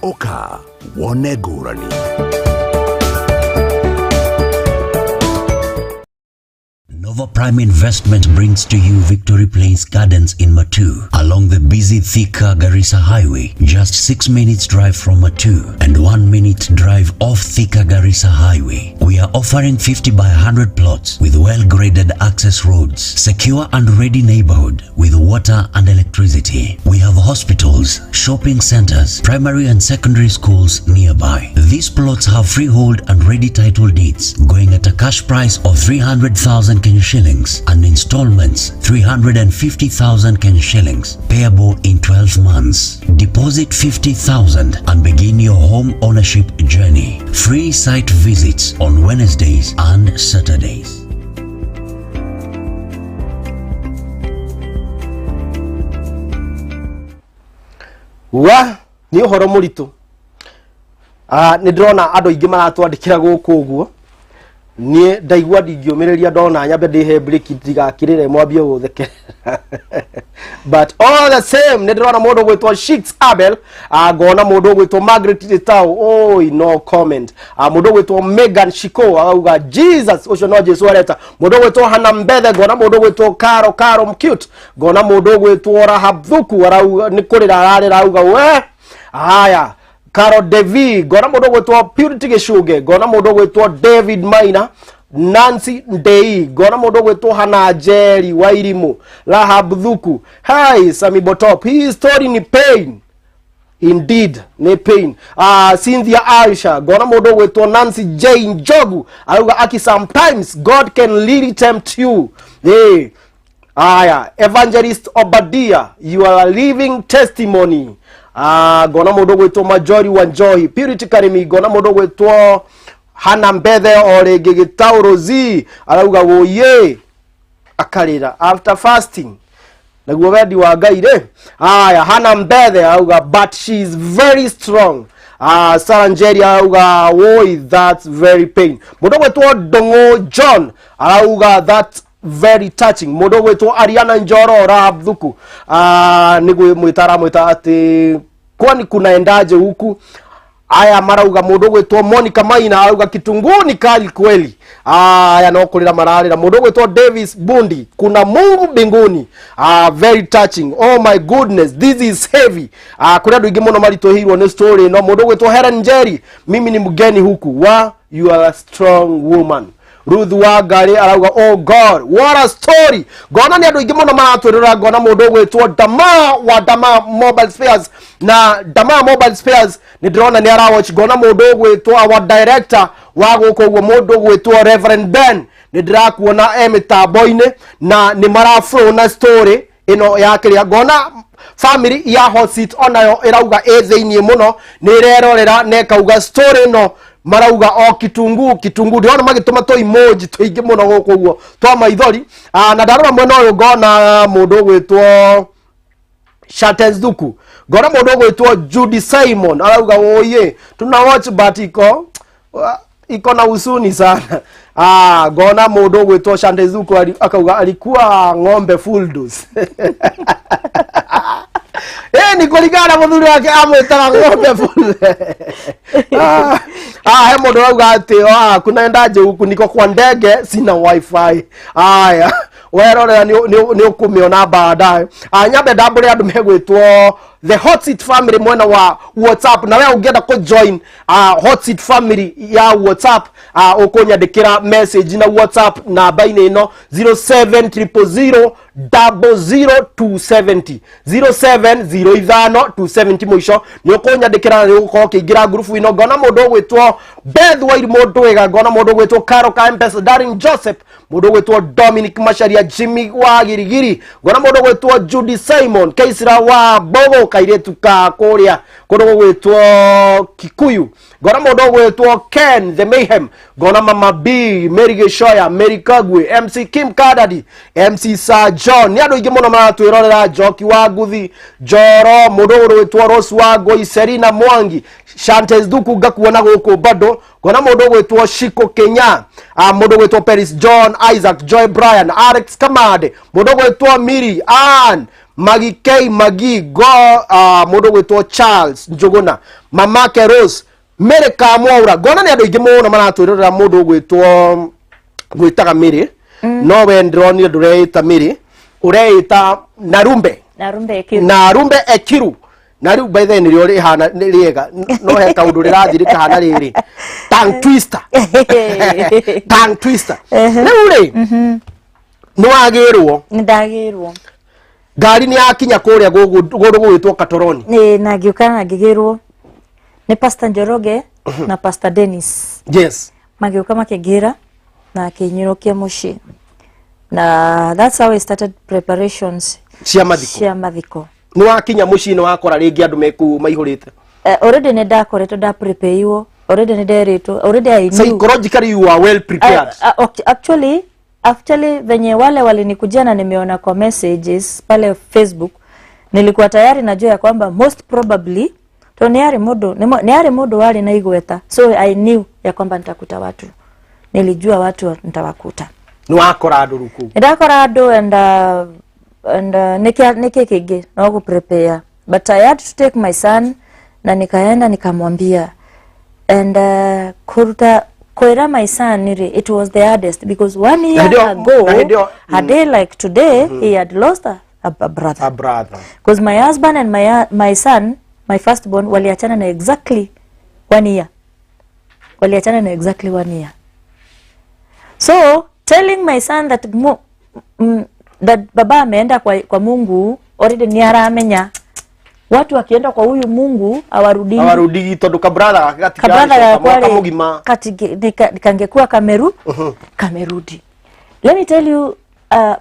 Oka wone ngurani. Cover Prime Investment brings to you Victory Place Gardens in Matu, along the busy Thika Garissa Highway, just 6 minutes drive from Matu and 1 minute drive off Thika Garissa Highway. We are offering 50 by 100 plots with well-graded access roads, secure and ready neighborhood with water and electricity. We have hospitals, shopping centers, primary and secondary schools nearby. These plots have freehold and ready title deeds going at a cash price of 300,000 Kenya shillings and installments 350,000 Kenya shillings payable in 12 months. Deposit 50,000 and begin your home ownership journey. Free site visits on Wednesdays and Saturdays. Wa ni uhoro muritu ni ndrona andu ingi maratwandikira guku uguo ni ndaigua ndingiumireria ndona nyambe ndihe break tigakirire mwambie gutheke but all the same ni ndrona mundu gwitwa Shix Abel ngona mundu gwitwa Margaret Letao no comment mundu gwitwa Megan Shiko auga Jesus ucio no Jesu areta mundu gwitwa Hana Mbethe ngona mundu gwitwa Karo Mcute ngona mundu gwitwa Rahab Thuku arauga ni kurira ararira auga we haya Carol Devi, gona mundu gwitwa Purity Gishuge, gona mundu gwitwa David Maina, Nancy Ndei, gona mundu gwitwa Hana Jerry Wairimu, Rahab Thuku. Hi, Sami Botop. His story ni pain. Indeed, ni pain. Cynthia Aisha, gona mundu gwitwa Nancy J Njogu, aluga aki sometimes God can really tempt you. Hey. Evangelist Obadia, you are a living testimony. Gona mundu gwitwa Majori Wanjohi, Purity Karimi, gona mundu gwitwa Hana Mbethe ore Gigitao Rozi, arauga woye akarira after fasting naguo wendi wa Ngai re. Hana Mbethe arauga but she is very strong. Saranjeri arauga woy that's very pain. Mundu gwitwa Dongo John arauga that's very touching. Mundu gwitwa Ariana Njoro Rahab Thuku nigwe mwita ati kwani kunaendaje huku. Marauga mundu gwitwa Monica Maina auga kitunguu ni kali kweli. No kulira mararira. Mundu gwitwa Davis Bundi kuna Mungu mbinguni. Very touching. Oh my goodness, this is heavy. Kuna ndu ingi muno maritohirwo ni story no. Mundu gwitwa Helen Njeri, mimi ni mgeni huku. You are a strong woman. Ruth Wagari arauga oh God what a story. Gona ni andu ingi muno maratwirira gona mundu gwitwa Dama Mobile Spares na Dama Mobile Spares ni drona ni arawatch gona mundu gwitwa our director wa guko ugo mundu gwitwa Reverend Ben ni ndirakuona emitaboine na ni maraflow na story ino yake ya gona family ya hot seat onayo irauga etheinie muno ni rerorera nekauga story no marauga o kitungu ndiona magituma to emoji toingi muno guko ugo twa maithori na ndarora mwena uyu ngona mundu gwitwa Shates Thuku ngona mundu gwitwa Judy Simon arauga oye tuna watch but iko na usuni sana. Ngona mundu gwitwa Shates Thuku akauga alikuwa ng'ombe full dose. Ni kuligana muthuri wake amwitaga ng'ombe full. He mundu auga ati kunaendaje huku niko kwa ndege sina wifi. Werorera ni ukumiona baadaye. Nyambe ndambure andu megwitwo the hot seat family mwena wa WhatsApp na wewe ungeenda ko join hot seat family ya WhatsApp ukonyandikira message na WhatsApp na baine ino 0700000270 0705 mwisho ni ukonyandikira ni uko kigira group ino ngona mundu gwitwo Beth Wide mundu wega ngona mundu gwitwo Karo ka Mpesa Darren Joseph mundu gwitwo Dominic Masharia Jimmy wa Girigiri ngona mundu gwitwo Judy Simon Kaisira wa Bogo kairetu ka kuria kundu gwitwo Kikuyu ngona mundu gwitwo Ken the Mayhem ngona Mama B Mary Geshoya Mary Kagwe MC Kim Kadadi MC Sir John ni andu ingi muno maratwirorera Joki wa Nguthi Joro mundu gwitwo Rose wa Ngoi Serina Mwangi Shantes Thuku ngakuona guku bado ngona mundu gwitwo Shiko Kenya mundu gwitwo Paris John Isaac Joy Brian Alex Kamade mundu gwitwo Miri Ann Magi K Magi go mundu gwitwo Charles Njuguna Mamake Rose Mere Kamwaura ngona ni andu ingi muno maratwirorera mundu gwitwo gwitaga Miri no we ndroni ndureita Miri ureita Narumbe Ekiru na riu by then rio rihana riega no he kaundu rirathiri kahana riri tongue twister riu ri no agirwo ndagirwo ngari ni akinya kuria gundu gwitwo Katoroni na ngiuka ngigirwo ni Pastor Njoroge na Pastor Dennis yes magiuka makigira na kinyurukia mushi na that's how we started preparations cia mathiko ni wakinya mushi ni wakora ringi andu meku maihurite already ne ndakoretwo da prepare you already ne nderitwo already I knew psychologically you are well prepared actually venye wale walinikujia na nimeona kwa messages pale Facebook nilikuwa tayari najua ya kwamba most probably to ni ari modo wali na igweta so I knew ya kwamba nitakuta watu nilijua watu nitawakuta ni wakora andu ruku ndakora andu and niki kige na ku prepare but I had to take my son na nikaenda nikamwambia and kuruta kwera my son it was the hardest because 1 year ago a day like today he had lost a brother because my husband and my son my firstborn waliachana na exactly 1 year so telling my son that that baba ameenda kwa Mungu already ni aramenya watu wakienda kwa huyu Mungu awarudi tondu kabrother kamugima kangekuwa kamerudi. Let me tell you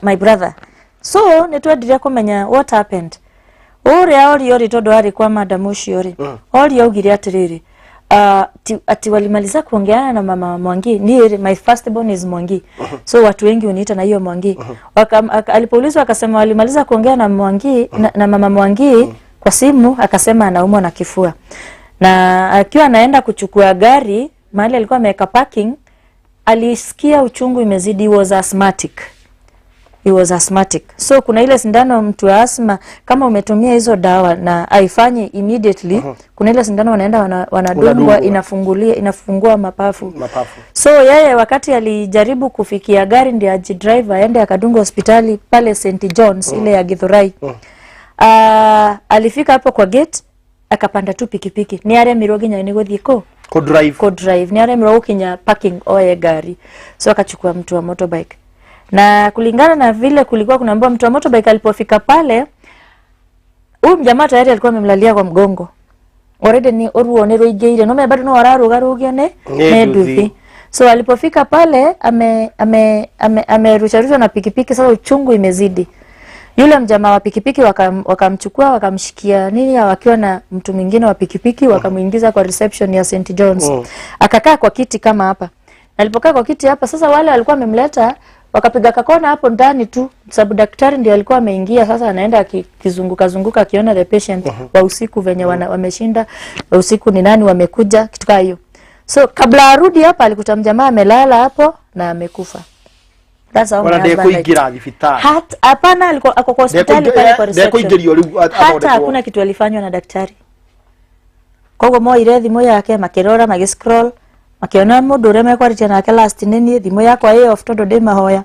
my brother, so netwendire kumenya what happened ori tondu ari kwa madam ucio ori augire atiriri ati walimaliza kuongeana na mama Mwangi ni my firstborn is Mwangi so watu wengi uniita na hiyo Mwangi alipoulizwa akasema walimaliza kuongea na Mwangi na mama Mwangi kwa simu akasema anaumwa na kifua na akiwa anaenda kuchukua gari mahali alikuwa ameweka parking alisikia uchungu imezidi. He was asthmatic so kuna ile sindano mtu wa asthma kama umetumia hizo dawa na haifanyi immediately kuna ile sindano wanaenda wanadungwa inafungua mapafu. So yeye wakati alijaribu kufikia gari ndio ajidrive aende akadungwa hospitali pale St John's ile ya Githurai. Alifika hapo kwa gate akapanda tu pikipiki ni are miroginya ni guthie ko drive ni are miroginya parking oye gari so akachukua mtu wa motorbike na kulingana na vile kulikuwa kunaambiwa mtu wa motorbike alipofika pale huyu mjamaa tayari alikuwa amemlalia kwa mgongo already ni oruonero igeire no bado no ararugarugia ne nduthi so alipofika pale amerusha na pikipiki sasa uchungu imezidi. Yule mjamaa wa pikipiki wakamchukua wakamshikia nini wakiwa na mtu mwingine wa pikipiki wakamuingiza kwa reception ya St John's. Akakaa kwa kiti kama hapa. Alipokaa kwa kiti hapa sasa wale walikuwa wamemleta wakapiga kakona hapo ndani tu sababu daktari ndiye alikuwa ameingia sasa anaenda akizunguka akiona the patient wa usiku venye wameshinda wa usiku ni nani wamekuja kitu kama hiyo. So kabla arudi hapa alikuta mjamaa amelala hapo na amekufa. That's how hapana alikuwa kwa hospitali pale kwa reception. Hata hakuna kitu alifanywa na daktari. Kogo mo ile thimo yake makirora magiscroll makiona mundu ure mekwarite nake last nini thimo yakwa ye of todo de mahoya.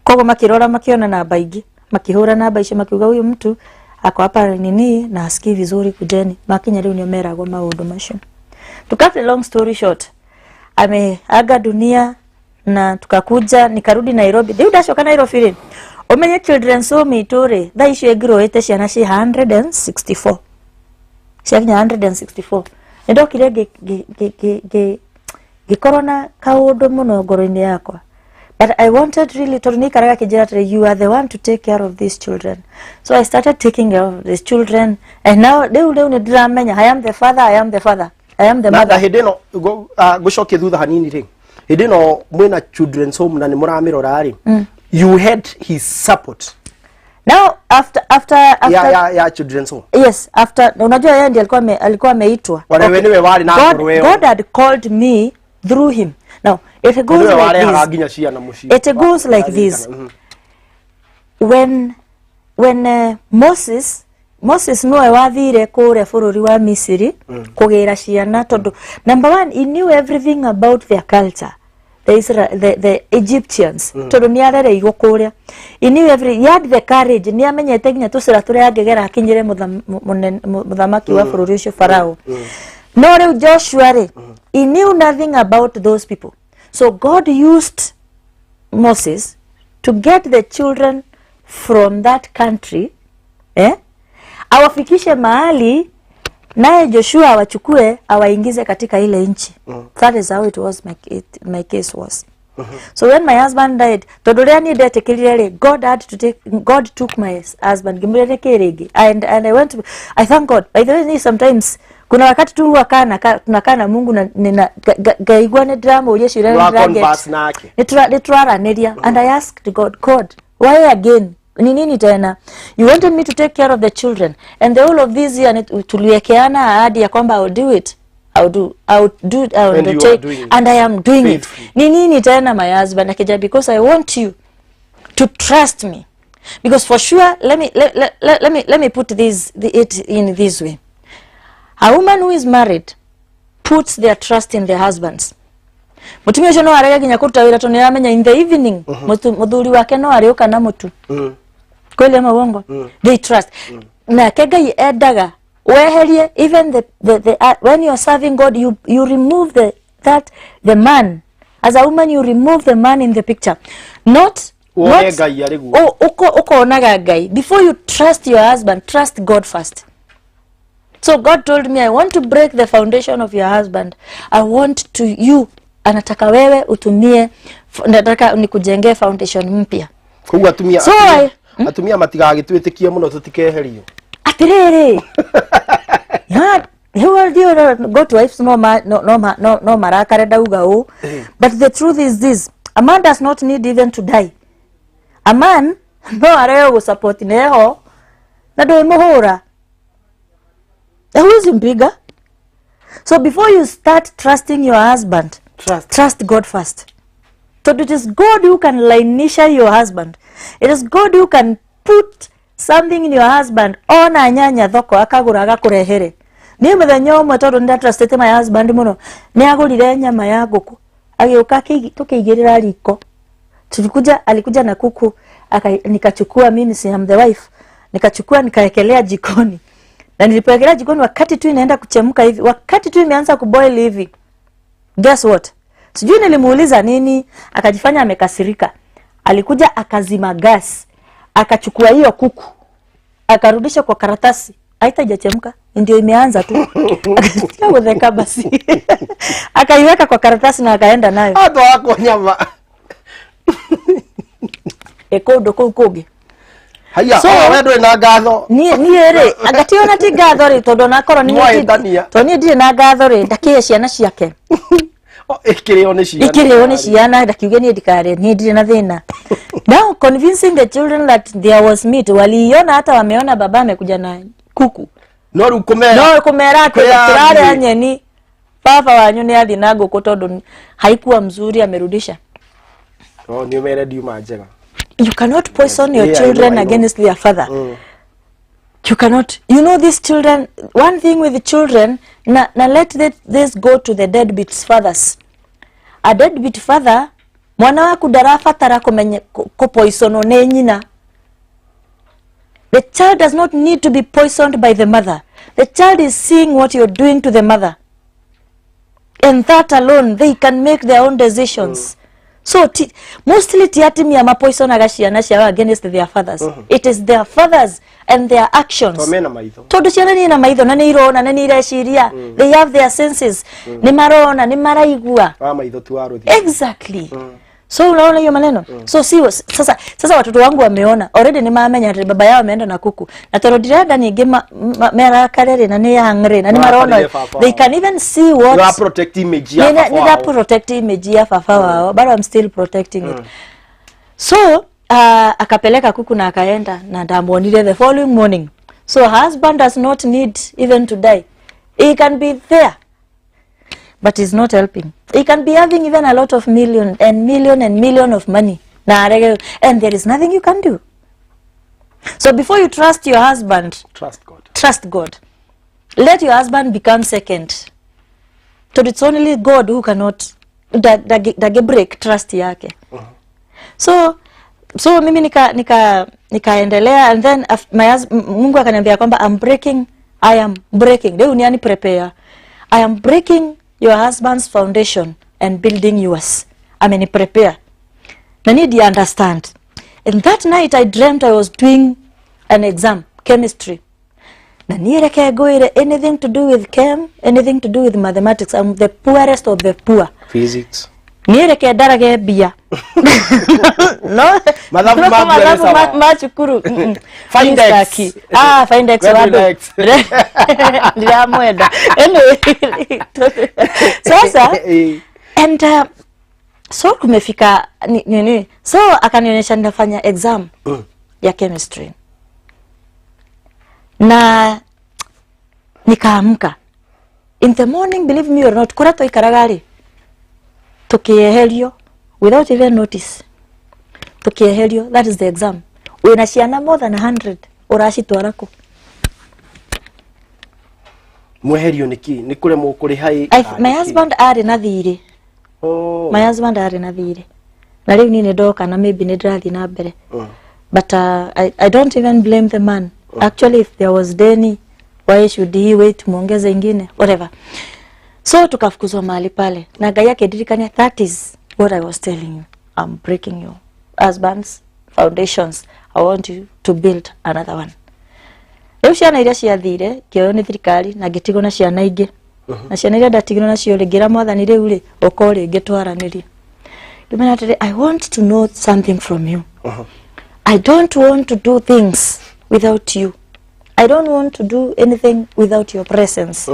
Kogo makirora makiona namba ingi makihura namba icio makiuga huyu mtu ako hapa nini na asikii vizuri kujeni makinya riu ni meragwo maundu macio. To cut a long story short ameaga dunia na tukakuja nikarudi Nairobi. Ndio ndashoka Nairobi ri. Omenye children's home itore tha icio egroete ciana ci 164. Ciana 164. Ndio kile corona kaundu muno ngoro-ini yakwa. But I wanted really to nikaraga kijira you are the one to take care of these children. So I started taking care of these children and now leo ni dramenya I am the father, I am the mother. Na hideno gucoke thutha hanini ri. Hideno mwina children's home na ni muramirora ri. You had his support. Now after ya children's home. Yes, after unajua yeye ndiye alikuwa ameitwa. Wewe wali na ngoro God had called me through him. Now it goes like this. When Moses no wathire kure bururi wa Misiri kugira ciana tondu number 1 he knew everything about their culture. the Egyptians tondu ni arereirwo kuria. He knew he had the courage, ni amenyete nginya tucira turia angegera akinyire muthamaki wa bururi ucio Farao. No riu Joshua he knew nothing about those people. So God used Moses to get the children from that country, awafikishe mahali naye Joshua awachukue awaingize katika ile nchi. That is how it was, my case was. So when my husband died, God took my husband and I went to, I thank God. By the way, sometimes kuna wakati tu tunakaa na Mungu na gaigwa ne drama uyeshi nitwaraniria, and I asked God, why again? Ni nini tena? You wanted me to take care of the children, and the whole of this year tuliwekeana ahadi ya kwamba I'll do it. I'll undertake, and I am doing it. Ni nini tena, my husband? Akija, because I want you to trust me. Because for sure, let me put it in this way. A woman who is married puts their trust in their husbands. Mutumia ucio no arege ginya kuruta wira to ni amenya in the evening muthuri wake no ariuka na mutu. Kweli ama uongo? They trust. Na Ngai endaga weherie even the when you are serving God, you remove the man. As a woman, you remove the man in the picture. Not onaga Ngai. Before you trust your husband, trust God first. So God told me, I want to break the foundation of your husband. I want to you, anataka wewe utumie, nataka nikujengee foundation mpya. Kwa atumia matigagitwitikie muno tutikeherio. Atiriri. Who are you? Go to wives no marakare dauga o. But the truth is this: a man does not need even to die. A man no areo support neho na do muhura. Who is bigger? So before you start trusting your husband, trust God first. So it is God who can lainisha your husband. It is God who can put something in your husband on anyanya thoko akagura agakurehere. Ni muthenya umwe tondu nda trustete my husband muno ni agurire nyama ya nguku agiuka tukigirira riko. Alikuja na kuku nikachukua, mimi si am the wife, nikachukua nikaekelea jikoni. Na nilipoekelea jikoni, wakati tu inaenda kuchemka hivi, wakati tu imeanza kuboil hivi, guess what? Sijui nilimuuliza nini, akajifanya amekasirika. Alikuja akazima gas, akachukua hiyo kuku, akarudisha kwa karatasi. Haitachemka, ndio imeanza tu. Akatia udheka basi. Akaiweka kwa karatasi na akaenda nayo. Hapo wako nyama. Ekodo kukuge. Haya, so, wewe na gatho. Ni ere, agationa ti gatho ri tondu nakoro ni to ni ndire na gatho ri ndakie ciana ciake. Ikireo ni ciana ndakiuge ni ndikare ni ndire na thina. Now convincing the children that there was meat, waliona hata wameona baba amekuja na kuku. No kumera kirare nyeni. Baba wanyu ni athi na nguku tondu haikuwa mzuri, amerudisha. Ni mere diuma njega. You cannot poison your children against their father. You cannot. You know these children, one thing with the children, na let this go to the deadbeat fathers. A deadbeat father, mwana waku darafatara kupoisono ne nyina. The child does not need to be poisoned by the mother. The child is seeing what you're doing to the mother. And that alone, they can make their own decisions. So mostly tiatimi ya mapoison agashiana shawa against their fathers. It is their fathers and their actions. Todo ciana ni na maitho na ni irona na ni ireshiria. They have their senses. Ni marona, ni maraigua. Maitho tu aruthi. Exactly. So unaona hiyo maneno. So sasa watoto wangu wameona already, ni maamenya baba yao ameenda na kuku. Na torodira ni gema mera karere na ni hangre na ni marona. They can even see what you are protecting image ya fafa. Ni protecting image ya fafa wao, but I'm still protecting it. So akapeleka kuku na akaenda na ndamuonile the following morning. So husband does not need even to die. He can be there, but he's not helping. He can be having even a lot of million of money. And there is nothing you can do. So before you trust your husband, trust God. Let your husband become second. So it's only God who cannot dage break trust yake. So mimi nikaendelea and then Mungu akaniambia kwamba I am breaking. Leo uniani prepare. I am breaking your husband's foundation and building yours. Ameni prepare. Na need you understand. And that night I dreamt I was doing an exam, chemistry. Na nireke goire anything to do with chem, anything to do with mathematics. I'm the poorest of the poor. Physics. Nireke darage bia. No. Madhabu machukuru. Find X. Find X wado. Ndia mwenda. Anyway. Sasa and so kumefika nini. So akanionyesha nafanya exam ya chemistry. Na nikaamka. In the morning, believe me or not, kurato ikaragari. Tukiehelio without even notice. Tukiehelio, that is the exam. Unashiana more than 100 orashi twarako. Mwehelio niki nikule mukuri hai. My husband are na thiri. Oh. My husband are na thiri. Na riu ni ndoka na maybe nidrathi na mbere. But I don't even blame the man. Actually, if there was Denny, why should he wait muongeze ingine, whatever. So tukafukuzwa mahali pale na gaya kedirikania. That is what I was telling you. I'm breaking your husband's foundations. I want you to build another one. Leo ciana iria ciathire kĩoyo nĩ thirikari na ngĩtigwo na ciana ingĩ. Na ciana iria ndatigirwo nacio rĩngĩra mwathani rĩu rĩ ũko rĩngĩ twaranĩrie. I want to know something from you. I don't want to do things without you. I don't want to do anything without your presence.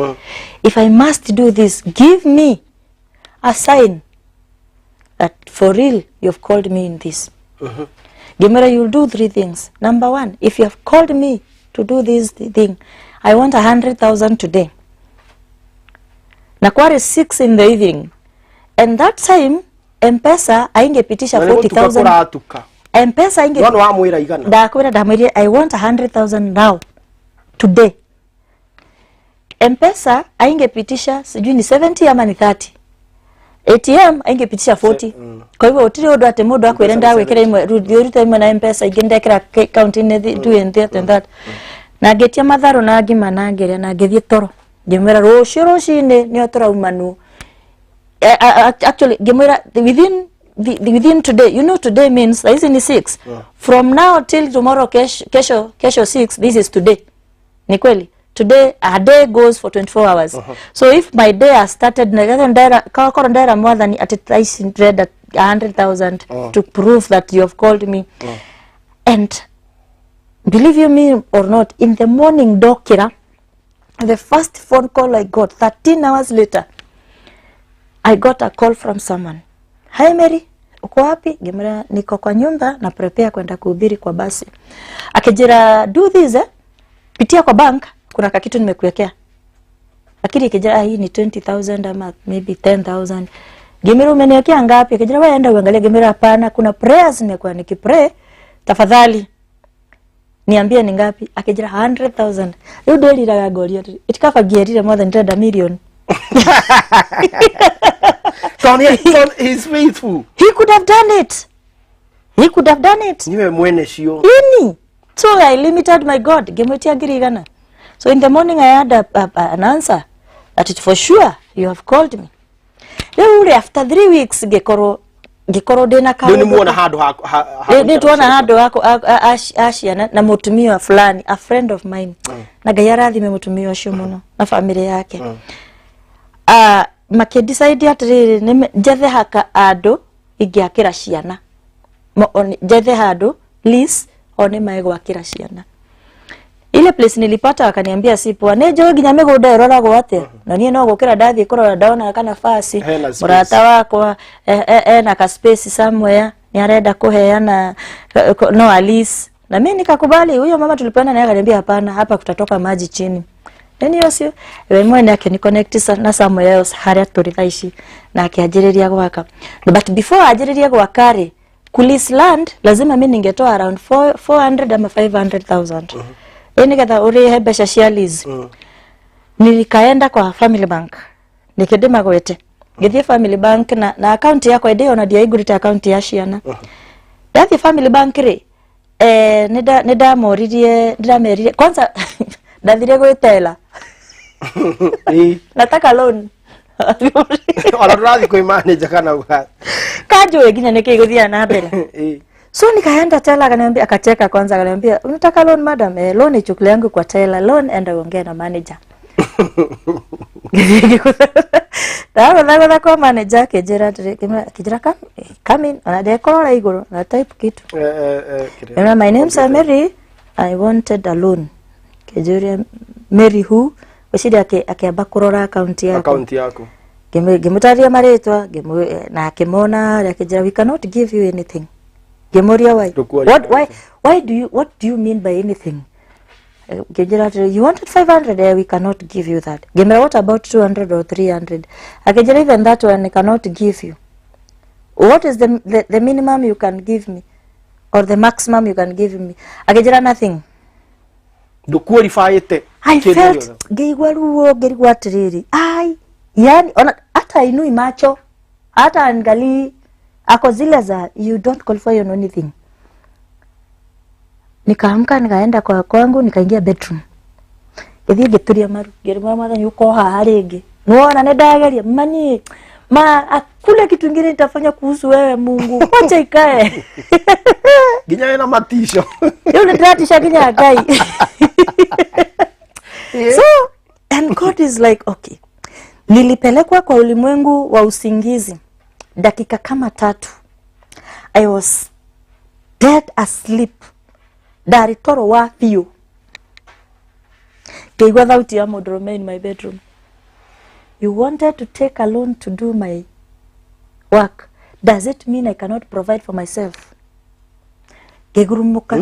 If I must do this, give me a sign that for real you've called me in this. Gemera, you'll do 3 things. Number 1, if you have called me to do this thing, I want 100,000 today. Nakware 6 in the evening. And that time, M-Pesa aingepitisha 40,000. M-Pesa inge I want 100,000 now today. M-Pesa aingepitisha sijui ni 70 ama ni 30. ATM aingepitisha 40. Kwa hivyo utiri odo ate modo akwenda wekera imwe rudi imwe na M-Pesa igendekera account in do and that. Na getia matharo na ngima na ngere na ngethie toro. Ngimera roshine ni otora umanu. Actually ngimera within today, you know today means this is 6. From now till tomorrow kesho 6, this is today. Ni kweli. Today a day goes for 24 hours. So if my day has started ndera more than at least 100,000 to prove that you have called me. And believe you me or not, in the morning dokira, the first phone call I got 13 hours later, I got a call from someone. Hi Mary, uko wapi? Gemera niko kwa nyumba na prepare kwenda kuhubiri kwa basi. Akijira do this pitia kwa bank kuna kakitu nimekuwekea. Lakini ikijira hii ni 20,000 ama maybe 10,000. Gemera umeniwekea ngapi? Akijira wewe enda uangalie. Gemera hapana, kuna prayers nimekuwa nikipray. Tafadhali niambie ni ngapi? Akijira 100,000. Leo deli la goli itikafagiria more than 10 million. He's faithful. He could have done it. He could have done it. Niwe mwene shio. Ini. So I limited my God. Gemetia girigana. So in the morning I had an answer that it for sure you have called me. Then after 3 weeks gekoro dena karo. Ndio muona hado Ndio tuona hado wako Ashia na mutumio fulani, a friend of mine. Na gayarathi memutumio shio muno na familia yake. Make decide atiriri jethe haka ado igiakira ciana jethe hado please one maego akira ciana. Ile place nilipata akaniambia sipo nejo ginya migunda eroragwo ate na nie no gukira ndathi kurora ndaona kana fasi murata wako na ka space somewhere ni arenda kuheana no Alice na mimi nikakubali. Huyo mama tulipanda naye akaniambia hapana, hapa kutatoka maji chini. Then yosio we mwene ake ni connect na somewhere else haria turithaishi na akiajiriria gwaka. But before ajiriria gwaka ri kulis land lazima mimi ningetoa around 400 ama 500,000. Nigetha urihe mbeca cia lease. Nilikaenda kwa Family Bank nikidima gwete ngithie family bank na account yakwa ndio na ndiaigurite account ya ciana ndathie family bank ri nida moririe ndiramerire kwanza ndathire gwitela nataka loan Alarathi koi manager kana uga kanjwe ginya nikiguthia na mbere so nikaenda tela akaniambia akacheka kwanza akaniambia unataka loan madam loan ichukule yangu kwa tela loan enda ongea na manager Dawa kwa manager kijira come in anadekora igoro na type kitu my name is Mary I wanted a loan kijira Mary who ushidi akiamba kurora account yako gemutaria maretwa na akimona akijira we cannot give you anything gemoria why what do you mean by anything you wanted 500 we cannot give you that gemera what about 200 or 300 akijira even that one I cannot give you what is the minimum you can give me or the maximum you can give me akijira nothing do qualify it I felt geigwaruo gerigwatiriri ai yani ona hata inui macho hata angali ako zile za you don't qualify on anything nikaamka nikaenda kwa kwangu nikaingia bedroom githi gituria maru gerima mara yuko haringi nuona nedageria mani akule kitu kingine nitafanya kuhusu wewe Mungu acha ikae ginya na matisho yule dratisha ginya gai so and God is like okay nilipelekwa kwa ulimwengu wa usingizi dakika kama 3 I was dead asleep dari toro wa fio keigwa thauti ya modrome in my bedroom you wanted to take a loan to do my work does it mean I cannot provide for myself gegurumuka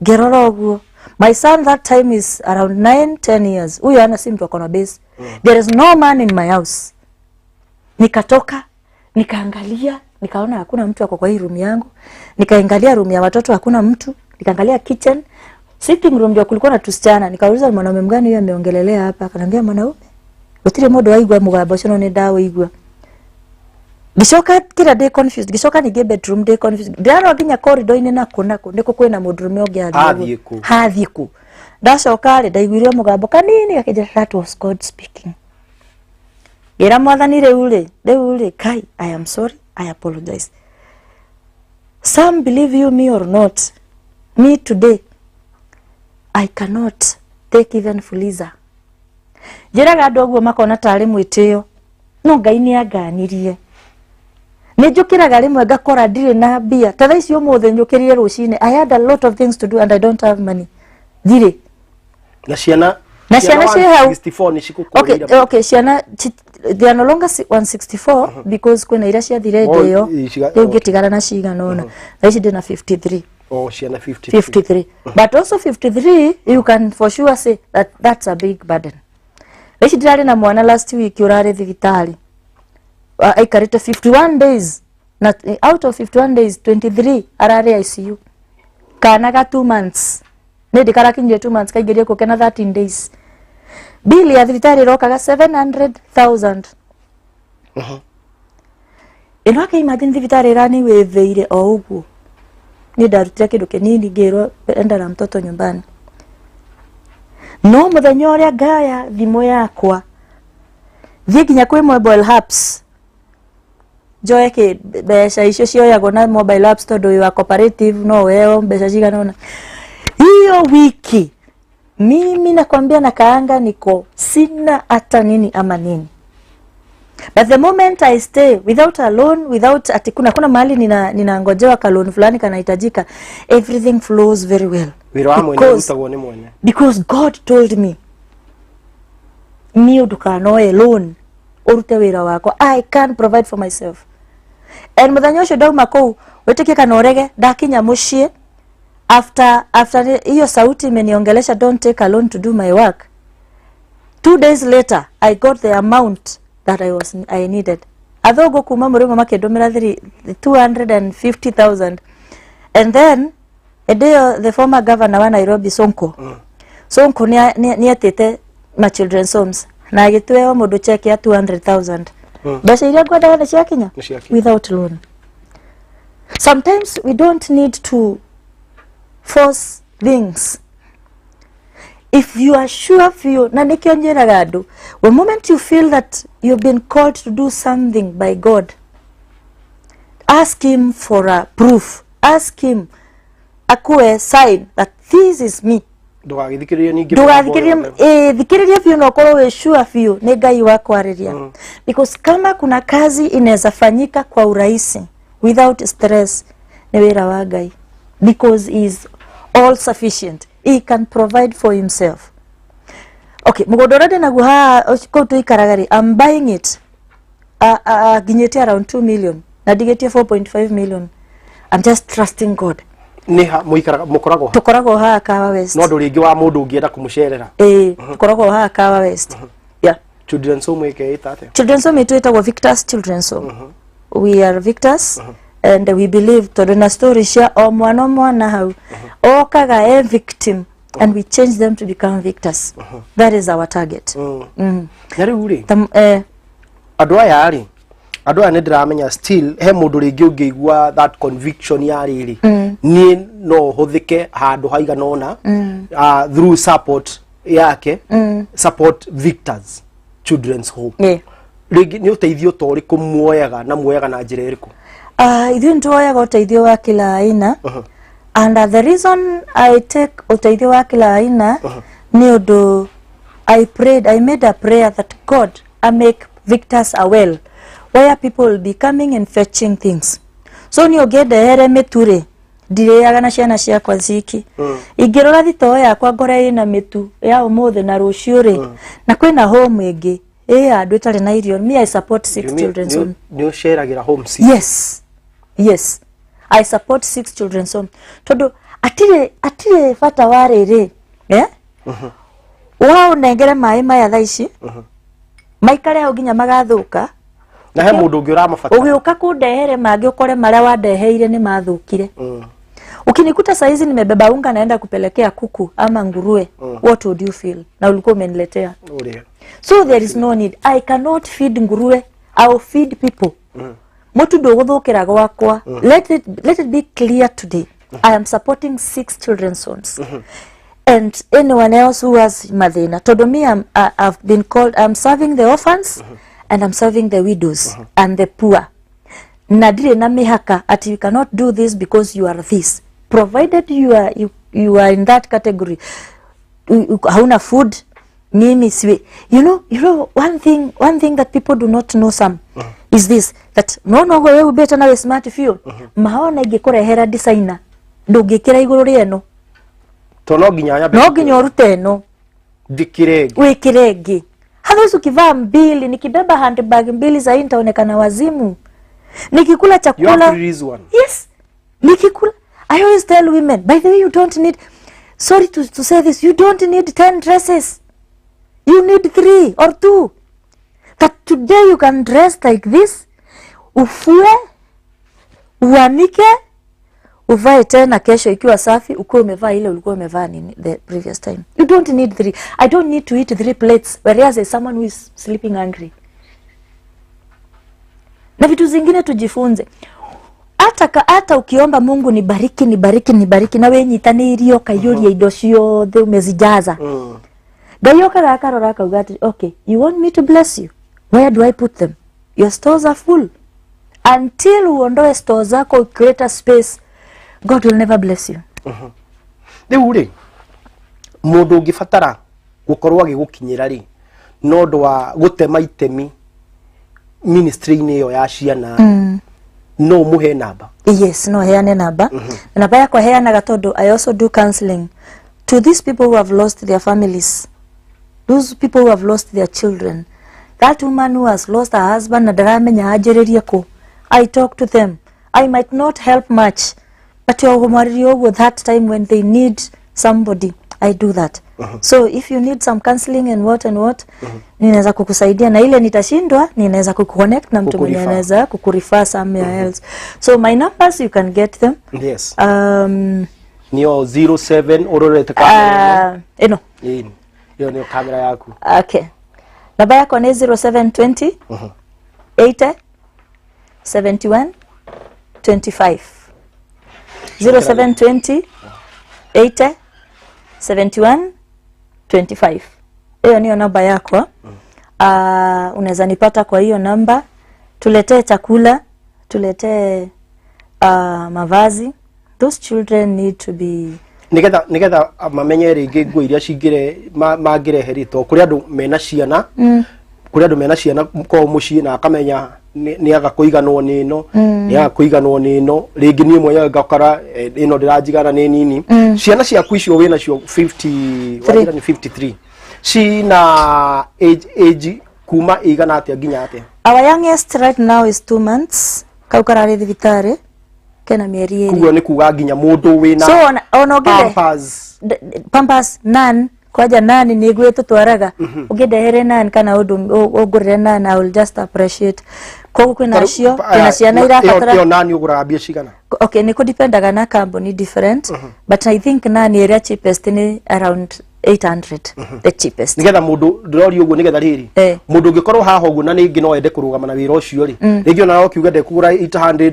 geroroguo my son that time is around 9-10 years huyo ana si mtu akona base there is no man in my house nikatoka nikaangalia nikaona hakuna mtu ako kwa hii room yangu nikaangalia room ya watoto hakuna mtu nikaangalia kitchen sitting room ndio kulikuwa na tusichana nikauliza mwanaume mgani huyo ameongelelea hapa akaniambia mwanaume utire modo waigwa mugambo cyo ne dawo igwa gishoka kira day confused gishoka ni bedroom day confused ndaro ginya corridor ine nako ndiko kwena modrume oge hathiku ndacoka ri ndaiguire mugambo kanini akija that was God speaking gira mwathani reule kai I am sorry I apologize some believe you me or not me today I cannot take even Fuliza jiraga ndoguo makona tari mwitio no ngai ni aganirie nejukiraga rimwe ngakora ndire na bia tatha icio mothe njukirire rucine I had a lot of things to do and I don't have money dire na ciana cia 64 ni cikukurira okay ciana they are no longer 164 because kwena ira cia thire ndeyo ngitigara na cigana ona ici ndina 53 oh ciana 53 but also 53 you can for sure say that that's a big burden ici ndirari na mwana last week urari thibitari aikarite 51 days na out of 51 days 23 arari ICU kana ga 2 months nedi karakinje 2 months kaigerie ko kena 13 days bili ya thibitari rokaga 700,000 ino ake imagine thibitari rani weveire o uguo ni darutira kindu kinini ngiro enda na mtoto nyumbani no muthenya uria ngaya thimu yakwa thie nginya kwi mobile apps joe ke besha icio cioyagwo na mobile apps tondu wa cooperative no weo besha cigana ona hiyo wiki mimi nakwambia nakaanga niko sina hata nini ama nini but the moment I stay without a loan without ati kuna mahali ninangojewa ka loan fulani kanahitajika everything flows very well because God told me mi udukanoe loan urute wira wako I can provide for myself and muthenya ucio ndauma kou wetike kana orege ndakinya mucii after hiyo sauti imeniongelesha don't take a loan to do my work 2 days later I got the amount that I needed athogo kuma murimo makendomera 250,000 and then the former governor wa Nairobi Sonko ni atete ma children's homes na agitweo mundu check ya 200,000 Basi ile gwada na cia Kenya Nĩ cia Kenya. without loan. Sometimes we don't need to force things. If you are sure for na nikio njiraga andu, the moment you feel that you've been called to do something by God, ask him for a proof. Ask him akue sign that this is me. Ndugagithikiririe ningi. Thikiriria fio no korwo we sure fio ni Ngai wakwariria. Because kama kuna kazi inaweza fanyika kwa urahisi without stress ni wira wa Ngai, because he is all sufficient. He can provide for himself. Okay, mugodorade na guha ko tuikaragari, I'm buying it ginyete around 2 million na digetie 4.5 million. I'm just trusting God. Niha muikaraga mukorago Tukorago ha Kawa West. no nduri wa mundu ungienda kumucerera. Tukorago ha Kawa West. Yeah. Children's home ike itate. Children's home itwa Victor's Children's Home. We are Victor's. And we believe to the story share o mwana hau okaga a victim and we change them to become victors. That is our target. Yari uri andu aya ari andu aya ndiramenya still he mundu ringi ungiigua that conviction yari ri ni no huthike handu haigana ona through support yake support Victors Children's Home. Ringi ni uteithio tori kumuoyaga na muoyaga na njira iriku? Ithuĩ nĩtuoyaga ũteithio wa kila aina. And the reason I take ũteithio wa kila aina nĩ ũndũ I made a prayer that God make Victors a well where people will be coming and fetching things. So nĩ ũngĩndehere mĩtu-rĩ ndirĩaga na ciana ciakwa ciki. Ingĩrora thitoo yakwa ngore ĩna mĩtu ya ũmũthĩ na rũciũ-rĩ na kwĩna home ĩngĩ andu itarĩ na irio. Me, I support 6 children's home. Ni sheragira home 6? Yes, I support 6 children's home. Todo atire fata warere wao nengere mai maya thaici maikare au ginya magathuka na he mundu ungi uramafata ugiuka kundehere mangi ukore maria wandeheire ni mathukire. Ukinikuta saizi nimebeba unga naenda kupelekea kuku ama nguruwe, what would you feel? Na ulikuwa umeniletea. So there is no need. I cannot feed nguruwe. I will feed people. Mutu nduguthukira gwakwa. Let it be clear today. I am supporting 6 children's homes. And anyone else who has mathina. Todo me, I've been called, I'm serving the orphans and I'm serving the widows and the poor. Nadire na mihaka at you cannot do this because you are this. Provided you are in that category. Hauna food, mimi siwe. You know one thing that people do not know some is this, that no wewe better na smart fuel. Maona igikurehera designer ndungikira iguru rieno to no ginya urute no dikiregi wikiregi. Hata ukivaa mbili nikibeba handbag mbili za nitaonekana wazimu. Nikikula chakula, yes, nikikula, I always tell women, by the way, you don't need, sorry to say this, you don't need 10 dresses. You need 3 or 2. That today you can dress like this, ufue, uanike, uvae tena kesho ikiwa safi, ukuwe umevaa ile ulikuwa umevaa nini the previous time. You don't need 3. I don't need to eat 3 plates, whereas there's someone who is sleeping hungry. Na vitu zingine tujifunze. Hata ukiomba Mungu nibariki na we nyitanirio kayuria indo ciothe umezijaza. Gayoka gakarora kauga ati, okay, you want me to bless you? Where do I put them? Your stores are full. Until uondoe stores zako, create a space, God will never bless you. Riu ri mundu ungifatara gukorwo agigukinyira ri no ndwa gutema itemi ministry-inĩ iyo ya ciana no muhe namba? Yes, no heane namba. Namba yakwa heanaga tondu I also do counseling to these people who have lost their families, those people who have lost their children, that woman who has lost her husband na ndaramenya anjiririe ku. I talk to them. I might not help much, but you're that time when they need somebody, I do that. So if you need some counseling and what ninaweza kukusaidia, na ile nitashindwa ninaweza kuconnect na mtu mwenye anaweza kukurefer somewhere else. So my numbers, you can get them. Yes. Niyo 07 ororete kamera. No. Hiyo ni kamera yako. Okay. Namba yako ni 0720 80 71 25 0720 80 71 25. Hiyo niyo namba yako. Unaweza nipata kwa hiyo namba. Tuletee chakula, tuletee mavazi. Those children need to be nigetha mamenye ringi nguo iria cingire mangireheritwo kuri andu mena ciana kuri andu mena ciana ko mucii na akamenya ni aga kuiganwo ni no ni aga kuiganwo ni no ringi ni mwe ngakora ino ndiranjigana ni nini ciana ciaku icio wina cio 50 wajira ni 53 cina age kuma igana atia nginya atia. Our youngest right now is 2 months. Kaukarari thibitari kena mieri iri. Kugo ni kuga nginya mundu wina so onogere pampers nan kwaja nani ni gwetu twaraga ugidehere nan kana ugurire nan. I will just appreciate ko kwina cio kwina ciana irabatara yo nani ugura bia cigana. Okay, niko dependaga na company different but I think nani area cheapest ni around 800 the cheapest. Nigetha mundu ndori uguo nigetha riri mundu ngikorwo haha uguo na ningi no ende kurugama na wira ucio ri ringi ona no kiuga de kugura 800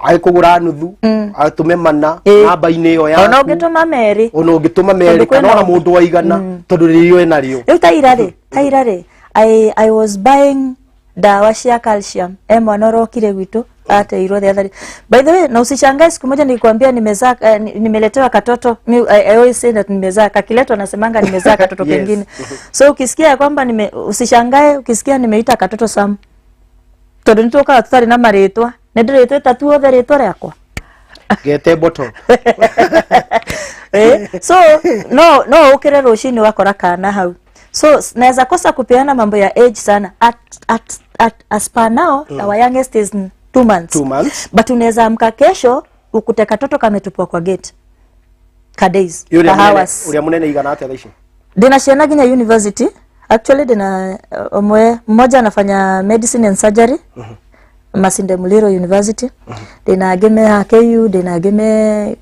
ai kugura nuthu atume mana namba-ini yo ya ona ungituma meri kana ona mundu waigana tondu riyo enario riu tairare I was buying dawa cia calcium mwana rokire gwitu ateirwo the other. By the way, na usishangae siku moja nilikwambia nimezaa nimeletewa katoto. I always say that nimezaa kakileto nasemanga nimezaa katoto kingine. So ukisikia kwamba usishangae ukisikia nimeita katoto Sam. Tondu nitoka tutari na maretwa. Nediretwe tatu othe retwa yakwa. Gete bottle. So no ukire rucini wakora kana hau. So naweza kosa kupeana mambo ya age sana. At as per now our youngest is 2 months. But unaweza amka kesho ukute katoto kametupwa kwa gate. Ka days. Uri munene igana atia thaici. Dina ciana ginya university. Actually dina mmoja anafanya medicine and surgery. Masinde Muliro University. Dina geme KU, dina geme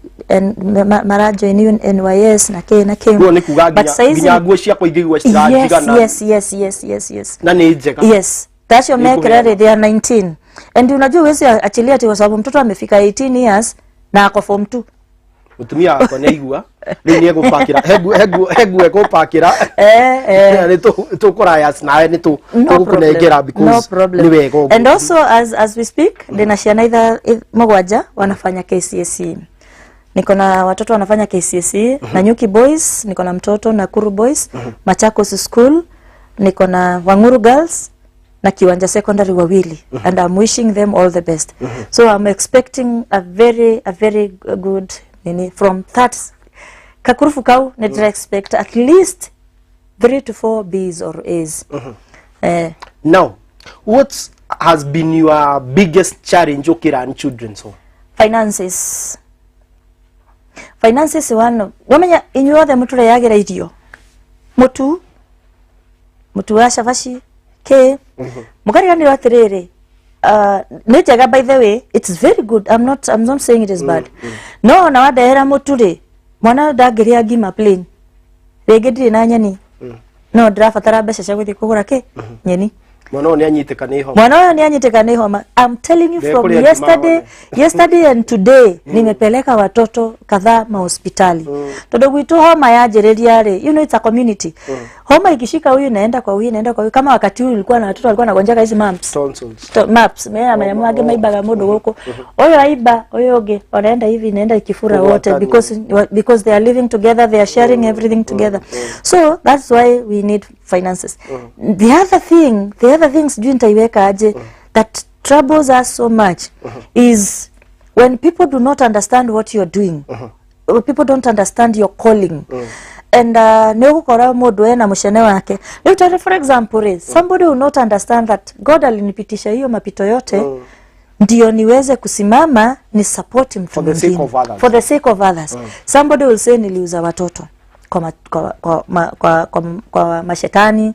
marajo NYS na K na K. But ginya nguo cia kuigigwa ciranjigana. Yes. Na ni njega. Yes. That's your make ready, they are 19. And unajua wezi achilia ati kwa sababu mtoto amefika 18 years na ako form 2. Mutumia ako ni igua. Ni ni egupakira. Hegu egupakira. Ni to kuraya na ni to kunegera because ni wego. And also as we speak, dina ciana either mugwanja wanafanya KCSE. Niko na watoto wanafanya KCSE na Nyuki Boys, niko na mtoto na Kuru Boys, Machakos School, niko na Wanguru Girls na Kiwanja Secondary wawili and I'm wishing them all the best. So I'm expecting a very good from that Kakurufu Kau need to expect at least 3 to 4 B's or A's. Now, what has been your biggest challenge ukira children so? Finances one wamenya inyuothe muture yagira irio mutu wa shabashi ke mugari ni watirere nejega by the way it's very good. I'm not saying it is bad. No na wadehera muture mwana ndageria ngima plain regedire na nyeni no drafatara besha cia guthi kugura ke nyeni mwana ni anyiteka ni homa. I'm telling you from yesterday and today nimepeleka watoto kadhaa hospitali. Todo gwitu homa yajereria ri it's a community. Homa ikishika huyu naenda kwa huyu kama wakati huyu nilikuwa na watoto walikuwa nagonjeka hizi mumps. Maps meyamage maibaga mundu guko oyo aiba oyo oge wanaenda hivi naenda ikifura wote because they are living together, they are sharing everything together. So that's why we need finances. The other things nitaiweka aje that troubles us so much is when people do not understand what you're doing. People don't understand your calling. And neugukora mundu ena mushene wake. For example, somebody will not understand that God alinipitisha hiyo mapito yote ndio niweze kusimama ni support mtu mwingine for the sake of others. Somebody will say niliuza watoto kwa mashetani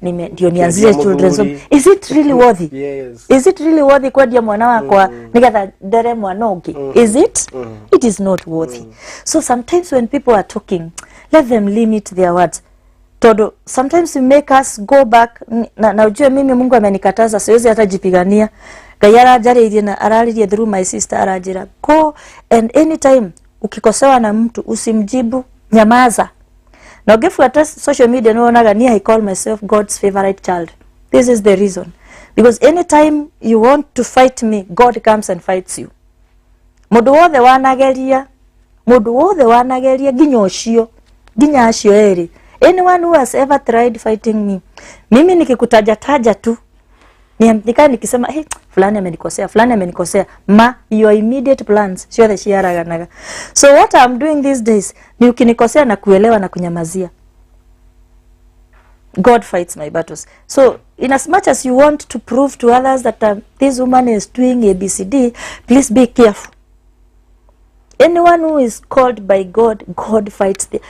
ndio nianzie children's home. Is it really worthy? Yes. Is it really worthy kwa dia mwana wako nigatha dere mwana ungi? Is it? It is not worthy. So sometimes when people are talking, let them limit their words. todo sometimes we make us go back na ujue mimi Mungu amenikataza siwezi hata jipigania gayara jaririe na araririe through my sister arajira go and anytime ukikosewa na mtu usimjibu nyamaza na ukifuata social media naonaga ni I call myself God's favorite child. This is the reason because anytime you want to fight me God comes and fights you. Mundu wothe wanageria ginya acio eri. Anyone who has ever tried fighting me, mimi nikikutaja taja tu nikisema hey, fulani amenikosea your immediate plans sio the shiaraganaga. So what I'm doing these days ni ukinikosea na kuelewa na kunyamazia. God fights my battles. So in as much as you want to prove to others that this woman is doing ABCD, please be careful. Anyone who is called by God, God fights them.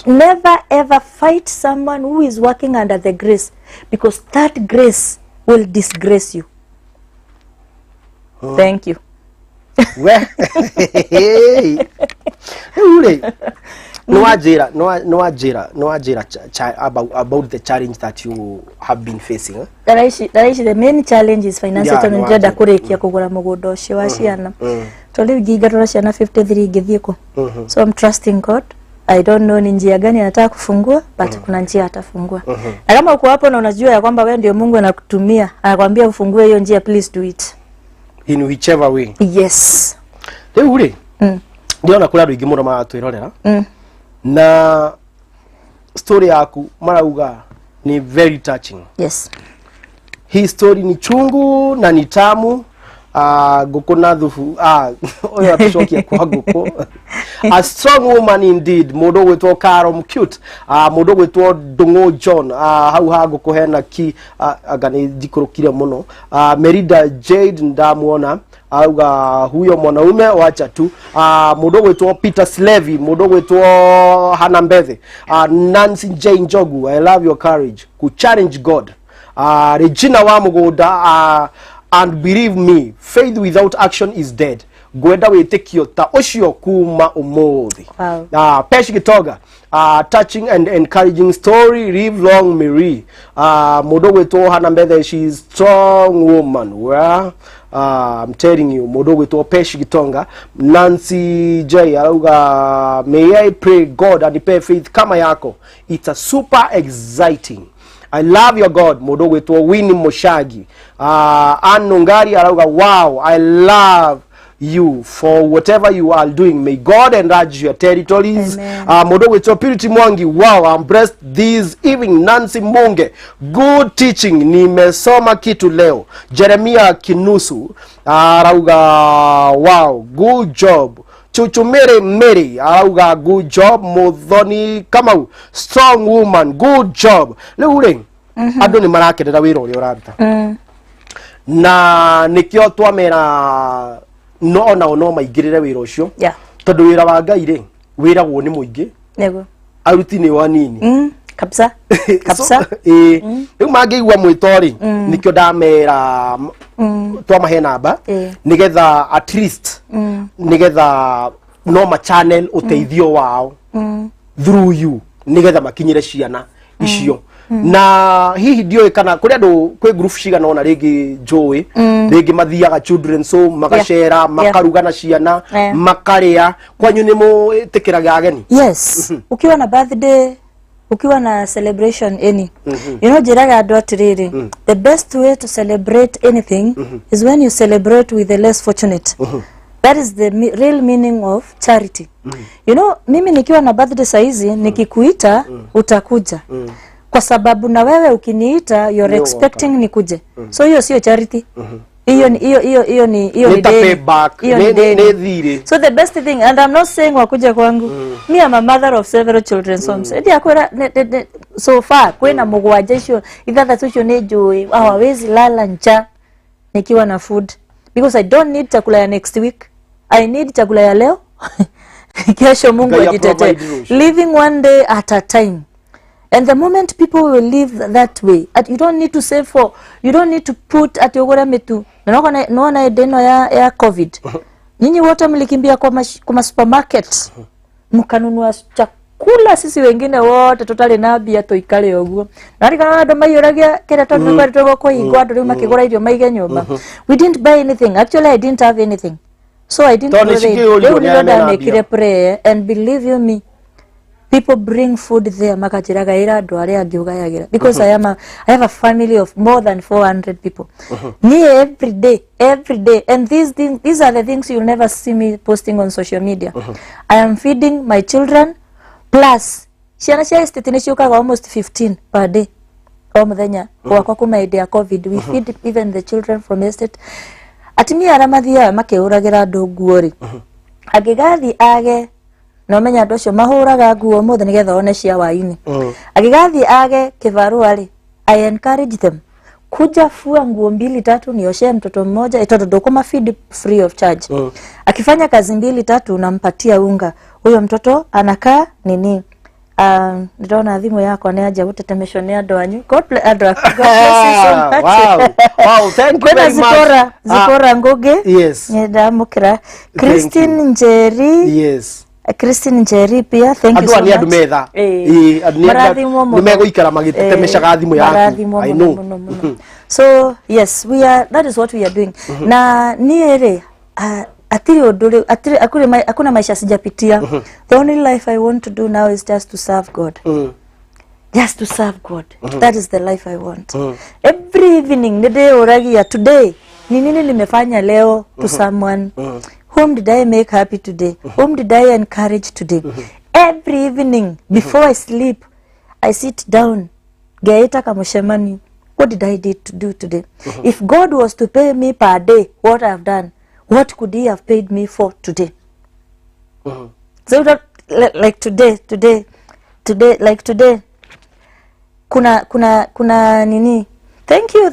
Never ever fight someone who is working under the grace, because that grace will disgrace you. Thank you. Well, no about the challenge that you have been facing. The main challenge is financial. Ndio kurekia kugura mugundo ucio wa ciana. Tole ugigarura ciana 53 ngithieko. So I'm trusting God. I don't know ni njia gani anataka kufungua, but kuna njia atafungua. Na kama uko hapo na unajua ya kwamba wewe ndio Mungu anakutumia, anakuambia ufungue hiyo njia, please do it. In whichever way. Yes. Ule. Ndio nakula ruigi muno matwirorera. Na story yaku marauga ni very touching. Yes. Hii story ni chungu na ni tamu. Goko na dhufu oyo atushokia kwa goko. A strong woman indeed. Modo wetwo Karo cute. Modo wetwo Dongo John. Hau hago kohena ki agane dikorokire muno. Merida Jade ndamuona. Auga huyo mwanaume wacha tu. Modo wetwo Peter Slevy. Modo wetwo Hannah Mbethe. Nancy J. Njogu. I love your courage. Ku challenge God. Regina Wamugoda. And believe me, faith without action is dead. Gwenda witikio ta ucio kuma umuthi. Wow. Peshi Gitoga, touching and encouraging story, live long Mary. Modo wetwo Hannah Mbethe, she is strong woman. Well, I'm telling you, Modo wetwo Peshi Gitonga, Nancy J. Auga, may I pray God and pay faith kama yako. It's a super exciting. I love your God. Modo wetwo Winnie Moshagi. Anungari arauga, wow, I love you for whatever you are doing. May God enlarge your territories. Modo wetwo Purity Mwangi, wow, I'm blessed this evening. Nancy Monge, good teaching. Nimesoma kitu leo. Jeremiah Kinusu arauga, wow, good job. Chuchu Mary auga, good job. Modhoni Kamau, strong woman, good job. Leure ando ni marake da wiro uri uranta na nikyo twamera no maigirire wiro ucio tondu wira wa Ngai ri wira wo ni muingi nego aruti ni wanini kabisa riu mangiigua mwitori nikyo ndamera twamahe namba nigetha at least nigetha no ma channel uteithio wao through you nigetha makinyire ciana icio na hihi ndio kana kuri andu kwi group cigana ona ringi njui ringi mathiaga children so magashera makaruga na ciana makaria kwanyu ni mutikiraga ageni. Yes. Ukiwa na birthday, ukiwa na celebration any, you know jiraga andu atiriri, the best way to celebrate anything is when you celebrate with the less fortunate. That is the real meaning of charity. You know, mimi nikiwa na birthday saizi nikikuita utakuja. Kwa sababu na wewe ukiniita you're expecting nikuje. So hiyo sio charity. Hiyo ni payback. So the best thing, and I'm not saying wakuja kwangu. Me I'm a mother of several children, so edi akwera so far kwena mugwaje cio ithathatũ cio ni njui hawezi lala nja nikiwa na food, because I don't need chakula ya next week. I need chakula ya leo. Kesho Mungu ajitete. Living one day at a time. And the moment people will live that way, you don't need to save for, you don't need to put at yogora metu. Naona edeno ya COVID. Nyinyi wote mlikimbia kwa supermarket. Mkanunua kula sisi wengine wote tutari na mbia tuikare uguo nari kana andu maiyuragia kire tondu kwari tugo ingwa andu riu makigura irio maige nyumba. We didn't buy anything. Actually, I didn't have anything, so I didn't make a prayer, and believe you me, people bring food there makajiraga ira andu aria angi ugayagira because I have a family of more than 400 people. Me every day, and these are the things you'll never see me posting on social media. I am feeding my children, plus ciana cia estate niciukaga almost 15 per day o muthenya wakwa kuma hindi ya covid. We feed even the children from estate. Atimia ara mathia makiuragira andu nguo ri agigathi age no menya andu acio mahuraga nguo mothe nigetha one cia waini. Agigathi age kivarua ri I encourage them kuja fua nguo 2-3 nioshe mtoto mmoja itoto ndukuma feed free of charge. Akifanya kazi 2-3 unampatia unga, huyo mtoto anakaa nini. Ndona thimu yako ni aje gutetemesho ni andu anyu. God bless you so much. Wow, thank you very much. Zipora Ngugi. Yes. Ndamukira Christine Njeri. Yes. Christine Njeri pia, thank you so much. Andu metha. Nimeguikara magitetemeshaga thimu yaku. I know. So yes, that is what we are doing. Na niere atiri odore akuna maisha sijapitia. The only life I want to do now is just to serve God. Just to serve God. That is the life I want. Every evening nide oragia today ni nini nimefanya leo to someone. Whom did I make happy today? Whom did I encourage today? Every evening before I sleep, I sit down. Gaita kamushemani. What did I do today? If God was to pay me per day what I have done, what could he have paid me for today? So that, like today, like today, kuna nini? Thank you.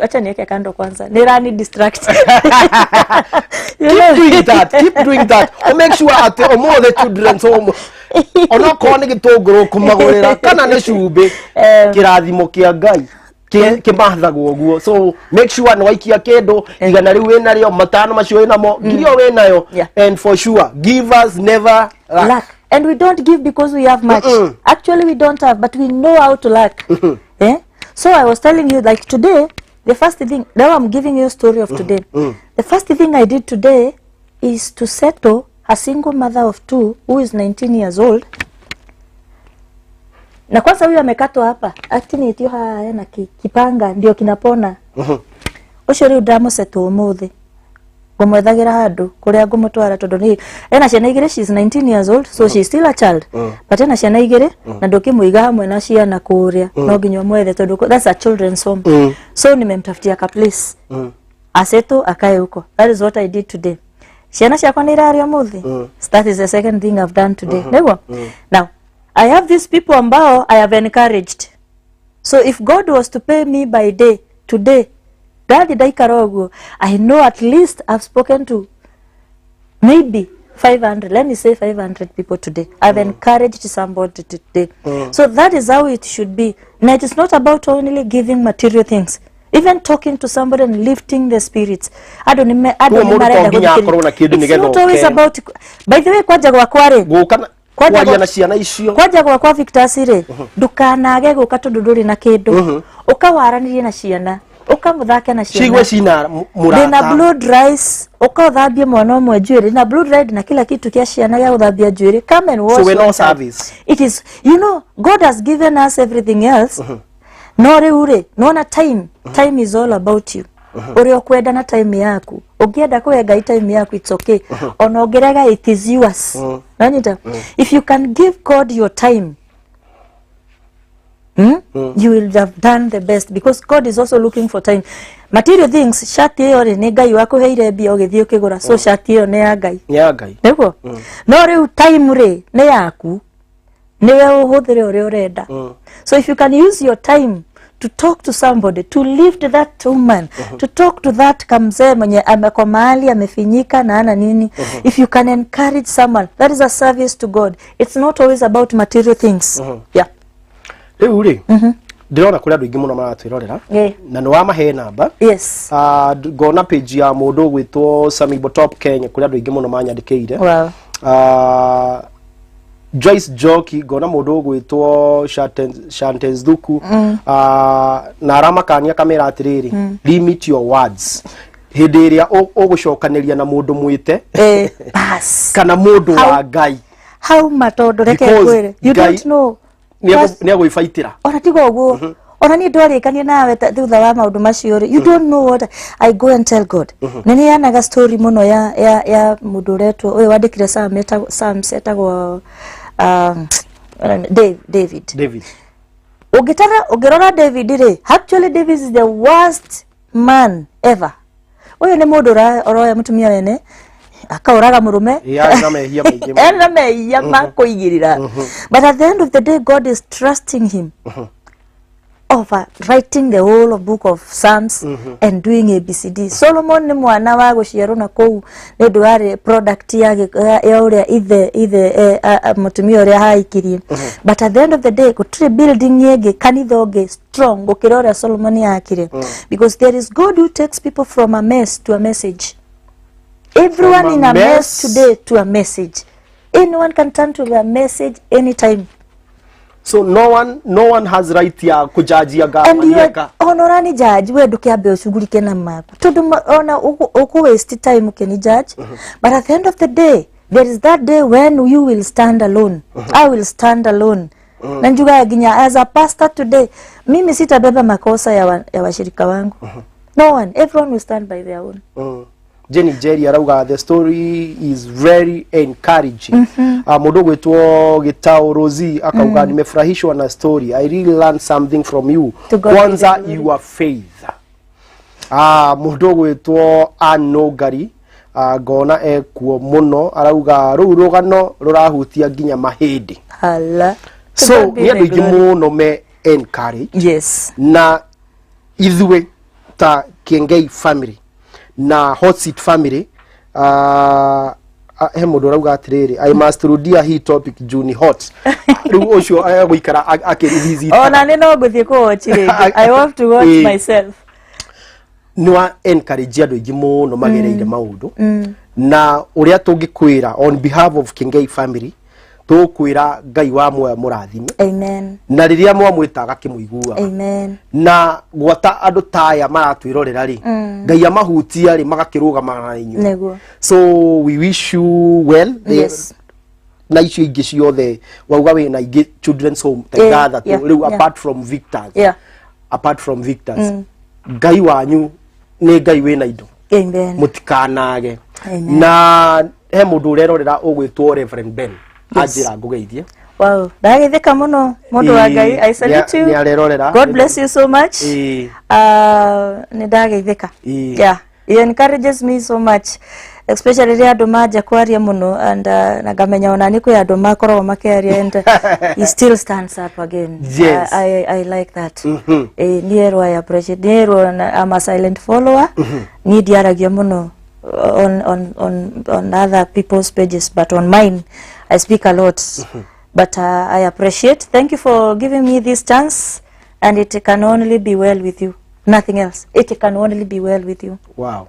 Acha niweke kando kwanza. Nirani distract. Keep doing that. Or make sure at all the children's home. Ono kone gitogoro kumagurira kana ne cube kirathimo kia Ngai kimathagwo guo. So make sure no waikia kendo igana riu wina rio matano macio wina mo ngirio wina yo, and for sure givers never lack. And we don't give because we have much. Actually we don't have, but we know how to lack. So I was telling you, like today, the first thing, now I'm giving you a story of today. The first thing I did today is to settle a single mother of 2 who is 19 years old. Na kwanza huyu amekatwa hapa, atini itio haya na kipanga ndio kinapona. Ucio riu ndamusetwo umuthi. Gumwethagira handu kuria ngumutwara tondu ni ena ciana igire, she is 19 years old, so she is still a child. But ena ciana igire na ndukimuiga hamwe na ciana kuria no nginya mwethe tondu that's a children's home. So nimemtafutia ka place aseto akae huko. That is what I did today. Ciana ciakwa ni irario muthi. That is the second thing I've done today. Now I have these people ambao I have encouraged. So if God was to pay me by day today, I know at least I've spoken to maybe 500, let me say 500 people today. I've encouraged somebody today. So that is how it should be. Now it is not about only giving material things. Even talking to somebody and lifting the spirits. It's not always about, by the way, kwaja kwa kware. Kwaja kwa Victor Sire, ndukanage guka tondu nduri na kindu. Ukawaranirie na ciana. Ukamuthake na ciana. Cina murata. Na blood rice, ukathambia mwana umwe njuiri na blood rice na kila kitu kia ciana ya uthambia njuiri. Come and watch. So we no service. It is, you know, God has given us everything else. No reure, no na time. Time is all about you. Uri okwenda na time yaku. Ugienda kuega time yaku, it's okay. Onogerega it is yours. If you can give God your time, you will have done the best, because God is also looking for time. Material things, shati yo ni Ngai wakuheire mbia ugithii ukigura, so shati yo ni ya Ngai. Niguo? No riu time ri ni yaku, niwe uhuthire uri urenda. So if you can use your time to talk to somebody, to lift that woman, to talk to that kamzee mwenye ameko mahali amefinyika na ana nini, if you can encourage someone, that is a service to God. It's not always about material things. Riu ri ndirona kuri andu ingi muno maratwirorera na ni wa mahe namba. Ngona page ya mundu gwitwo Samibo Top Kenya kuri andu ingi muno manyandikiire. Joyce Joki gona mundu gwitwo Shantes Thuku na aramakania kamera atiriri limit your words hindi iria ugucokaniria na mundu mwite bas kana mundu wa Ngai how matondo reke kwire you don't know ni agwifaitira ona tigo uguo ona ni ndorikanie nawe thutha wa maundu macio you don't know what I go and tell God nini yanaga story muno ya mundu retwo uyu wandikire Psalm setagwo David ugirora David ri actually David is the worst man ever uyu ni mundu oroya mutumia wene akauraga murume ena mehia makuigirira but at the end of the day God is trusting him over writing the whole book of Psalms and doing ABCD. Solomon ni mwana wa guciarwo na kou ni ndwari product ya uria ithe mutumia uria haikirie but at the end of the day gutire building yege kanithoge strong gukira uria Solomon yakire because there is God who takes people from a mess to a message. Everyone in a mess today to a message. Anyone can turn to a message anytime. So no one has right ya kujajia ga manieka honorani judge we dukiambe ushugulike na maku tondu ona uku waste time ukeni judge but at the end of the day there is that day when you will stand alone I will stand alone na njuga ginya as a pastor today mimi sitabeba makosa ya washirika wangu no one, everyone will stand by their own. Jenny Jerry arauga the story is very encouraging. Mundu gwitwo Gitao Rosie akauga nimefurahishwa na story. I really learned something from you. Kwanza your faith. Mundu gwitwo Anogari gona ekuo muno arauga ru rugano rurahutia ginya mahindi. Hala. So ni andu ingi muno me encourage. Yes. Na ithuwe ta Kiengei family na Hot Seat family he mundu rauga atiriri I must rudia hii topic juni hot riu ucio agwikara akirivisit ona ni no guthie ku watch I want to watch myself no encourage andu ingi muno magereire maundu na uria tungikwira on behalf of Kiengei family tukwira Ngai wa mwe murathime amen na riria mwamwitaga kimuigua amen na gwata andu taya maratwirorera ri Ngai amahutia ri magakirugama na inyu so we wish you well yes na icio ingi ciothe wauga we na ingi children's home gather to apart from victors apart from victors Ngai wanyu ni Ngai we na indo amen mutikanage na he mundu urerorera ugwitwo Reverend Ben ajira ngugeithie wow ndagitheka muno mundu wa Ngai I salute you God bless you so much ni ndagitheka yeah it encourages me so much especially ria andu maja kwaria muno and nagamenya ona ni kwi andu makorwo makiaria and he still stands up again. Yes. I like that. Niero I appreciate niero I'm a silent follower ni diaragia muno on other people's pages but on mine I speak a lot but I appreciate. Thank you for giving me this chance and it can only be well with you, nothing else. It can only be well with you. Wow.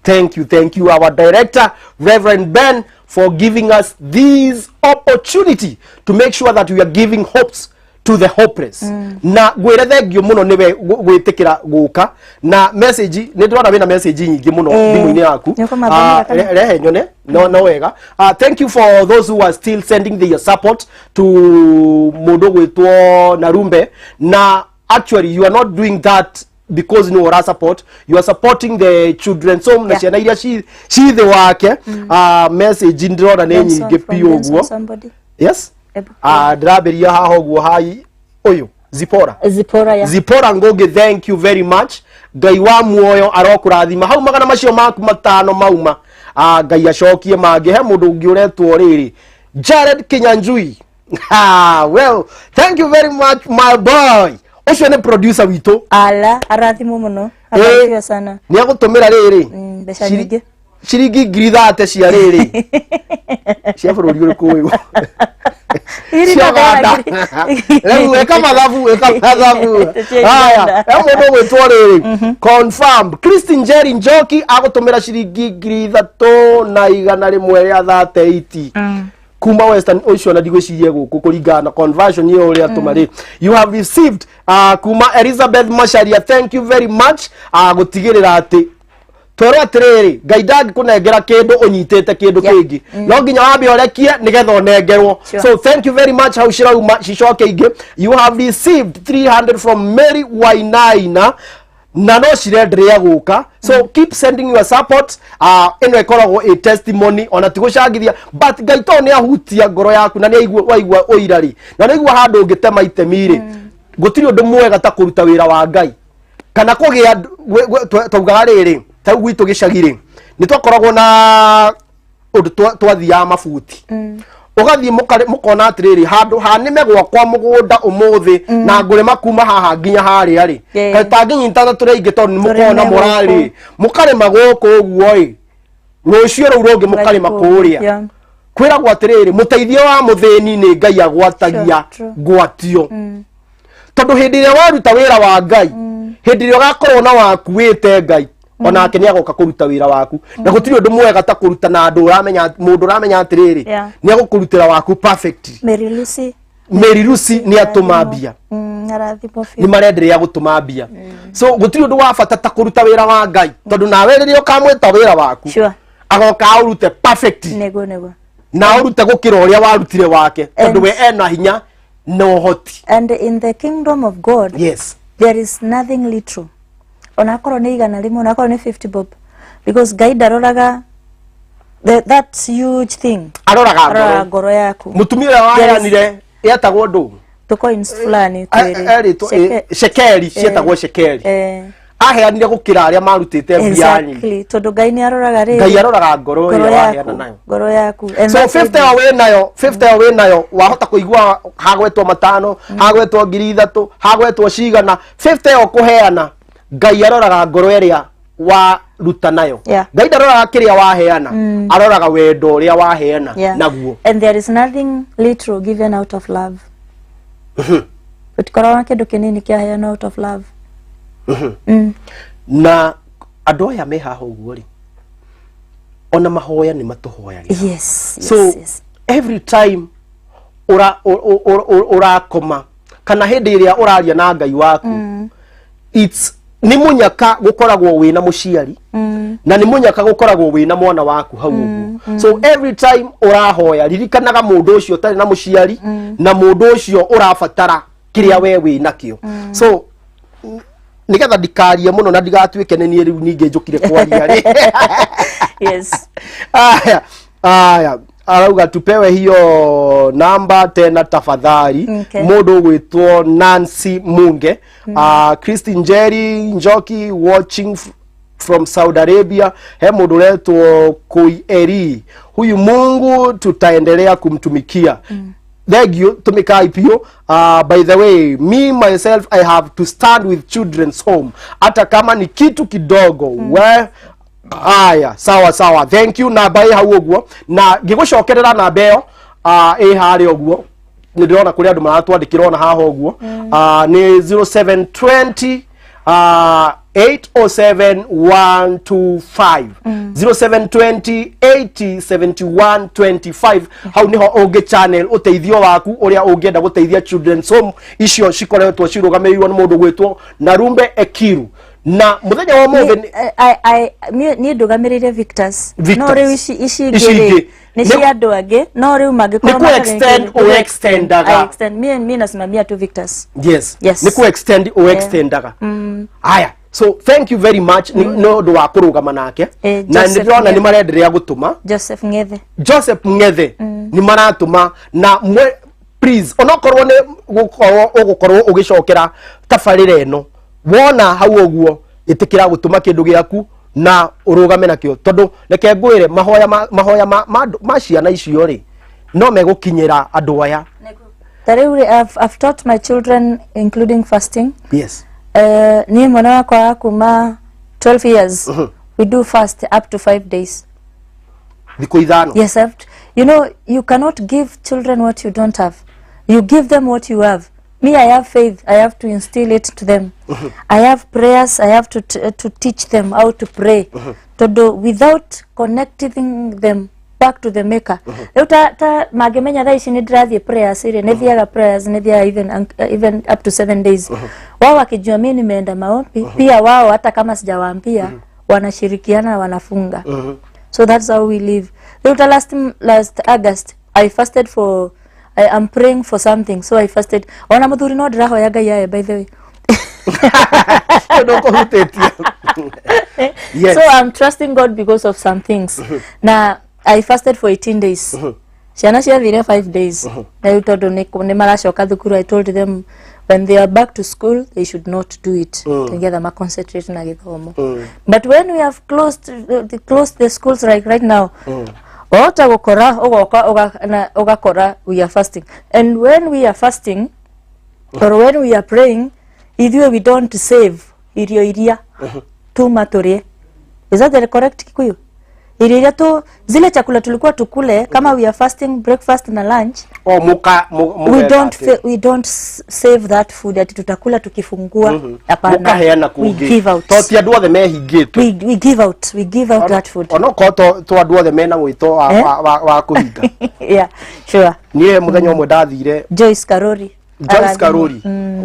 Thank you our director Reverend Ben for giving us this opportunity to make sure that we are giving hopes to the hopeless. Na gwire thengio muno niwe gwitikira guka na message ni ndona wina message nyingi muno thimu-ini yaku rehe nyone no wega. Thank you for those who are still sending their support to mundu gwitwo Narumbe. Na actually you are not doing that because no ora support, you are supporting the children so na ciana iria ci the wake message ndrona ne nyingi pio guo. Yes. Draberia haho guo hai oyo Zipora ngoge thank you very much. Ngai wa muoyo arokurathima hau magana macio maku matano mauma Ngai acokie mangĩ he mundu ungi uretwo riri Jared Kinyanjui. Well, thank you very much my boy. Ucio ni producer wito ala arathimo muno arathio sana ni agutumira riri mbeca nyingi ciringi 30 cia riri cia bururi uri kuyu leo weka mathabu haya mundu gwitwo riri confirmed Christine Jerry Njoki agutumira ciringi 3,100 ria 38 kuma Western Ocean na digwicirie guku kuringana na conversion yo uri atumari. You have received kuma Elizabeth Masharia, thank you very much. Gutigirira ati twero atiriri Ngai ndangĩkũnengera kĩndũ ũnyitĩte kĩndũ kĩngĩ, no nginya wambe ũrekie nĩgetha ũnengerwo. So thank you very much. Hau cirauma cicoke ingĩ. You have received 300 from Mary Wainaina na no cirenderea guka. So keep sending your support. Ino ikoragwo a testimony ona tigucangithia, but Ngai to nĩ ahutia ngoro yaku na nĩ waigua ũirari na nĩ aigua handũ ũngĩtema itemi-rĩ, gũtirĩ ũndũ mwega ta kũruta wĩra wa Ngai kana kũgĩa twaugaga rĩrĩ ta gwitũ gĩcagi-rĩ nĩ twakoragwo na ũndũ twathiaga mabuti ugathie mukona atiriri handu hanime gwakwa mugunda umuthi na ngurema kuma haha nginya haria ri kaita nginyita tureinge tondu ni mukona morali mukarema guku uguo ri rucio ru rungi mukarema kuria kwira gwa atiriri muteithio wa muthini ni Ngai agwatagia gwatio tondu hindi ria waruta wira wa Ngai hindi ria ugakorwo na wakuite Ngai ona akenia goka kuruta wira waku na gutiri undu mwega ta kuruta na andu uramenya mundu uramenya atiriri ni agukurutira waku perfect. Mary Lucy ni atuma mbia ni marenderea gutuma mbia so gutiri undu wa bata ta kuruta wira wa Ngai tondu nawe riria ukamwita wira waku agoka urute perfect na urute gukira uria warutire wake tondu we ena hinya no hoti. And in the kingdom of God, yes, there is nothing little. Onakoro ni igana rimwe, onakoro ni 50 bob, because Ngai ndaroraga that huge thing, aroraga ngoro yaku. Mutumia waheanire yetagwo ndu coins fulani twiri shekeri cietagwo shekeri aheanire gukira aria marutite mbia nyingi. Exactly, tondu Ngai ni aroraga ri Ngai aroraga ngoro ya waheana nayo, ngoro yaku. So 50 awe nayo 50 awe nayo wahota kuigua hagwetwo 5 hagwetwo 3000 hagwetwo cigana 50 o kuheana Ngai aroraga ngoro iria wa ruta nayo. Ngai ndaroraga kiria waheana aroraga wendo uria waheana naguo. And there is nothing little given out of love. Utikorona kindu kinini kiaheana out of love. Na andu aya me haha uguo ri ona mahoya ni matuhoyagira. Yes, so yes. Every time urakoma kana hindi iria uraria na Ngai waku it's ni munyaka gukoragwo wina muciari na ni munyaka gukoragwo wina mwana waku hau uguo. So every time urahoya ririkanaga mundu ucio tari na muciari na mundu ucio urabatara kiria we wina kio. So nigetha ndikarie muno na ndigatuike ni riu ninge njukire kwaria ri. Yes. Aya arauga tupewe hiyo namba tena tafadhali. Mundu gwitwo Nancy Munge, Christine Jerry Njoki watching from Saudi Arabia. He mundu retwo Kuieri, huyu Mungu tutaendelea kumtumikia. Thank you, tumikai pio. By the way, me myself I have to stand with children's home hata kama ni kitu kidogo. Where aya sawa sawa, thank you. Na bai hau uguo na ngigucokerera na mbeo hari uguo ni ndirona kuri andu maratwandikira ona haha uguo ni 0720 807-125 0720-807125. Hau niho ungi channel uteithio waku uria ungienda guteithia children's home icio cikoretwo cirugamirwo ni mundu gwitwo Narumbe Ekiru. Na muthenya wa mothe ni ndugamirire Victors no riu ici ngiri ni cia andu angi no riu mangikorwo ma extend o extendaga mi nasimamia tu Victors. Yes ni ku extend o extendaga. Aya, so thank you very much. No ndo wa kurugama nake na ndirona ni marenderea gutuma Joseph Ngethe ni maratuma na please onokorwo ni gukorwo ugicokera tabarire eno wona hau uguo itikira gutuma kindu giaku na urugame nakio tondu reke ngwire mahoya ma ciana icio ri no megukinyira andu aya. I've taught my children including fasting. Yes. Ni mwana wakwa kuma 12 years we do fast up to 5 days. Yes, you know you cannot give children what you don't have. You give them what you have. Me, I have faith. I have to instill it to them. I have prayers. I have to teach them how to pray. To do without connecting them back to the maker. Riu ta mangimenya thaa ici ni ndirathie prayers ri ni thiaga prayers ni thia even up to 7 days. Wao wakijua mimi nimeenda maombi, pia wao hata kama sijawaambia wanashirikiana wanafunga. So that's how we live. Riu ta last August I fasted for I'm praying for something, so I fasted. Ona muthuri no ndirahoya Ngai aye, by the way. Yes. So I'm trusting God because of some things. Now I fasted for 18 days. Ciana ciathire 5 days. Na tondu ni maracoka thukuru, I told them when they are back to school they should not do it. Together ma concentrate na githomo. But when we have closed the schools right now, ota gukora ugakora we are fasting. And when we are fasting or when we are praying, either we don't save irio iria tu maturie. Is that the correct Kikuyu? Iria tu zile chakula tulikuwa tukule kama we are fasting breakfast na lunch. We don't save that food ati tutakula tukifungua. Hapana. We give out. Toti andu othe mehingitwe. We give out that food. Ono ko to andu othe mena gwito wa kuhinga. Yeah, sure. Nie muthenya umwe ndathire Joyce Karori.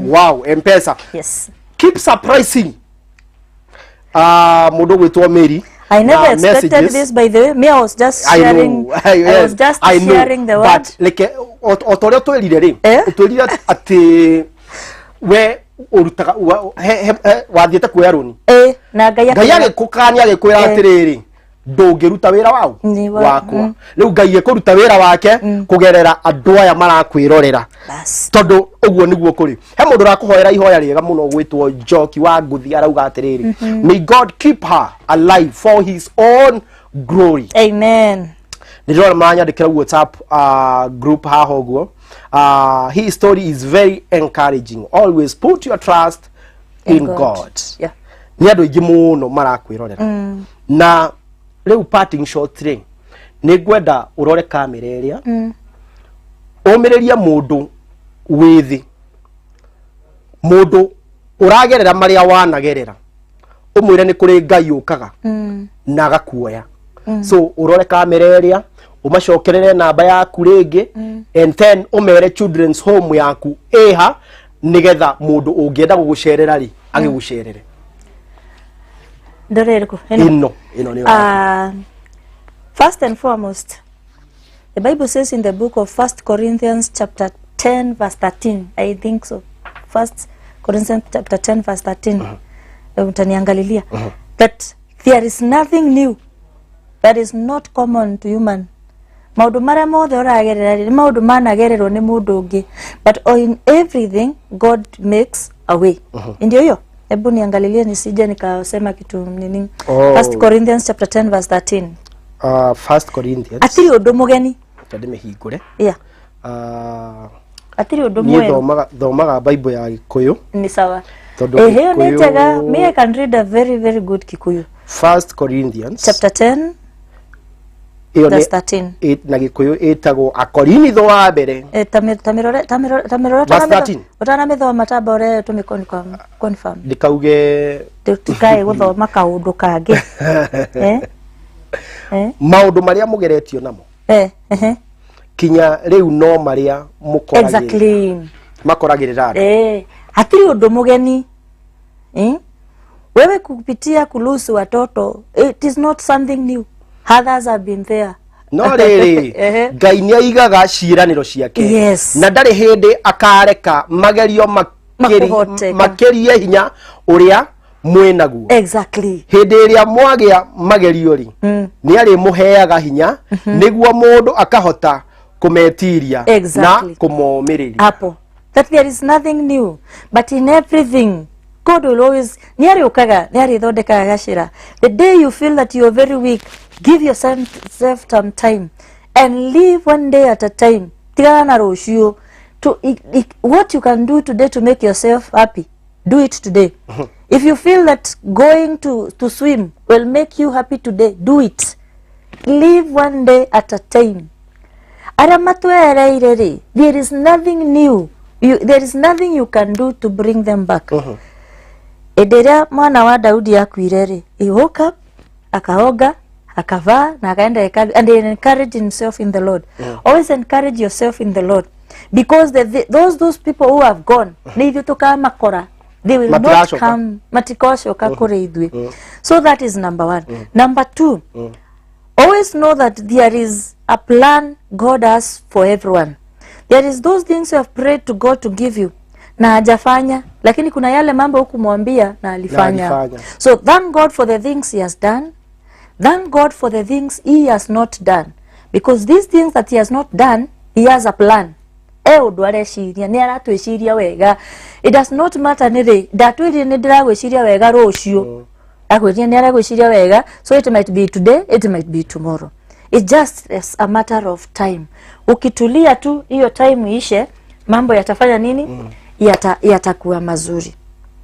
Wow, M-Pesa. Yes. Keep surprising. Mundu gwitwo Mary. I never expected this, by the way. Me, I was just sharing. I was just sharing the word. But like otore twelire ri. Twelire ati we urutaga wathiete kuya roni. Na Ngai agikukania agikwira atiriri ndungiruta wira wau wakwa. Riu Ngai ekuruta wira wake kugerera andu aya marakwirorera. Tondu uguo niguo kuri. He mundu rakuhoera ihoya riega muno gwitwo Njoki wa Nguthi arauga atiriri. May God keep her alive for his own glory. Amen. Ndirora manyandikira WhatsApp group haho uguo. His story is very encouraging. Always put your trust in God. Yeah. Ni andu ingi muno marakwirorera. Na riu parting shot ring ni gwenda urore kamera iria umiriria mundu withi mundu uragerera maria wanagerera umwire ni kuri Ngai ukaga na agakuoya. So urore kamera iria umacokerere namba yaku ringi and then umere children's home yaku eha nigetha mundu ungienda gugucerera ri agigucerere. Dorerko. Ino ni first and foremost, the Bible says in the book of 1 Corinthians chapter 10 verse 13, I think so. 1 Corinthians chapter 10 verse 13. Utaniangalilia that there is nothing new that is not common to human. Maundu maria mothe uragerera ni maundu managererwo ni mundu ungi, but in everything God makes a way. Ndio hiyo. Hebu niangalilie nisije nikasema kitu nini. 1 Corinthians chapter 10 verse 13. 1 Corinthians. Atiri undu mugeni. Tade mehingure. Yeah. Atiri undu mugeni. Ni thomaga Bible ya Gikuyu. Ni sawa. Hiyo ni tega, me I can read a very very good Kikuyu. 1 Corinthians chapter 10 verse 13. Na Gikuyu etagwo Akorinitho wa mbere. Tamirore utana mithoma tamba ore confirm. Ndikauge tukae guthoma kaundu kangi. Maundu maria mugeretio namo. Kinya riu no maria mukoragirira. Exactly. Makoragirira. Hatiri undu mugeni. Wewe kupitia kulusu watoto, it is not something new. Others have been there. No riri Ngai ni aigaga ciiraniro ciake. Yes. Na ndari hindi akareka magerio makirie hinya uria mwinaguo. Exactly. Hindi iria mwagia magerio ri ni ari muheaga hinya niguo mundu akahota kumetiria na kumomiriria. Hapo that there is nothing new, but in everything God will always niari ukaga niari thodeka gashira. The day you feel that you are very weak, give yourself some time and live one day at a time. Tigana na rucio to what you can do today to make yourself happy, do it today. If you feel that going to swim will make you happy today, do it. Live one day at a time. There is nothing new. There is nothing you can do to bring them back. Ederia mwana wa Daudi akuire ri, he woke up, akaoga, akavaa na akaenda hekalu, and he encouraged himself in the Lord. Always encourage yourself in the Lord, because those people who have gone ni ithu tukamakora, they will not come matikoshoka kure ithwe. So that is number 1. Number 2, always know that there is a plan God has for everyone. There is those things you have prayed to God to give you na hajafanya, lakini kuna yale mambo hukumwambia na alifanya. So thank God for the things he has done. Thank God for the things he has not done, because these things that he has not done, he has a plan. Undu areshiria ni aratwiciria wega. It does not matter nire ndatwiri ni ndiragwiciria wega rucio, akwiri ni aragwiciria wega, so it might be today, it might be tomorrow. It just is a matter of time. Ukitulia tu hiyo time ishe, mambo yatafanya nini? Yatakuwa mazuri.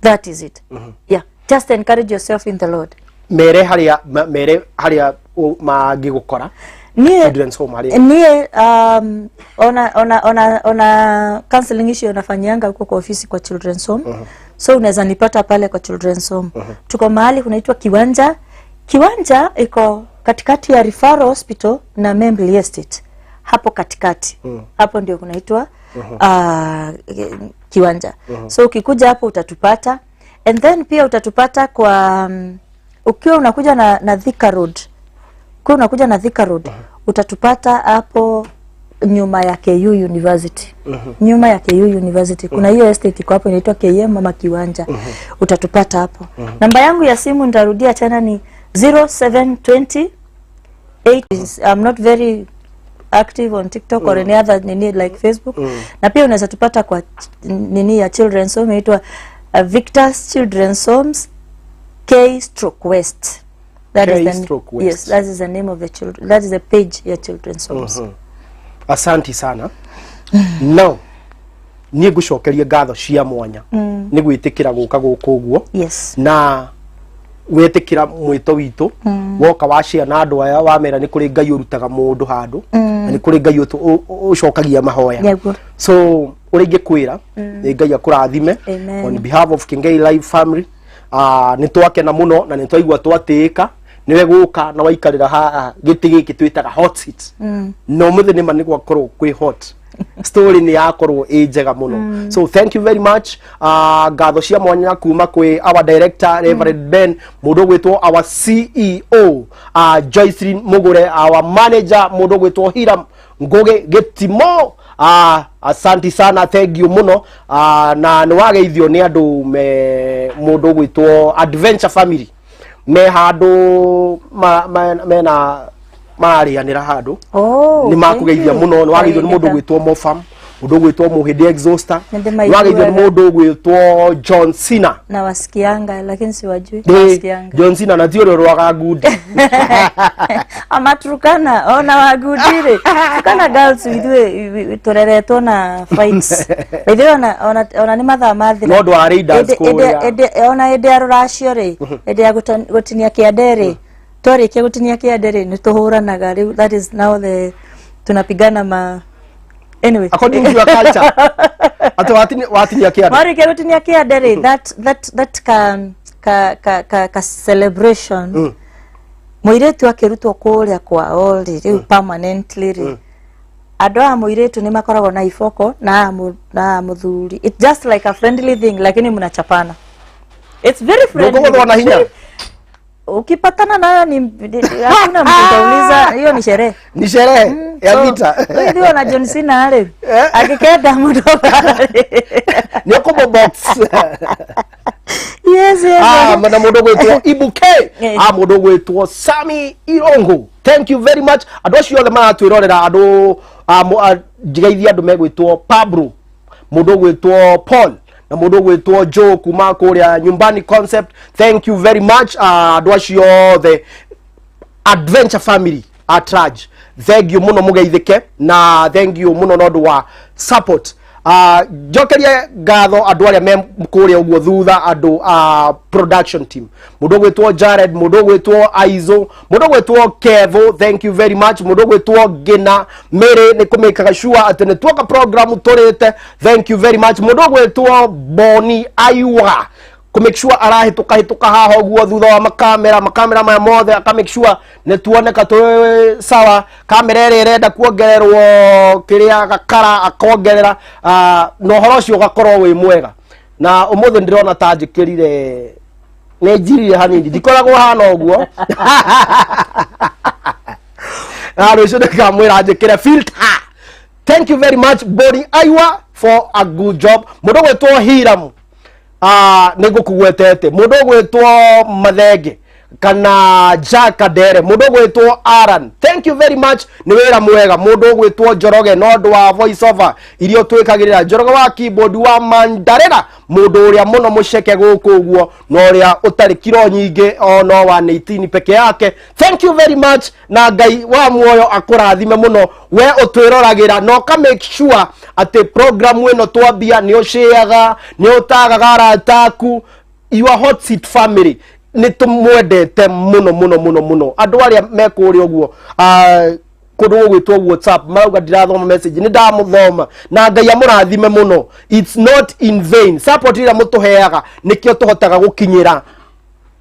That is it. Yeah, just encourage yourself in the Lord. Mere haria magigukora children's home haria nie ona counseling issue unafanyanga huko kwa ofisi kwa children's home. So unaweza nipata pale kwa children's home. Tuko mahali kunaitwa Kiwanja. Kiwanja iko katikati ya Referral Hospital na Membley Estate. Hapo katikati. Hapo ndio kunaitwa Kiwanja. So ukikuja hapo utatupata, and then pia utatupata kwa ukiwa unakuja na Thika Road. Ukiwa unakuja na Thika Road, utatupata hapo nyuma ya KU University. Nyuma ya KU University kuna hiyo estate iko hapo inaitwa KM Mama Kiwanja. Utatupata hapo. Namba yangu ya simu nitarudia tena ni 0720 I'm not very active on TikTok or any other nini like Facebook. Na pia unaweza tupata kwa nini ya Children's Home inaitwa Victor's Children's Homes K/West. That is the West. Yes, that is the name of the children. That is the page ya Children's Homes. Asanti sana. Now ni gucokeria ngatho cia mwanya ni gwitikira guka gukuguo. Yes. Na wetikira mwito witu woka washia na andu aya wamera ni kuri Ngai urutaga mundu handu na ni kuri Ngai ucokagia mahoya. So uringe kwira ni Ngai akurathime on behalf of Kingei Live family. Ni twakena muno na ni twaigua twatika niwe guka na waikarira ha giti giki twitaga hot seat. No muthe ni mani gwakorwo kwi hot. Story ni yakorwo njega muno. So thank you very much. Ngatho cia mwanya kuma kwi our director Reverend Ben, mundu gwitwo our CEO Joycelyn Mugure, our manager mundu gwitwo Hiram Ngoge Gitimo. Asanti sana, thank you muno. Na niwageithio ni andu mundu gwitwo Adventure Family me handu mena marianira handu ni makugeithia muno. Niwageithio ni mundu gwitwo Mofam, mundu gwitwo Muhidi Exhauster, niwageithio ni mundu gwitwo John Cena. Na wasikianga lakini siwajui. Wasikianga John Cena na dio rwaga gudi amaturukana ona wagudire kana girls withwe toreretwo na fights withwe ona ni mathaa mathira no do readers ko ona ende aruracio ri ende ya gutinia kiadere tori kia gutinia kiadere ni tuhuranaga. That is now the tunapigana ma anyway according to your culture ato watinia kiadere mari kia gutinia kiadere that ka celebration muiretu akirutwo kuria kwa oli riu permanently ri andu a muiretu ni makoragwo na ifoko na muthuri. It's just like a friendly thing, lakini mnachapana. It's very friendly. Ngogo wana hinya ukipatana nayo ni hakuna mtu utauliza, hiyo ni sherehe. Ni sherehe ya vita. Ndio na John Cena ale akikenda mudoka ni kobo box. Yes. Mana mundu gwitwo Ibuke, mundu gwitwo Sami Irongo. Thank you very much. Andu acio ole maratwirorera, andu jigeithia andu megwitwo Pablo, mundu gwitwo Paul, na mundu gwitwo Joe kuma kuria Nyumbani Concept. Thank you very much. Andu acio the Adventure Family at large. Thank you muno mugeithike na thank you muno nondu wa support. Jokeria ngatho andu aria me kuria uguo thutha, andu production team, mundu gwitwo Jared, mundu gwitwo Aizo, mundu gwitwo Kevo, thank you very much. Mundu gwitwo Gina Mere ni kumekaga sure atene twoka program turite, thank you very much. Mundu gwitwo Boni Aiwa ku make sure arahituka haha guo thutha wa makamera maya mothe aka make sure ne tuoneka tu sawa kamera ere irenda kuongererwo kiria gakara akongerera no horo cio gakorwo wi mwega na umuthe ndirona ta njikirire ne njirire hanini ndikoragwo hana uguo rucio ndikamwira njikire filter. Thank you very much Body Aiwa for a good job. Mundu gwetwo Hiram nego kugwetete mundu gwetwo Mathenge kana Jack Adere mundu gwetwo Aran. Thank you very much ni wira mwega mundu gwetwo Njoroge nondu wa voice over irio twikagirira Njoroge wa keyboard wa Mandarena mundu uria muno muceke guku uguo no uria utari kiro nyingi o no 118 peke yake. Thank you very much na Ngai wa muoyo akurathime muno we utwiragira no ka make sure ate program ino twambia ni usheaga ni utagaga arataku your hot seat family ni tumwendete muno andu aria mekuri uguo kundu gwitwo WhatsApp marauga ndirathoma message ni ndamuthoma na Ngai amurathime muno. It's not in vain support ira mutuheaga nikio tuhotaga gukinyira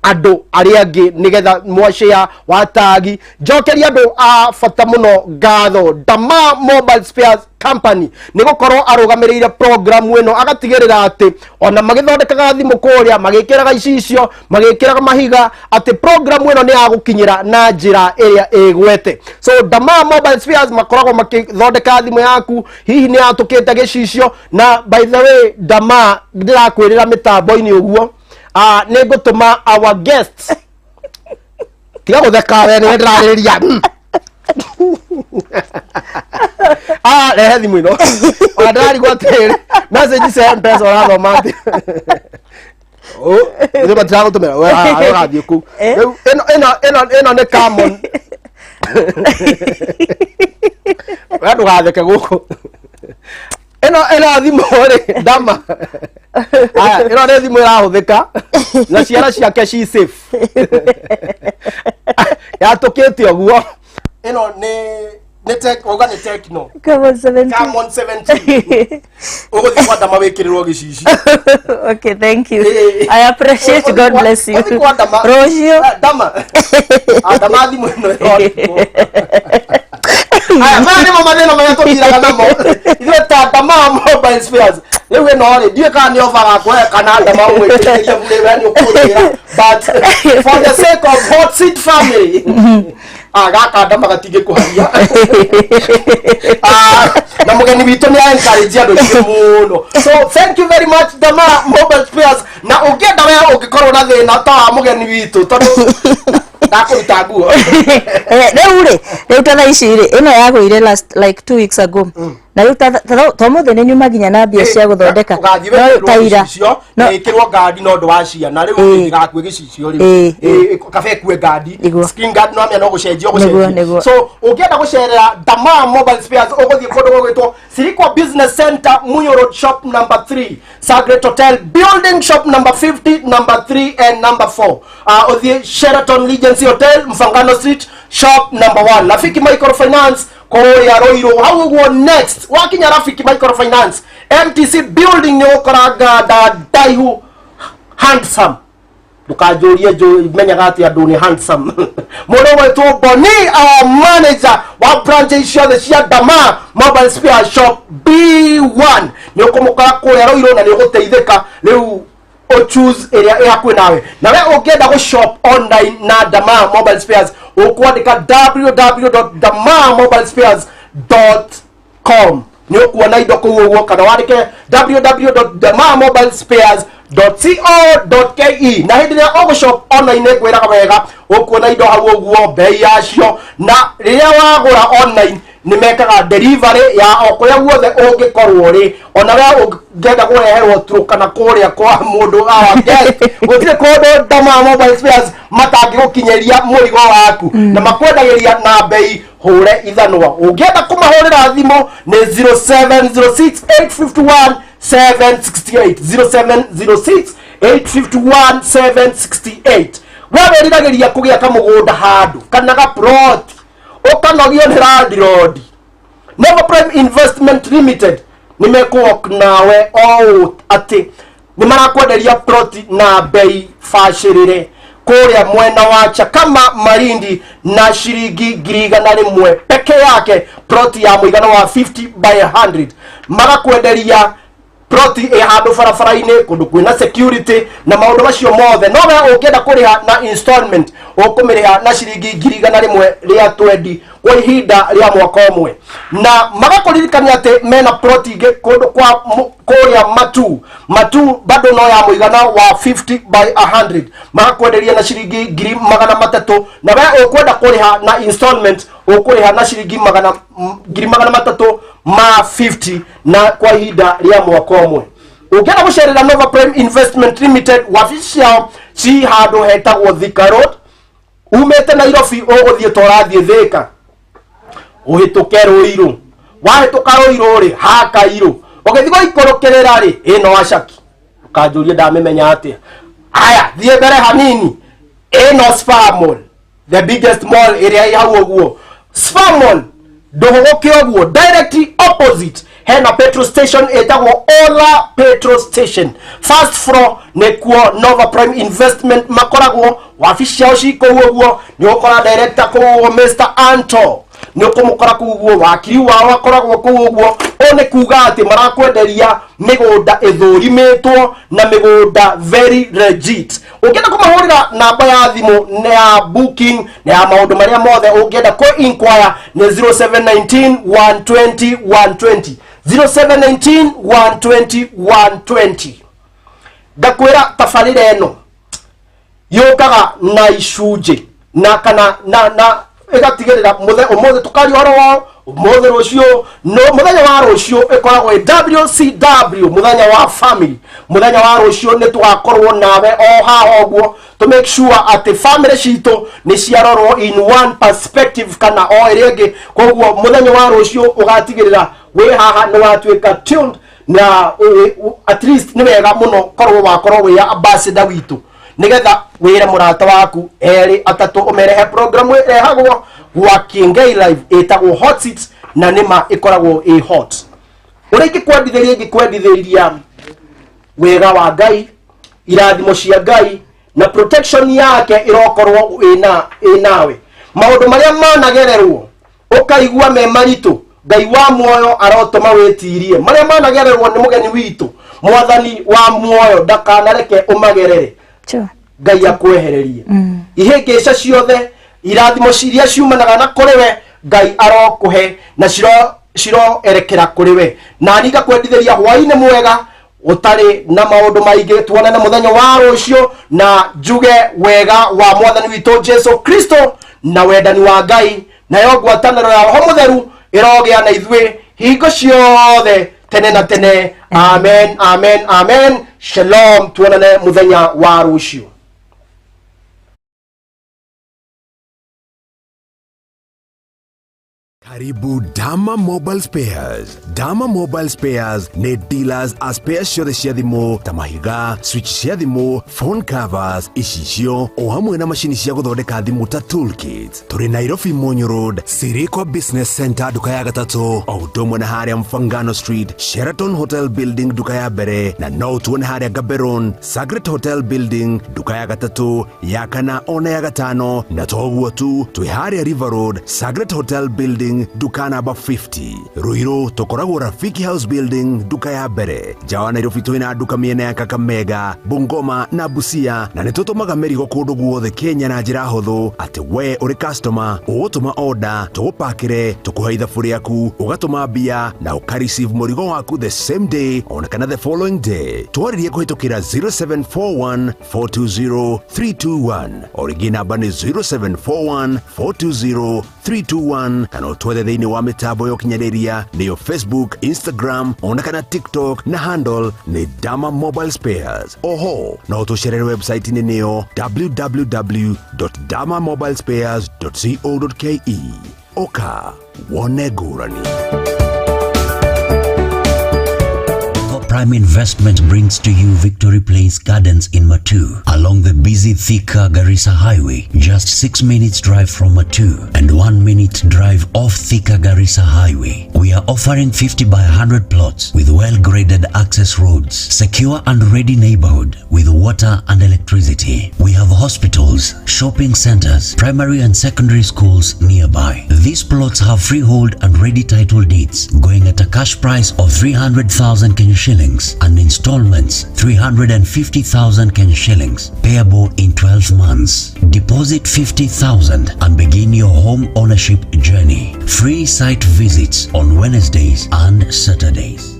andu aria angi nigetha mwashare watagi njokeria andu a fata muno ngatho Dama Mobile Spares Company nigukorwo arugamirire program ino agatigirira ati ona magithondekaga thimu kuria magikiraga icicio magikiraga mahiga ati program ino ni agukinyira na njira iria igwete. So Dama Mobile Spares makoragwo makithondeka thimu yaku hihi ni atukite gicicio na by the way Dama ndirakwirira mitambo-ini uguo negutuma our guests tiga gutheka we ni ndirariria rehe thimu ino ndari gwatere message se mpesa urathoma ati ndio batira gutumira we arathie ku ino ni common we ndugatheke guku ino thimu ri Dama ino ni thimu irahuthika na ciara ciake ci safe yatukite uguo ino ni Techno Camon 17 uguthi kwa Dama wikirirwo gicici. Okay, thank you. I appreciate. God bless you. Rocio Dama Dama thimu ino mani mo madeno me tokiraga namo itwe ta Dama Mobile Spares lewe no ri die ka ni offer ko kana Dama wekiria bure bani okura but for the sake of hot seat family aga Dama gatige kuharia na mugeni witu ni encourage andu muno. So thank you very much Dama Mobile Spares na ugenda we ugikorwo na thina ta mugeni witu tondu ndakuruta nguo rĩu ta iciri ino yagũire last like 2 weeks ago na rĩu tomothe nĩ nyuma nginya na mbia cia gũthondeka taira no ikirwo ngadi no ndo wacia na rĩu ndigakue gĩcicio rĩu kabe kue ngadi skin guard no amia no gũcenjio so ũngĩenda gũcerera Dama Mobile Spares ũgũthiĩ kũndũ gwĩtwo Sirikwa Business Center Muyo Road shop number 3 Sagret Hotel building shop number 50 number 3 and number 4 ũthiĩ Sheraton Regency Hotel Mfangano Street shop number 1 Rafiki Microfinance Koya Roiro hauguo next wakinya Rafiki Microfinance MTC building ni ukoranga da Daihu handsome dukajuria menyaga ati andu ni handsome muno wetu Boni our manager wa branch cia cia Dama Mobile Spares shop B1 ni ukumukora Koya Roiro na ni guteithika riu o choose area yaku nawe na we ukienda go shop online na Dama Mobile Spares ukwandika www.damamobilespares.com ni ukuona indo kuu uguo kana wandike www.damamobilespares.co.ke na hindi ria ogo shop online kwiraga wega ukuona indo hau uguo bei yacio na riria wagura online ni mekaga delivery ya okuria guothe ungikorwo ri ona we ungenda kureherwo tru kana kuria kwa mundu guest gutire kundu Dama Mobile Spares matangi gukinyeria murigo waku na makwendagiria na bei hure ithanwa ungienda kumahurira thimo ni 0706851768 wewe riragĩria kũgĩa kamũgũnda handu kana ga plot ukanogio ni landlord Never Prime Investment Limited nimekuwa nawe ati ni marakwenderia ploti na bei bacirire kuria mwena wacha kama Malindi na shiringi 100,000 peke yake, ploti ya muigano wa 50 by 100. Marakwenderia ploti handu barabara-ini kundu kwina security na maundu macio mothe. No we ungienda kuriha na installment ukumiriha na shiringi 100,000 ria 20 kwa ihinda ria mwaka umwe. Na magakuririkania ati mena ploti ingi kundu kwa kuria matu bado no ya muigana wa 50 by 100, magakwenderia na shiringi 300,000. Na we ukwenda kuriha na installment ukuriha na shiringi 350 na kwa ihinda ria mwaka umwe. Ukienda gucerera Nova Prime Investment Limited, wabici yao ci handu hetagwo Thika Road. Umete Nairobi uguthie torathie Thika uhituke Ruiru, wahituka Ruiru ri haka iru ugithigwo ikorokerera ri ino wacaki ukanjuria ndamemenya atia. Aya thie mbere hanini ino Spar Mall, the biggest mall area ya uguo. Spar Mall nduguke uguo directly opposite hena petrol station etagwo Ola petrol station. First floor nekuo Nova Prime Investment makoragwo, wabici yao ciko uguo. Ni ukora director ko Mr. Anto, ni ukumukora kuguo, wakiri wao akoragwo kuguo. One kuga ati marakwenderia migunda ithurimitwo na migunda very legit. Ukienda kumahurira namba ya thimu na booking na maundu maria mothe ukienda ko inquire ni 0719 120 120 0719 120 120. Gakwira tafarire eno yokaga na icunje na kana na igatigirira umuthe tukari horo wao umuthe rucio no muthenya wa rucio ikoragwo WCW muthenya wa family. Muthenya wa rucio ni tugakorwo nawe o haha oguo to make sure at family cito ni ciarorwo in one perspective kana o irege. Koguo muthenya wa rucio ugatigirira we haha ni watuika tuned na at least ni wega muno korwo wakorwo we ambassador witu nigetha wire murata waku eri atatu umerehe program ehagwo wa Kiengei Live etagwo Hot Seats na nima ikoragwo hot. Uriki kwendithiria wega wa Ngai, irathimo cia Ngai na protection yake irokorwo inawe. Maundu maria managererwo ukaigua me maritu, Ngai wa muoyo arotoma wetirie. Maria managererwo ni mugeni witu, mwathani wa muoyo ndakanareke umagerere. Ngai akwehererie ihingica ciothe, irathimo ciria ciumanaga na kuriwe Ngai arokuhe na ciro erekera kuriwe. Na niga kwendithiria hwaine mwega utari na maundu maingi. Tuonane muthenya wa rucio na njuge wega wa mwathani witu Jesu Kristo na wendani wa Ngai na yo ngwataniro ya Roho Mutheru irogia na ithwe hingo ciothe tene na tene. Amen, amen, amen. Shalom. Tuonane muthenya wa rucio. Karibu Dama Mobile Spares. Dama Mobile Spares ni dealers a spares ciothe cia thimu ta mahiga, switch cia thimu, phone covers, icicio o hamwe na machini cia guthondeka thimu ta toolkits. Turi Nairobi Monyo Road, Sirikwa Business Center duka ya gatatu, o utomwe na haria Mfangano Street, Sheraton Hotel Building duka ya mbere, na no utuone haria Gaberon, Sagret Hotel Building duka ya gatatu, ya kana ona ya gatano, na toguo tu twi haria River Road, Sagret Hotel Building duka namba 50. Ruiru tukoragwo Rafiki House Building duka ya mbere. Jawa Nairobi twina duka miena ya Kakamega, Bungoma na Busia, na nitutumaga merigo kundu guothe Kenya na njira huthu ati we uri customer ugutuma order tugupakire tukuhe ithabu riaku ugatuma mbia na ukareceive murigo waku the same day ona kana the following day. Twaririe kuhitukira 0741 420 321 origi namba ni 0741 420 321 kana twethe thiini wa mitambo yo kinyaniria niyo Facebook, Instagram ona kana TikTok na handle ni Dama Mobile Spares. Oho no tucerere website ni niyo www.damamobilespares.co.ke. Oka wone ngurani. Prime Investment brings to you Victory Place Gardens in Matu, along the busy Thika Garissa Highway, just 6 minutes drive from Matu and 1 minute drive off Thika Garissa Highway. We are offering 50 by 100 plots with well-graded access roads, secure and ready neighborhood with water and electricity. We have hospitals, shopping centers, primary and secondary schools nearby. These plots have freehold and ready title deeds going at a cash price of 300,000 Kenya shillings and installments 350,000 Kenya shillings payable in 12 months. Deposit 50,000 and begin your home ownership journey. Free site visits on Wednesdays and Saturdays.